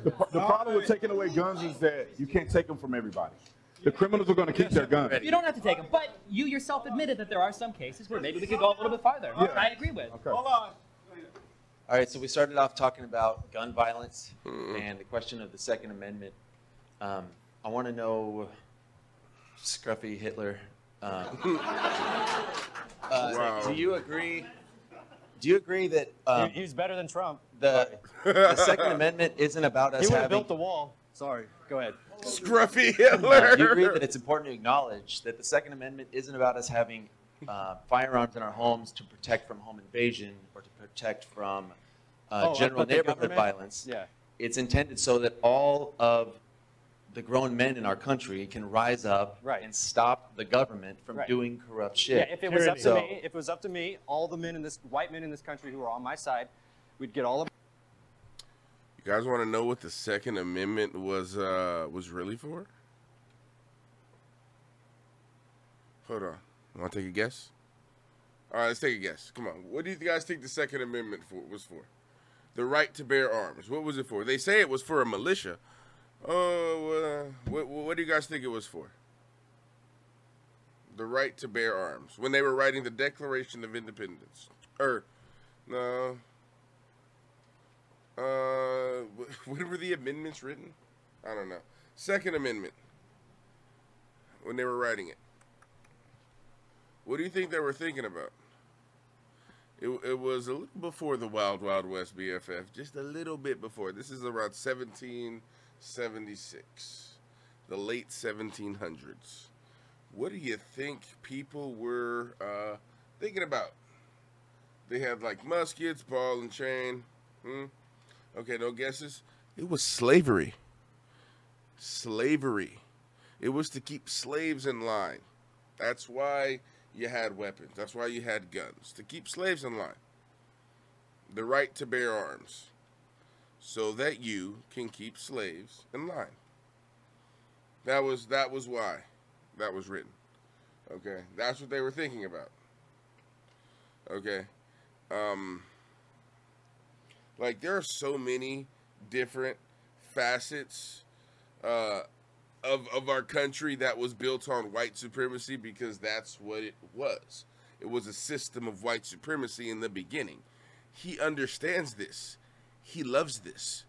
The problem with taking away guns is that you can't take them from everybody. The criminals are going to keep their guns. You don't have to take them, but you yourself admitted that there are some cases where maybe we could go a little bit farther, which I agree with. Okay. Hold on. All right, so we started off talking about gun violence and the question of the Second Amendment. I want to know, Scruffy Hitler, Wow. do you agree? Do you agree that He's better than Trump. the Second Amendment isn't about us He would have having? built the wall. Sorry, go ahead. Scruffy Hitler. Do you agree that it's important to acknowledge that the Second Amendment isn't about us having firearms in our homes to protect from home invasion or to protect from general neighborhood violence? Yeah. It's intended so that all of the grown men in our country can rise up and stop the government from doing corrupt shit. Yeah, if it was up to me, all the men in this, white men in this country who are on my side, we'd get all of. You guys want to know what the Second Amendment was really for? Hold on. Want to take a guess? All right, let's take a guess. Come on. What do you guys think the Second Amendment was for? The right to bear arms. What was it for? They say it was for a militia. Oh, what do you guys think it was for? The right to bear arms. When they were writing the Declaration of Independence. No. When were the amendments written? I don't know. Second Amendment. When they were writing it. What do you think they were thinking about? It was a little before the Wild Wild West, BFF. Just a little bit before. This is around 1776. The late 1700s. What do you think people were thinking about? They had like muskets, ball and chain. Okay, no guesses? It was slavery. Slavery. It was to keep slaves in line. That's why you had weapons. That's why you had guns. To keep slaves in line. The right to bear arms. So that you can keep slaves in line. That was why that was written. Okay. That's what they were thinking about. Okay. Like, there are so many different facets of our country that was built on white supremacy, because that's what it was. It was a system of white supremacy in the beginning. He understands this. He loves this.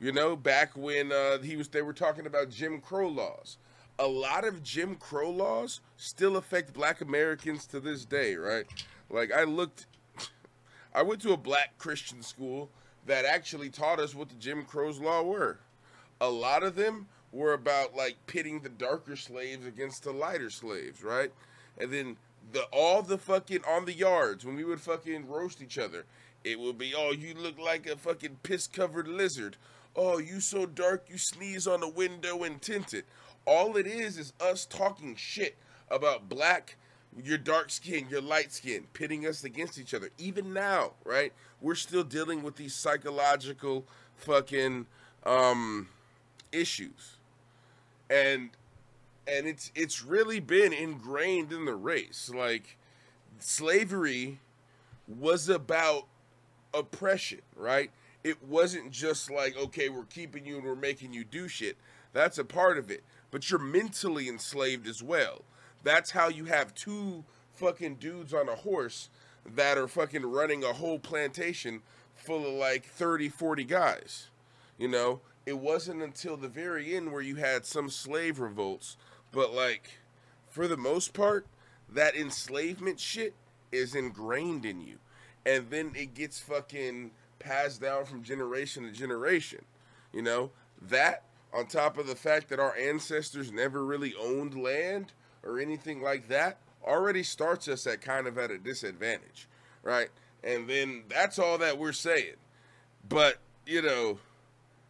You know, back when they were talking about Jim Crow laws. A lot of Jim Crow laws still affect black Americans to this day, right? Like, I went to a black Christian school that actually taught us what the Jim Crow's law were. A lot of them were about like pitting the darker slaves against the lighter slaves, right? And then all the fucking on the yards, when we would fucking roast each other, it would be, oh, you look like a fucking piss-covered lizard. Oh, you so dark you sneeze on the window and tint it. All it is us talking shit about black, your dark skin, your light skin, pitting us against each other. Even now, right? We're still dealing with these psychological fucking issues. And it's really been ingrained in the race. Like, slavery was about oppression, right? It wasn't just like, okay, we're keeping you and we're making you do shit. That's a part of it. But you're mentally enslaved as well. That's how you have two fucking dudes on a horse that are fucking running a whole plantation full of like 30, 40 guys. You know, it wasn't until the very end where you had some slave revolts. But like, for the most part, that enslavement shit is ingrained in you. And then it gets fucking passed down from generation to generation. You know, that, on top of the fact that our ancestors never really owned land or anything like that, already starts us at kind of at a disadvantage, right? And then that's all that we're saying. But, you know,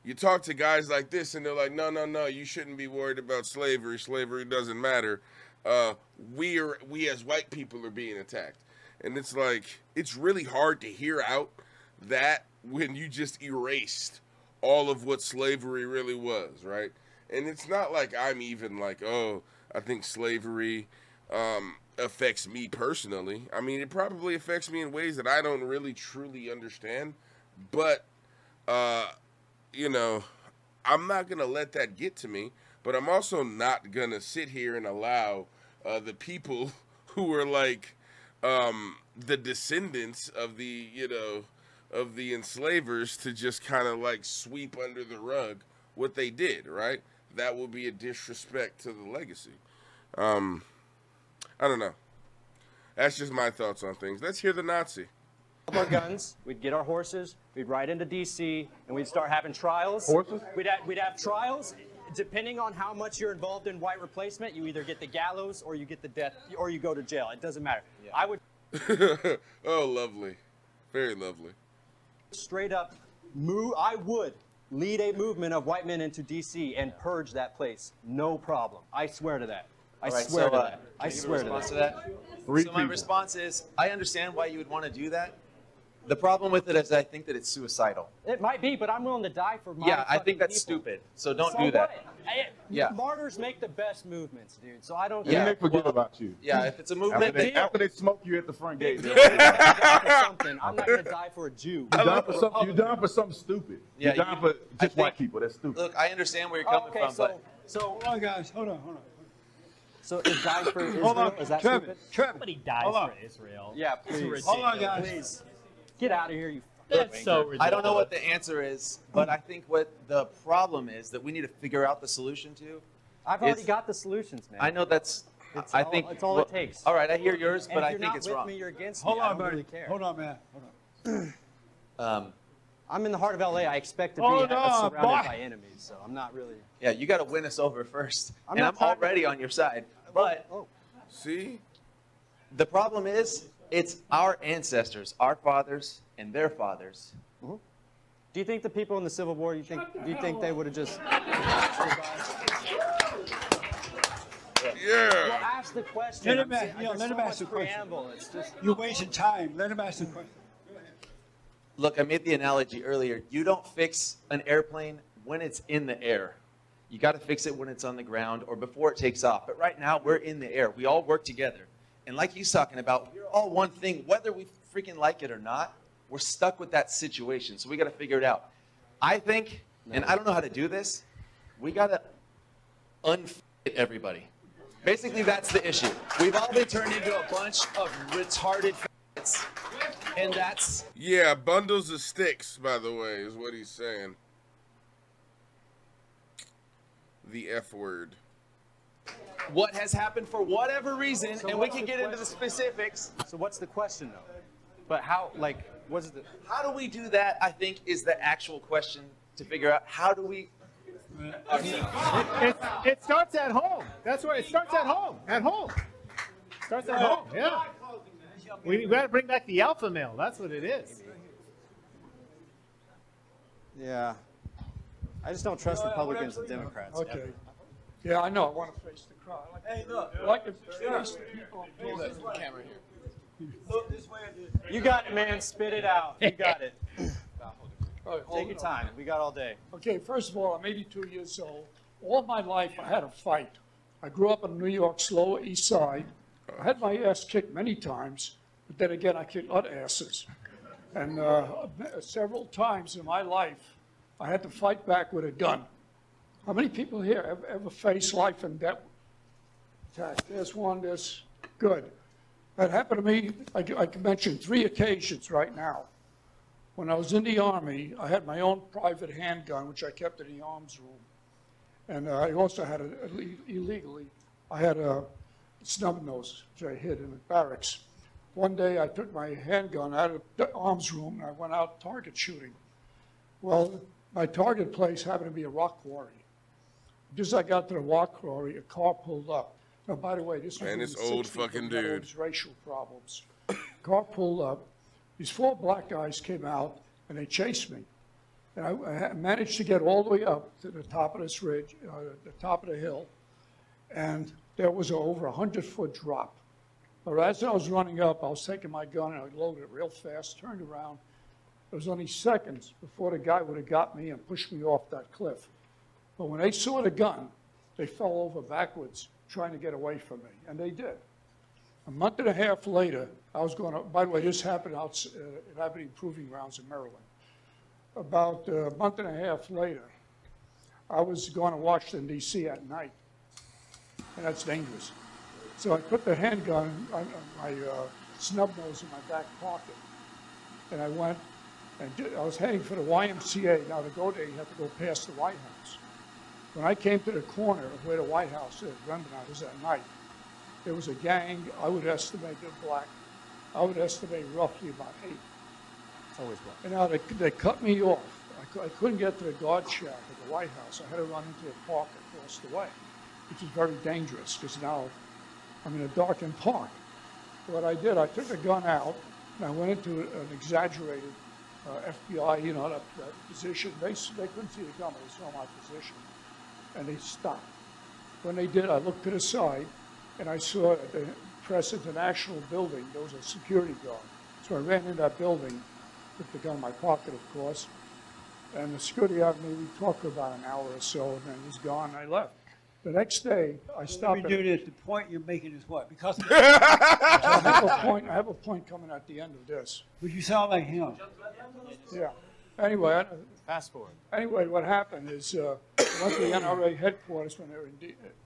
you talk to guys like this and they're like, no, no, no, you shouldn't be worried about slavery. Slavery doesn't matter. We as white people are being attacked. And it's like, it's really hard to hear out that when you just erased all of what slavery really was, right? And it's not like I'm even like, oh, I think slavery affects me personally. I mean, it probably affects me in ways that I don't really truly understand. But, you know, I'm not going to let that get to me. But I'm also not going to sit here and allow the people who are like the descendants of the, you know, of the enslavers to just kind of like sweep under the rug what they did, right? That would be a disrespect to the legacy. I don't know. That's just my thoughts on things. Let's hear the Nazi. Our guns, we'd get our horses, we'd ride into DC, and we'd start having trials. Horses? We'd have trials. Depending on how much you're involved in white replacement, you either get the gallows or you get the death, or you go to jail. It doesn't matter. Yeah. I would. Oh, lovely. Very lovely. Straight up I would lead a movement of white men into DC and purge that place. No problem. I swear to that. I swear to that. I swear to that. So my response is, I understand why you would want to do that. The problem with it is I think that it's suicidal. It might be, but I'm willing to die for my Yeah, I think that's stupid. So don't do that. Yeah. Martyrs make the best movements, dude. So I don't Yeah, they forget about you. Yeah, if it's a movement. After they smoke you at the front gate. I'm not going to die for a Jew. You're down for something stupid. Yeah, you're down for just white people. That's stupid. Look, I understand where you're coming from, but So, hold on, guys. Hold on. So is dying for Israel? Hold on, Is that Trevor. stupid? Nobody dies Hold on. for Israel. Yeah, please. Hold on, guys. Please. Get out of here, you. That's so ridiculous. I don't know what the answer is, but I think what the problem is that we need to figure out the solution to. I've already got the solutions, man. I know that's. It's I all, think it's all it takes. All right, I hear yours, And but if I you're think not it's with wrong. me, you're against Hold me. I on, don't buddy. really care. Hold on, man. Hold on. I'm in the heart of LA. I expect to be Hold on, surrounded boy. by enemies, so I'm not really. Yeah, you got to win us over first, I'm and not I'm trying to- already on your side. But See, the problem is, it's our ancestors, our fathers, and their fathers. Do you think the people in the Civil War? Do you think they would have just? Yeah. Well, ask the question. Let him I'm ask, saying, you know, there's let so him ask much the question. preamble. It's just. You're wasting time. Let him ask the question. Look, I made the analogy earlier. You don't fix an airplane when it's in the air. You got to fix it when it's on the ground or before it takes off. But right now, we're in the air. We all work together. And like he's talking about, we're all one thing, whether we freaking like it or not. We're stuck with that situation. So we got to figure it out. I think, and I don't know how to do this, we got to unfit everybody. Basically, that's the issue. We've all been turned into a bunch of retarded f***its. And that's... Yeah, bundles of sticks, by the way, is what he's saying. The F word. what has happened for whatever reason, and we can get into the specifics. So what's the question, though? But how, like, what's the... How do we do that, I think, is the actual question to figure out. How do we... It starts at home. That's where it starts at home. At home. Starts at home, yeah. We got to bring back the alpha male. That's what it is. Yeah. I just don't trust Republicans and Democrats. Okay. Yeah, I know. I want to face the crowd. Hey, look. I like to face the people. Camera here. Look this way. You got it, man. Spit it out. You got it. All right, hold Take your on. time. We got all day. Okay, first of all, I'm 82 years old. All my life, I had a fight. I grew up on New York's Lower East Side. I had my ass kicked many times, but then again, I kicked other asses. And several times in my life, I had to fight back with a gun. How many people here ever face life and death attack? There's one, there's good. That happened to me, I can mention 3 occasions right now. When I was in the Army, I had my own private handgun, which I kept in the arms room. And I also had illegally, I had a snub nose, which I hid in the barracks. One day I took my handgun out of the arms room and I went out target shooting. Well, My target place happened to be a rock quarry. Just as I got to the rock quarry, a car pulled up. Now, by the way, this was Man, in this the old 60s, fucking when we had all dude. these racial problems. Car pulled up. These 4 black guys came out, and they chased me. And I managed to get all the way up to the top of this ridge, the top of the hill, and there was over a 100-foot drop. But as I was running up, I was taking my gun and I loaded it real fast, turned around. It was only seconds before the guy would have got me and pushed me off that cliff. But when they saw the gun, they fell over backwards trying to get away from me, and they did. A month and a half later, I was going to, by the way, this happened it happened in Proving Grounds in Maryland. About a month and a half later, I was going to Washington, D.C. at night, and that's dangerous. So I put the handgun on my snub nose in my back pocket, and I went, and I was heading for the YMCA. Now, to go there, you have to go past the White House. When I came to the corner of where the White House is, remember now, it was at night, there was a gang, I would estimate they're black, I would estimate roughly about 8. It's always black. And now they cut me off. I couldn't get to the guard shack at the White House. I had to run into a park across the way, which is very dangerous because now I'm in a darkened park. What I did, I took the gun out and I went into an exaggerated FBI, you know, that position. They couldn't see the gun, but they saw my position. And they stopped. When they did, I looked to the side and I saw at the Press International building, there was a security guard. So I ran in that building with the gun in my pocket, of course. And the security guard maybe talked for about an hour or so, and then he was gone, and I left. The next day, I stopped. Let me do this. The point you're making is what? Because I have a point coming at the end of this. But you sound like him. Yeah. Anyway, fast forward. Anyway, what happened is I went to the NRA headquarters when they were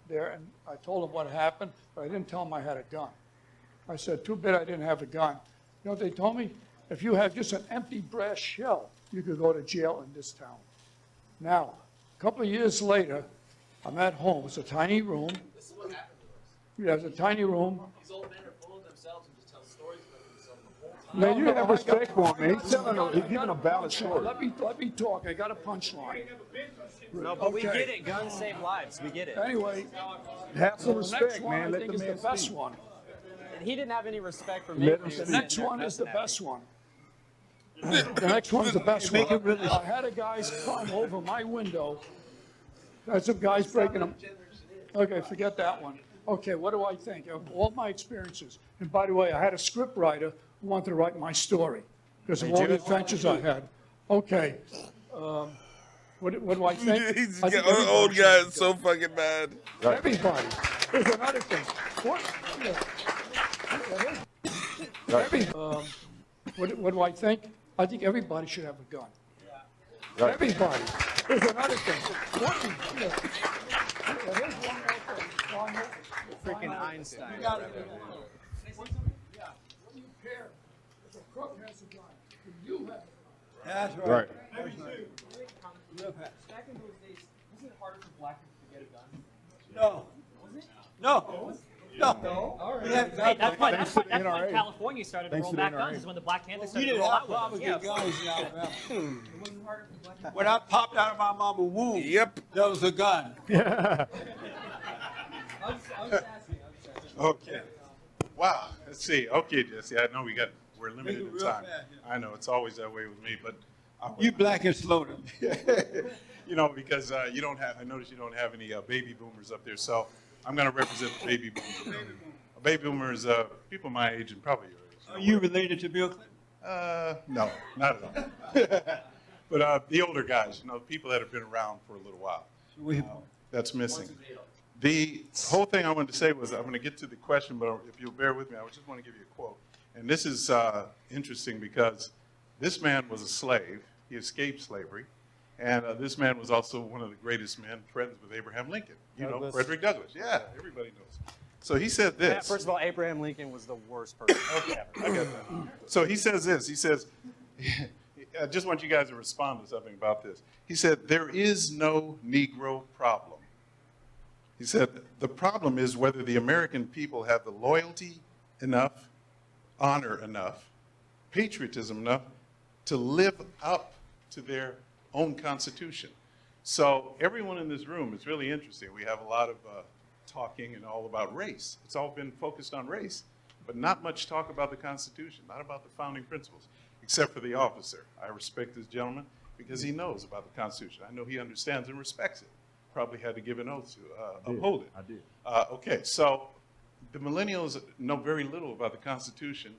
there, and I told them what happened, but I didn't tell them I had a gun. I said, too bad I didn't have a gun. You know what they told me? If you have just an empty brass shell, you could go to jail in this town. Now, a couple of years later, I'm at home. It's a tiny room. This is what happened to us. Yeah, it's a tiny room. These old men are full of themselves and just tell stories about themselves the whole time. Man, you have respect for him, man. He's telling him, he's giving a valid story. Let me talk. I got a punchline. No, but we get it. Guns save lives. We get it. Anyway, have some the respect, next one, man. I Let think the is man the best speak. one. And he didn't have any respect for me. Let him when he was The sitting next there one is the cussing at me. best one. The next one's the best one. I had a guy climb over my window. Had some guys breaking them. Okay, forget that one. Okay, what do I think of all my experiences? And by the way, I had a script writer who wanted to write my story because of all the adventures I had. Okay, what do I think? He's I think old everybody guy should is so fucking bad. Everybody. There's another thing. What do I think? I think everybody should have a gun. Right. Everybody. There's another thing. Freaking Einstein. That's right. Right. Back in those days, wasn't it harder for black people to get a gun? No. Was it? No. No. All right. Yeah, Hey, that's when Thanks to the NRA. California started to Thanks roll to the back NRA. guns. Is when the Black Panthers We started to didn't roll have out with problems them. with guns in Alabama. It wasn't harder for black people. When I popped out of my mama's womb, Yep. there was a gun. I was just asking. Okay. Wow. Let's see. Okay, Jesse. I know we're limited Make it in real time. fast, I know it's always that way with me, but You black and slow. you know, because I notice you don't have any baby boomers up there, so I'm going to represent the baby boomers. Baby boomers, people my age and probably yours. Are you related to Bill Clinton? No, not at all. But the older guys, you know, people that have been around for a little while. That's missing. The whole thing I wanted to say was, I'm going to get to the question, but if you'll bear with me, I just want to give you a quote. And this is interesting because this man was a slave. He escaped slavery. And this man was also one of the greatest men, friends with Abraham Lincoln. You know, Frederick Douglass. Yeah, everybody knows. So he said this. Yeah, first of all, Abraham Lincoln was the worst person ever. I got that. So he says this. He says, I just want you guys to respond to something about this. He said, there is no Negro problem. He said, the problem is whether the American people have the loyalty enough, honor enough, patriotism enough to live up to their own constitution. So everyone in this room is really interesting. We have a lot of talking and all about race. It's all been focused on race, but not much talk about the Constitution, not about the founding principles, except for the officer. I respect this gentleman because he knows about the Constitution. I know he understands and respects it. Probably had to give an oath to uphold it. I did. Okay, so the millennials know very little about the Constitution.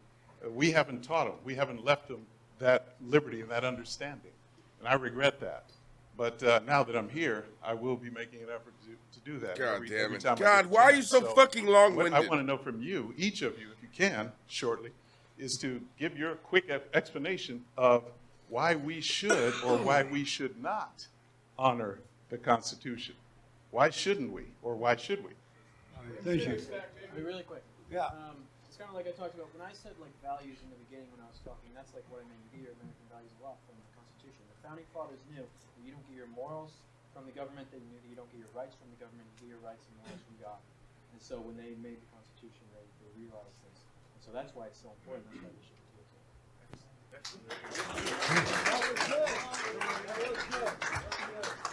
We haven't taught them. We haven't left them that liberty and that understanding. And I regret that. But now that I'm here, I will be making an effort to do that. God every damn it. time I God, get a why are you chance. so fucking long-winded? What I want to know from you, each of you, if you can, shortly, is to give your quick explanation of why we should or why we should not honor the Constitution. Why shouldn't we, or why should we? Thank you. Really quick. Yeah. It's kind of like I talked about when I said like values in the beginning when I was talking. That's like what I mean. You get your American values a lot from the Constitution. The founding fathers knew that you don't get your morals from the government. They knew that you don't get your rights from the government. You get your rights and morals from God. And so when they made the Constitution, they realized this. And so that's why it's so important. That's why we should do it.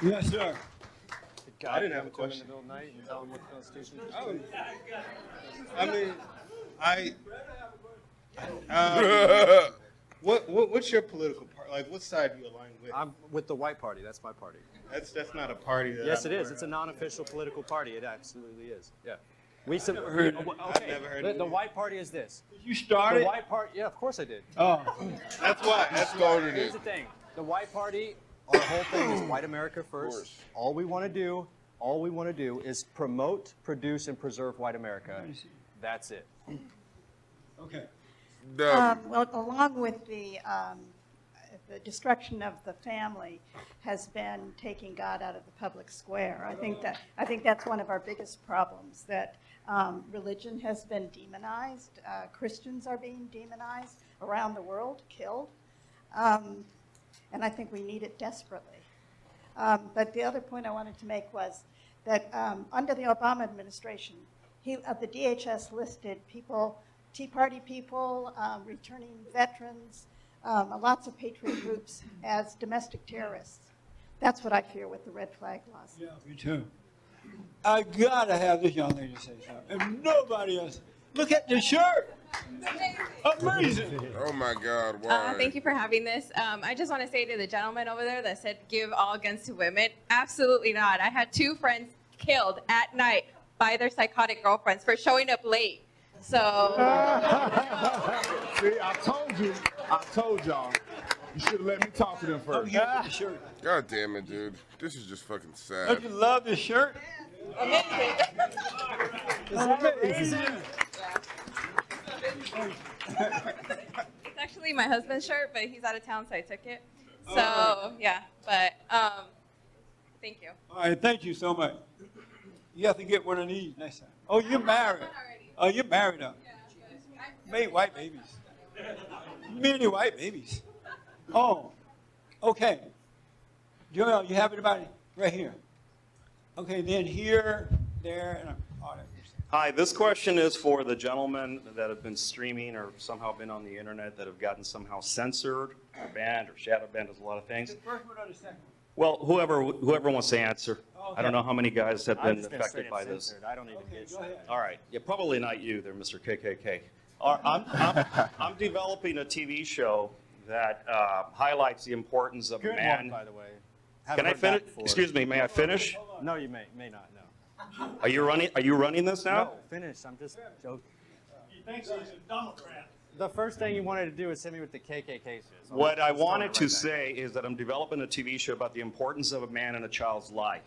Yes, sir. I didn't have a question. In the middle of the night and tell them what the Constitution is. What's your political party? Like, what side do you align with? I'm with the white party. That's my party. That's not a party. Yes, it is. It's a non-official political party. It absolutely is. Yeah. I've never heard of The white party is this. Did you start The it? white party. Yeah, of course I did. Oh, that's why. Here's the thing. The white party. Our whole thing is white America first. All we want to do is promote, produce, and preserve white America. That's it. Okay. Well, along with the destruction of the family has been taking God out of the public square. I think that's one of our biggest problems, that religion has been demonized. Christians are being demonized around the world, killed. And I think we need it desperately. But the other point I wanted to make was that under the Obama administration, the DHS listed people, Tea Party people, returning veterans, lots of patriot groups as domestic terrorists. That's what I fear with the red flag laws. Yeah, me too. I gotta have this young lady say something. And nobody else. Look at the shirt. Amazing. Oh my God, why? Thank you for having this. I just want to say to the gentleman over there that said give all guns to women, absolutely not. I had 2 friends killed at night by their psychotic girlfriends for showing up late. So. See, I told y'all. You should have let me talk to them first. God damn it, dude. This is just fucking sad. Don't you love this shirt? Amazing. It's amazing. It's actually my husband's shirt, but he's out of town, so I took it. So, yeah, but thank you. All right, thank you so much. You have to get one of these next time. Oh, you're married. Oh, you're married up. Made white babies. Many white babies. Oh, okay. Joel, you have everybody right here. Okay, then here, there, and all that. Hi, this question is for the gentlemen that have been streaming or somehow been on the internet that have gotten somehow censored or banned or shadow banned. There's a lot of things. The first one or the second Well, whoever wants to answer. Okay. I don't know how many guys have I'm been just gonna say affected it's by this. censored. I don't even get go ahead. All right. Yeah, probably not you there, Mr. KKK. I'm developing a TV show that highlights the importance of Good man. one, by the way. Can I finish? Excuse me, may I finish? No, you may not. No. Are you running this now? No, finish. I'm just joking. He thinks he's a Democrat. The first thing you wanted to do is hit me with the KKK shit. So What I I'm throwing wanted it to right back. say is that I'm developing a TV show about the importance of a man in a child's life.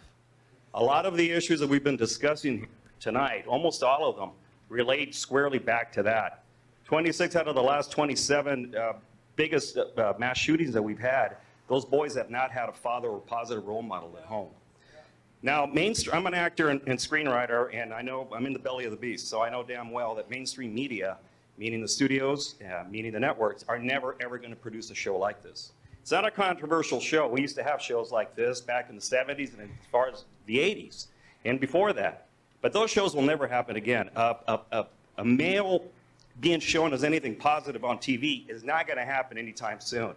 A lot of the issues that we've been discussing tonight, almost all of them, relate squarely back to that. 26 out of the last 27 biggest mass shootings that we've had, those boys have not had a father or positive role model at home. Now, I'm an actor and screenwriter, and I know I'm in the belly of the beast, so I know damn well that mainstream media, meaning the studios, meaning the networks, are never, ever going to produce a show like this. It's not a controversial show. We used to have shows like this back in the 70s and as far as the 80s and before that. But those shows will never happen again. A male being shown as anything positive on TV is not going to happen anytime soon.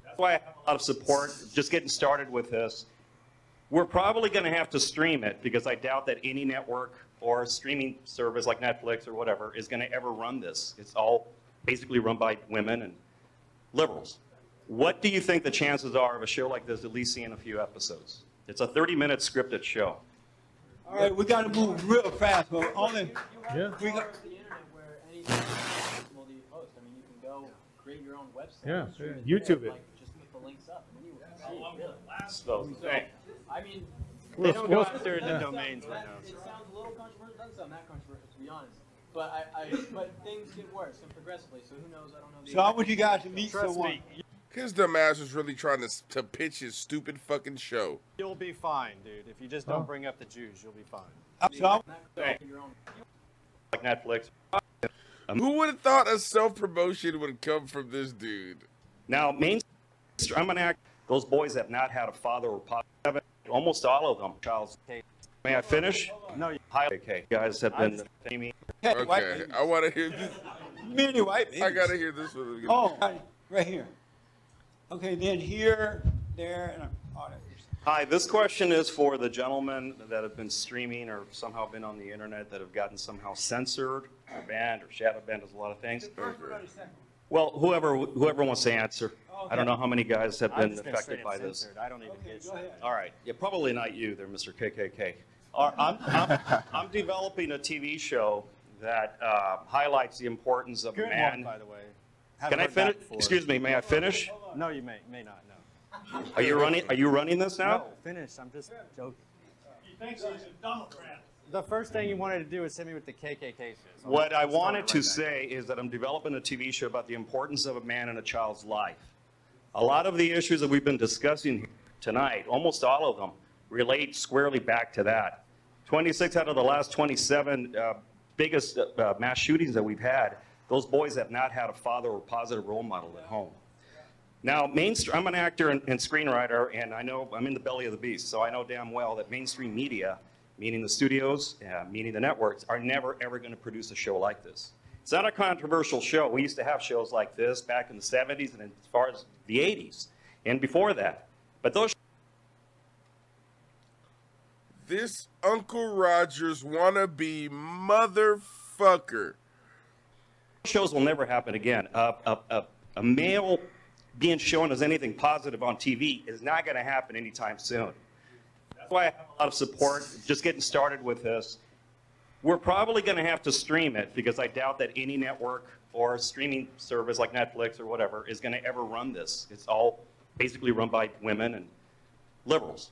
That's why I have a lot of support. Just getting started with this. We're probably going to have to stream it because I doubt that any network or streaming service like Netflix or whatever is going to ever run this. It's all basically run by women and liberals. What do you think the chances are of a show like this at least seeing a few episodes? It's a 30-minute scripted show. All right, we got to move real fast. But only Yeah. we got. The internet where anything is possible to post. I mean, you can go create your own website. Yeah, stream it YouTube there, it. Like, just put the links up, and then you can see it. Really. Last those things. I mean, They don't go after the domains right now. It sounds a little controversial. It doesn't sound that controversial, to be honest. But but things get worse and progressively. So who knows? I don't know. So I want you guys to meet Trust someone. me. His dumbass was really trying to pitch his stupid fucking show. You'll be fine, dude. If you just don't bring up the Jews, you'll be fine. Like Netflix. Who would have thought a self-promotion would come from this dude? Now, I'm an actor. Those boys have not had a father or father. Almost all of them. Charles. May I finish? No. Okay. You guys have been. Okay, I want to hear this. Many white I gotta hear this one. Oh, right here. Okay, then here, there, and all that. Hi, this question is for the gentlemen that have been streaming or somehow been on the internet that have gotten somehow censored or banned or shadow banned. There's a lot of things. Well, whoever wants to answer. I don't know how many guys have been affected by this. I don't even get it. All right. Yeah, probably not you there, Mr. KKK. I'm developing a TV show that highlights the importance of Good man. one, by the way. Can I finish? Excuse me, may I finish? No, you may not. No. Are you running this now? No, finish. I'm just joking. He thinks he's a Democrat. The first thing you wanted to do is hit me with the KKK shit. So What I let's start wanted right to back. say is that I'm developing a TV show about the importance of a man in a child's life. A lot of the issues that we've been discussing tonight, almost all of them, relate squarely back to that. 26 out of the last 27 biggest mass shootings that we've had, those boys have not had a father or positive role model at home. Now, I'm an actor and screenwriter, and I know I'm in the belly of the beast, so I know damn well that mainstream media, meaning the studios, meaning the networks, are never, ever going to produce a show like this. It's not a controversial show. We used to have shows like this back in the 70s and as far as the 80s and before that. But those This Uncle Rogers wannabe motherfucker. shows will never happen again. A male being shown as anything positive on TV is not going to happen anytime soon. That's why I have a lot of support. Just getting started with this. We're probably going to have to stream it because I doubt that any network or streaming service like Netflix or whatever is going to ever run this. It's all basically run by women and liberals.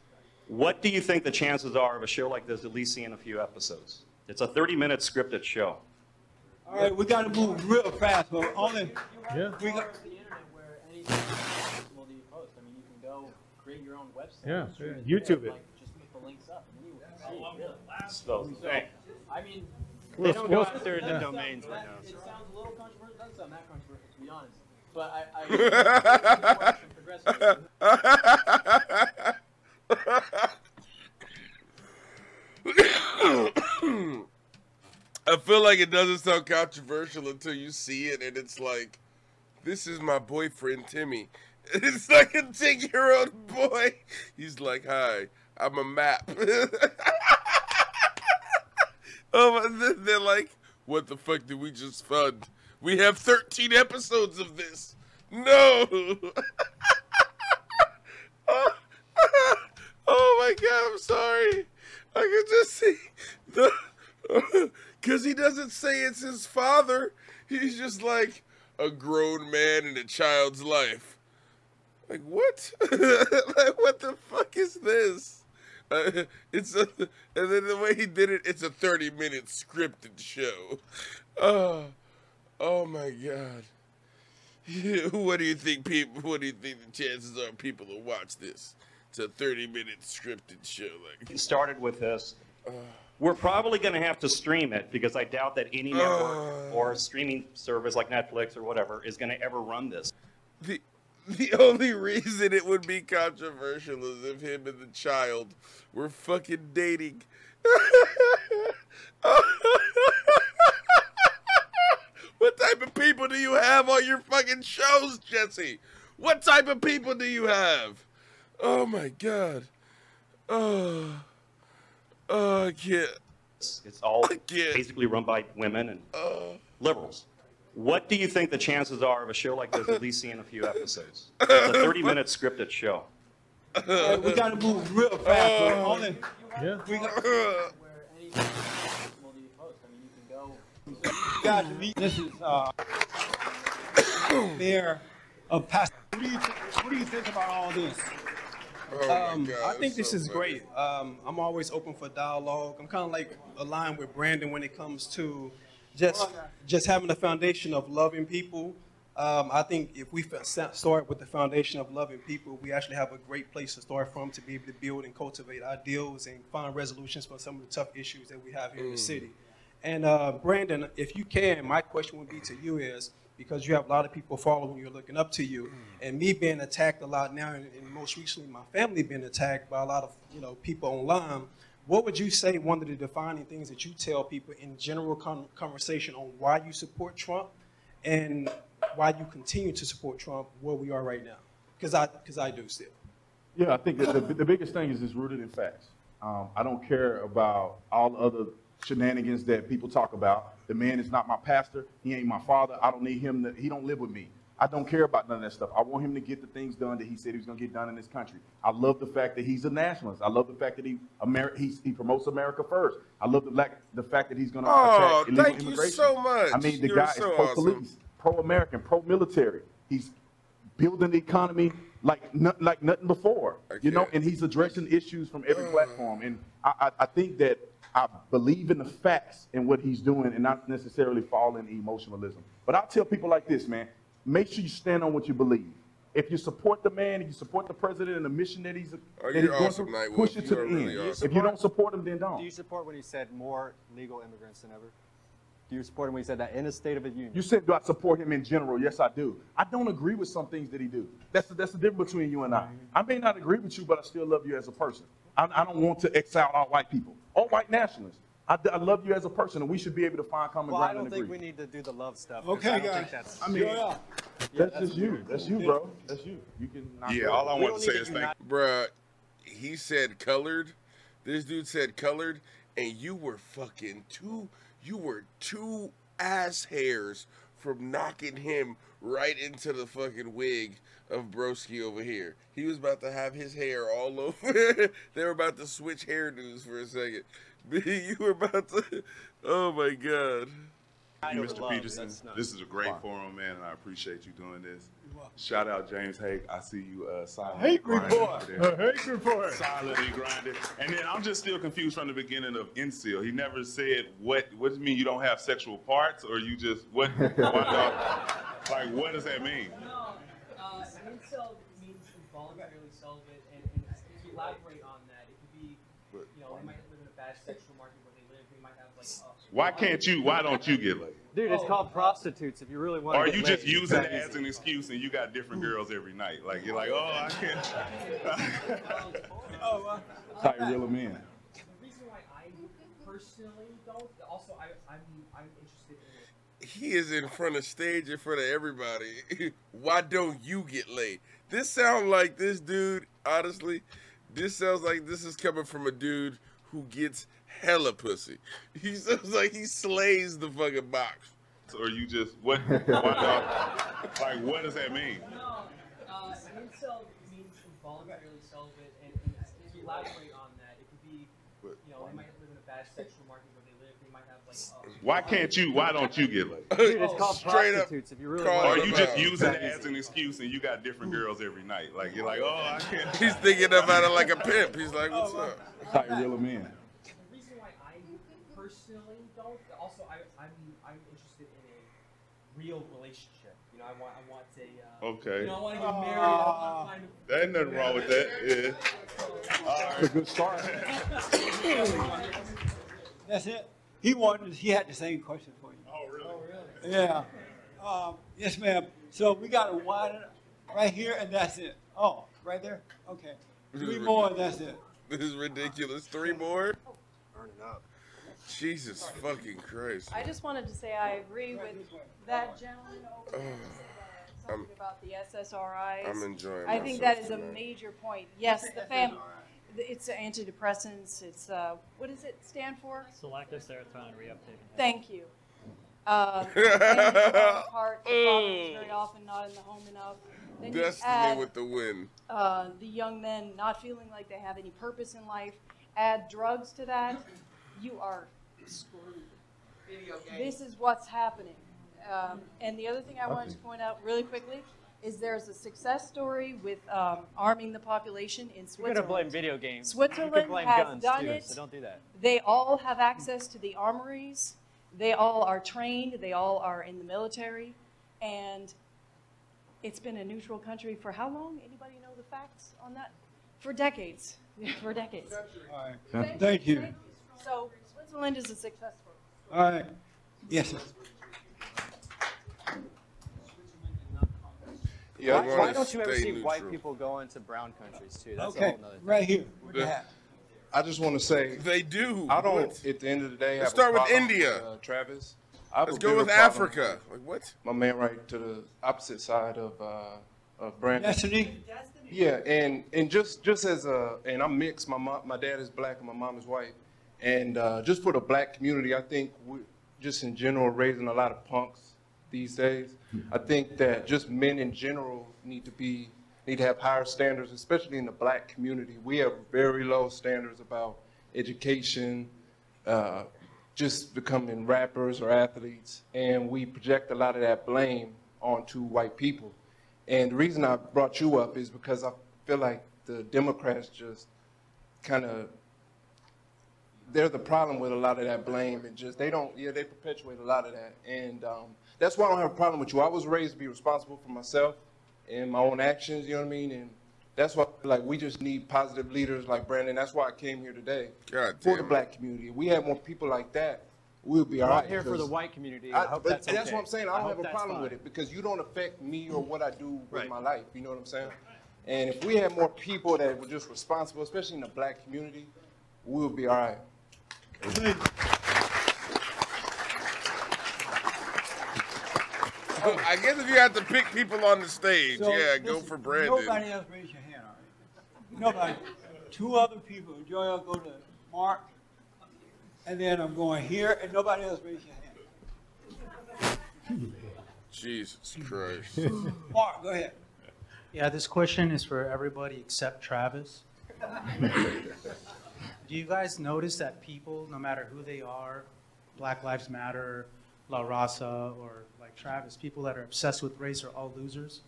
What do you think the chances are of a show like this at least seeing a few episodes? It's a 30-minute scripted show. All right, we got to move real fast. But only we got. The internet where anything is possible to post. I mean, you can go create your own website. Yeah, stream it YouTube there, it. Like, just put the links up, and then you can see it. Really. Those things. I mean, They don't go after the domains right now. It sounds a little controversial. It doesn't sound that controversial, to be honest. But I feel like it doesn't sound controversial until you see it, and it's like, this is my boyfriend Timmy. It's like a 10-year-old boy. He's like, hi, I'm a map. Oh, they're like, what the fuck did we just fund? We have 13 episodes of this. No. Oh my God, I'm sorry. I can just see the, because he doesn't say it's his father. He's just like a grown man in a child's life. Like, what? Like, what the fuck is this? And then the way he did it, it's a 30-minute scripted show. Oh my God. What do you think what do you think the chances are people will watch this? It's a 30-minute scripted show. Like, Started with this. We're probably going to have to stream it because I doubt that any network or streaming service like Netflix or whatever is going to ever run this. The only reason it would be controversial is if him and the child were fucking dating. What type of people do you have on your fucking shows, Jesse? What type of people do you have? Oh my God. I can't. It's all basically run by women and liberals. What do you think the chances are of a show like this at least seeing a few episodes? It's a 30-minute scripted show. Hey, we got to move real fast. We got, guys, this is Mayor of Pastor. What do you think about all this? I think this is great. I'm always open for dialogue. I'm kind of like aligned with Brandon when it comes to just having a foundation of loving people. I think if we start with the foundation of loving people, we actually have a great place to start from to be able to build and cultivate ideals and find resolutions for some of the tough issues that we have here in the city. And Brandon, if you can, my question would be to you is, because you have a lot of people following you, looking up to you, and me being attacked a lot now, and most recently my family being attacked by a lot of people online, what would you say one of the defining things that you tell people in general conversation on why you support Trump and why you continue to support Trump where we are right now? Because I do still. Yeah, I think that the biggest thing is it's rooted in facts. I don't care about all the other shenanigans that people talk about. The man is not my pastor. He ain't my father. I don't need him. He don't live with me. I don't care about none of that stuff. I want him to get the things done that he said he was going to get done in this country. I love the fact that he's a nationalist. I love the fact that he promotes America first. I love the fact that he's going to attack illegal immigration. Thank you so much. I mean, the You're guy so is pro-police, pro-American, pro-military. He's building the economy like nothing before, you know, and he's addressing issues from every platform. And I think that I believe in the facts and what he's doing and not necessarily fall in emotionalism. But I'll tell people like this, man, make sure you stand on what you believe. If you support the man, if you support the president and the mission that he's going awesome, to push it to the end. If you don't support him, then don't. Do you support when he said more legal immigrants than ever? Do you support him when he said that in a State of the Union? You said, do I support him in general? Yes, I do. I don't agree with some things that he do. That's the difference between you and I. I may not agree with you, but I still love you as a person. I don't want to exile all white people, all white nationalists. I love you as a person, and we should be able to find common ground and agree. I don't think we need to do the love stuff. Okay, guys. That's just you. That's you, bro. That's you. You can. Yeah, all I want to say is thank you. Bruh, he said colored. This dude said colored, and you were fucking two ass hairs from knocking him right into the fucking wig of Broski over here. He was about to have his hair all over. They were about to switch hairdos for a second. You were about to, oh my God. Mr. Peterson, this is a great forum, man, and I appreciate you doing this. Shout out James Hake. I see you silently Hake report. Hake report. Silently grinding. And then I'm just still confused from the beginning of incel. He never said what does it mean you don't have sexual parts, or you just what like what does that mean? No, incel means involuntarily celibate, and to elaborate on that, it could be, you know, they might live in a bad sexual market where they live. They might have like. Why don't you get laid? Dude, it's called prostitutes. If you really want. Or are you just using it as an excuse and you got different girls every night? Like you're like, oh, I can't. How you reel them in. The reason why I personally don't. Also, I'm interested in it. He is in front of stage, in front of everybody. Why don't you get laid? This sounds like this dude, honestly, this sounds like this is coming from a dude who gets hella pussy. He sounds like he slays the fucking box. Or you just, what does that mean? No, incel means involuntarily celibate, and to elaborate on that, it could be, you know, they might live in a bad sexual market where they live. They might have like. Why don't you get laid? Dude, it's called prostitutes. If you really want. Or are you just using it as an excuse and you got different girls every night? Like you're like, oh, I can't. He's thinking about it like a pimp. He's like, what's up? How you reel them in. The reason why I personally don't. Also, I'm interested in a real relationship. You know, I want a. Okay. You know, I want to get married. I want to find a. There ain't nothing wrong with that. Yeah. That's a good start. That's it. He had the same question for you. Oh, really? Yeah. Yes, ma'am. So we got a wine right here, and that's it. Oh, right there? Okay. 3 more, and that's it. This is ridiculous. 3 more? Burning up. Jesus fucking Christ. I just wanted to say I agree with that gentleman over there. talking about the SSRIs. I'm enjoying I think that is myself a tonight. major point. Yes, the family. It's antidepressants. It's what does it stand for? Selective serotonin reuptake. Thank you. Families fall apart. The father is very often not in the home enough. Then you Destiny add, with the win. the young men not feeling like they have any purpose in life. Add drugs to that, you are screwed. This is what's happening. And the other thing I wanted to point out really quickly is there's a success story with arming the population in You're Switzerland. gonna blame video games. Switzerland you can blame has guns done too, it. so don't do that. They all have access to the armories. They all are trained. They all are in the military. And it's been a neutral country for how long? Anybody know the facts on that? For decades. For decades. All right. Thank you. So Switzerland is a success story. All right. Yes, sir. Yeah, why don't you ever see white people go into brown countries too? That's a Okay, whole nother thing. right here. What do you have? I just want to say they do. I don't. What? At the end of the day, Let's have a start with problem India. Travis. I have Let's a go bigger with problem Africa. with Like what? My man, right to the opposite side of Brandon. Destiny? Yeah, and just as and I'm mixed. My dad is black and my mom is white, and just for the black community, I think we just in general raising a lot of punks these days. I think that just men in general need to have higher standards, especially in the black community. We have very low standards about education, just becoming rappers or athletes, and we project a lot of that blame onto white people. And the reason I brought you up is because I feel like the Democrats just kind of, they're the problem with a lot of that blame, and just they perpetuate a lot of that. And that's why I don't have a problem with you. I was raised to be responsible for myself and my own actions, you know what I mean? And that's why I feel like we just need positive leaders like Brandon. That's why I came here today for the black community. If we had more people like that, we'll be all I'm right. here for the white community. I hope that's okay. That's what I'm saying. I don't have a hope problem that's with it because you don't affect me or what I do with Right. my life. You know what I'm saying? And if we had more people that were just responsible, especially in the black community, we'll be all right. I guess if you had to pick people on the stage, So, yeah, go listen, for Brandon. Nobody else raise your hand, all right? Nobody. Two other people. Joy, I'll go to Mark, and then I'm going here, and nobody else raise your hand. Jesus Christ. Mark, go ahead. Yeah, this question is for everybody except Travis. Do you guys notice that people, no matter who they are, Black Lives Matter, La Raza, or like Travis, people that are obsessed with race are all losers?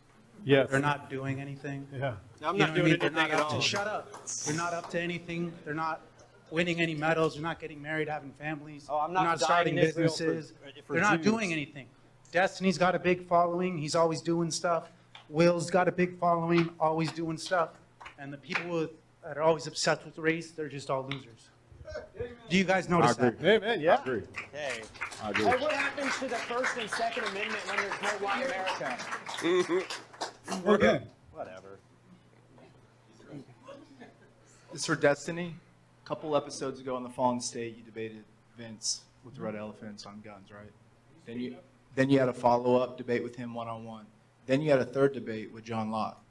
Yes. They're not doing anything. Yeah. You know I'm not what I doing mean? They're anything not at up to- all. Shut up. They're not up to anything. They're not winning any medals. They're not getting married, having families. Oh, I'm They're not not starting dying in Israel businesses. for They're not Jews. doing anything. Destiny's got a big following. He's always doing stuff. Will's got a big following, always doing stuff. And the people that are always obsessed with race, they're just all losers. Do you guys notice that? Amen, yeah. I agree. Hey. I agree. Hey, what happens to the First and Second Amendment when there's no white America? Okay. Whatever. This is for Destiny. A couple episodes ago on the Fallen State, you debated Vince with the Red Elephants on guns, right? Then you had a follow-up debate with him one-on-one. Then you had a third debate with John Locke.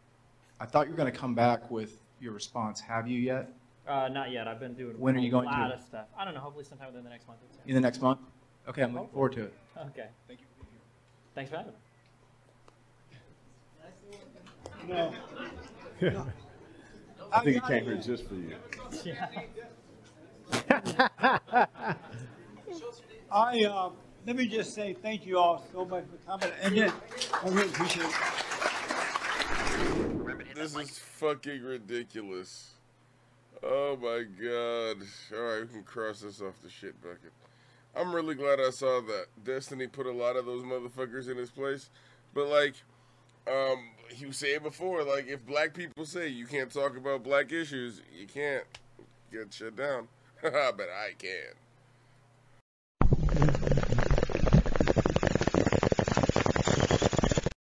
I thought you were going to come back with your response. Have you yet? Not yet. I've been doing When are you going a lot to? of stuff. I don't know. Hopefully sometime within the next month or two. In the next month? Okay, I'm looking forward to it. Okay. Thank you. Thanks for having me. No. I think he came here just for you. Let me just say thank you all so much for coming, and then I really appreciate it. This is fucking ridiculous. Oh my god. Alright, we can cross this off the shit bucket. I'm really glad I saw that. Destiny put a lot of those motherfuckers in his place. But like, he was saying before, like, if black people say you can't talk about black issues, you can't get shut down. But I can.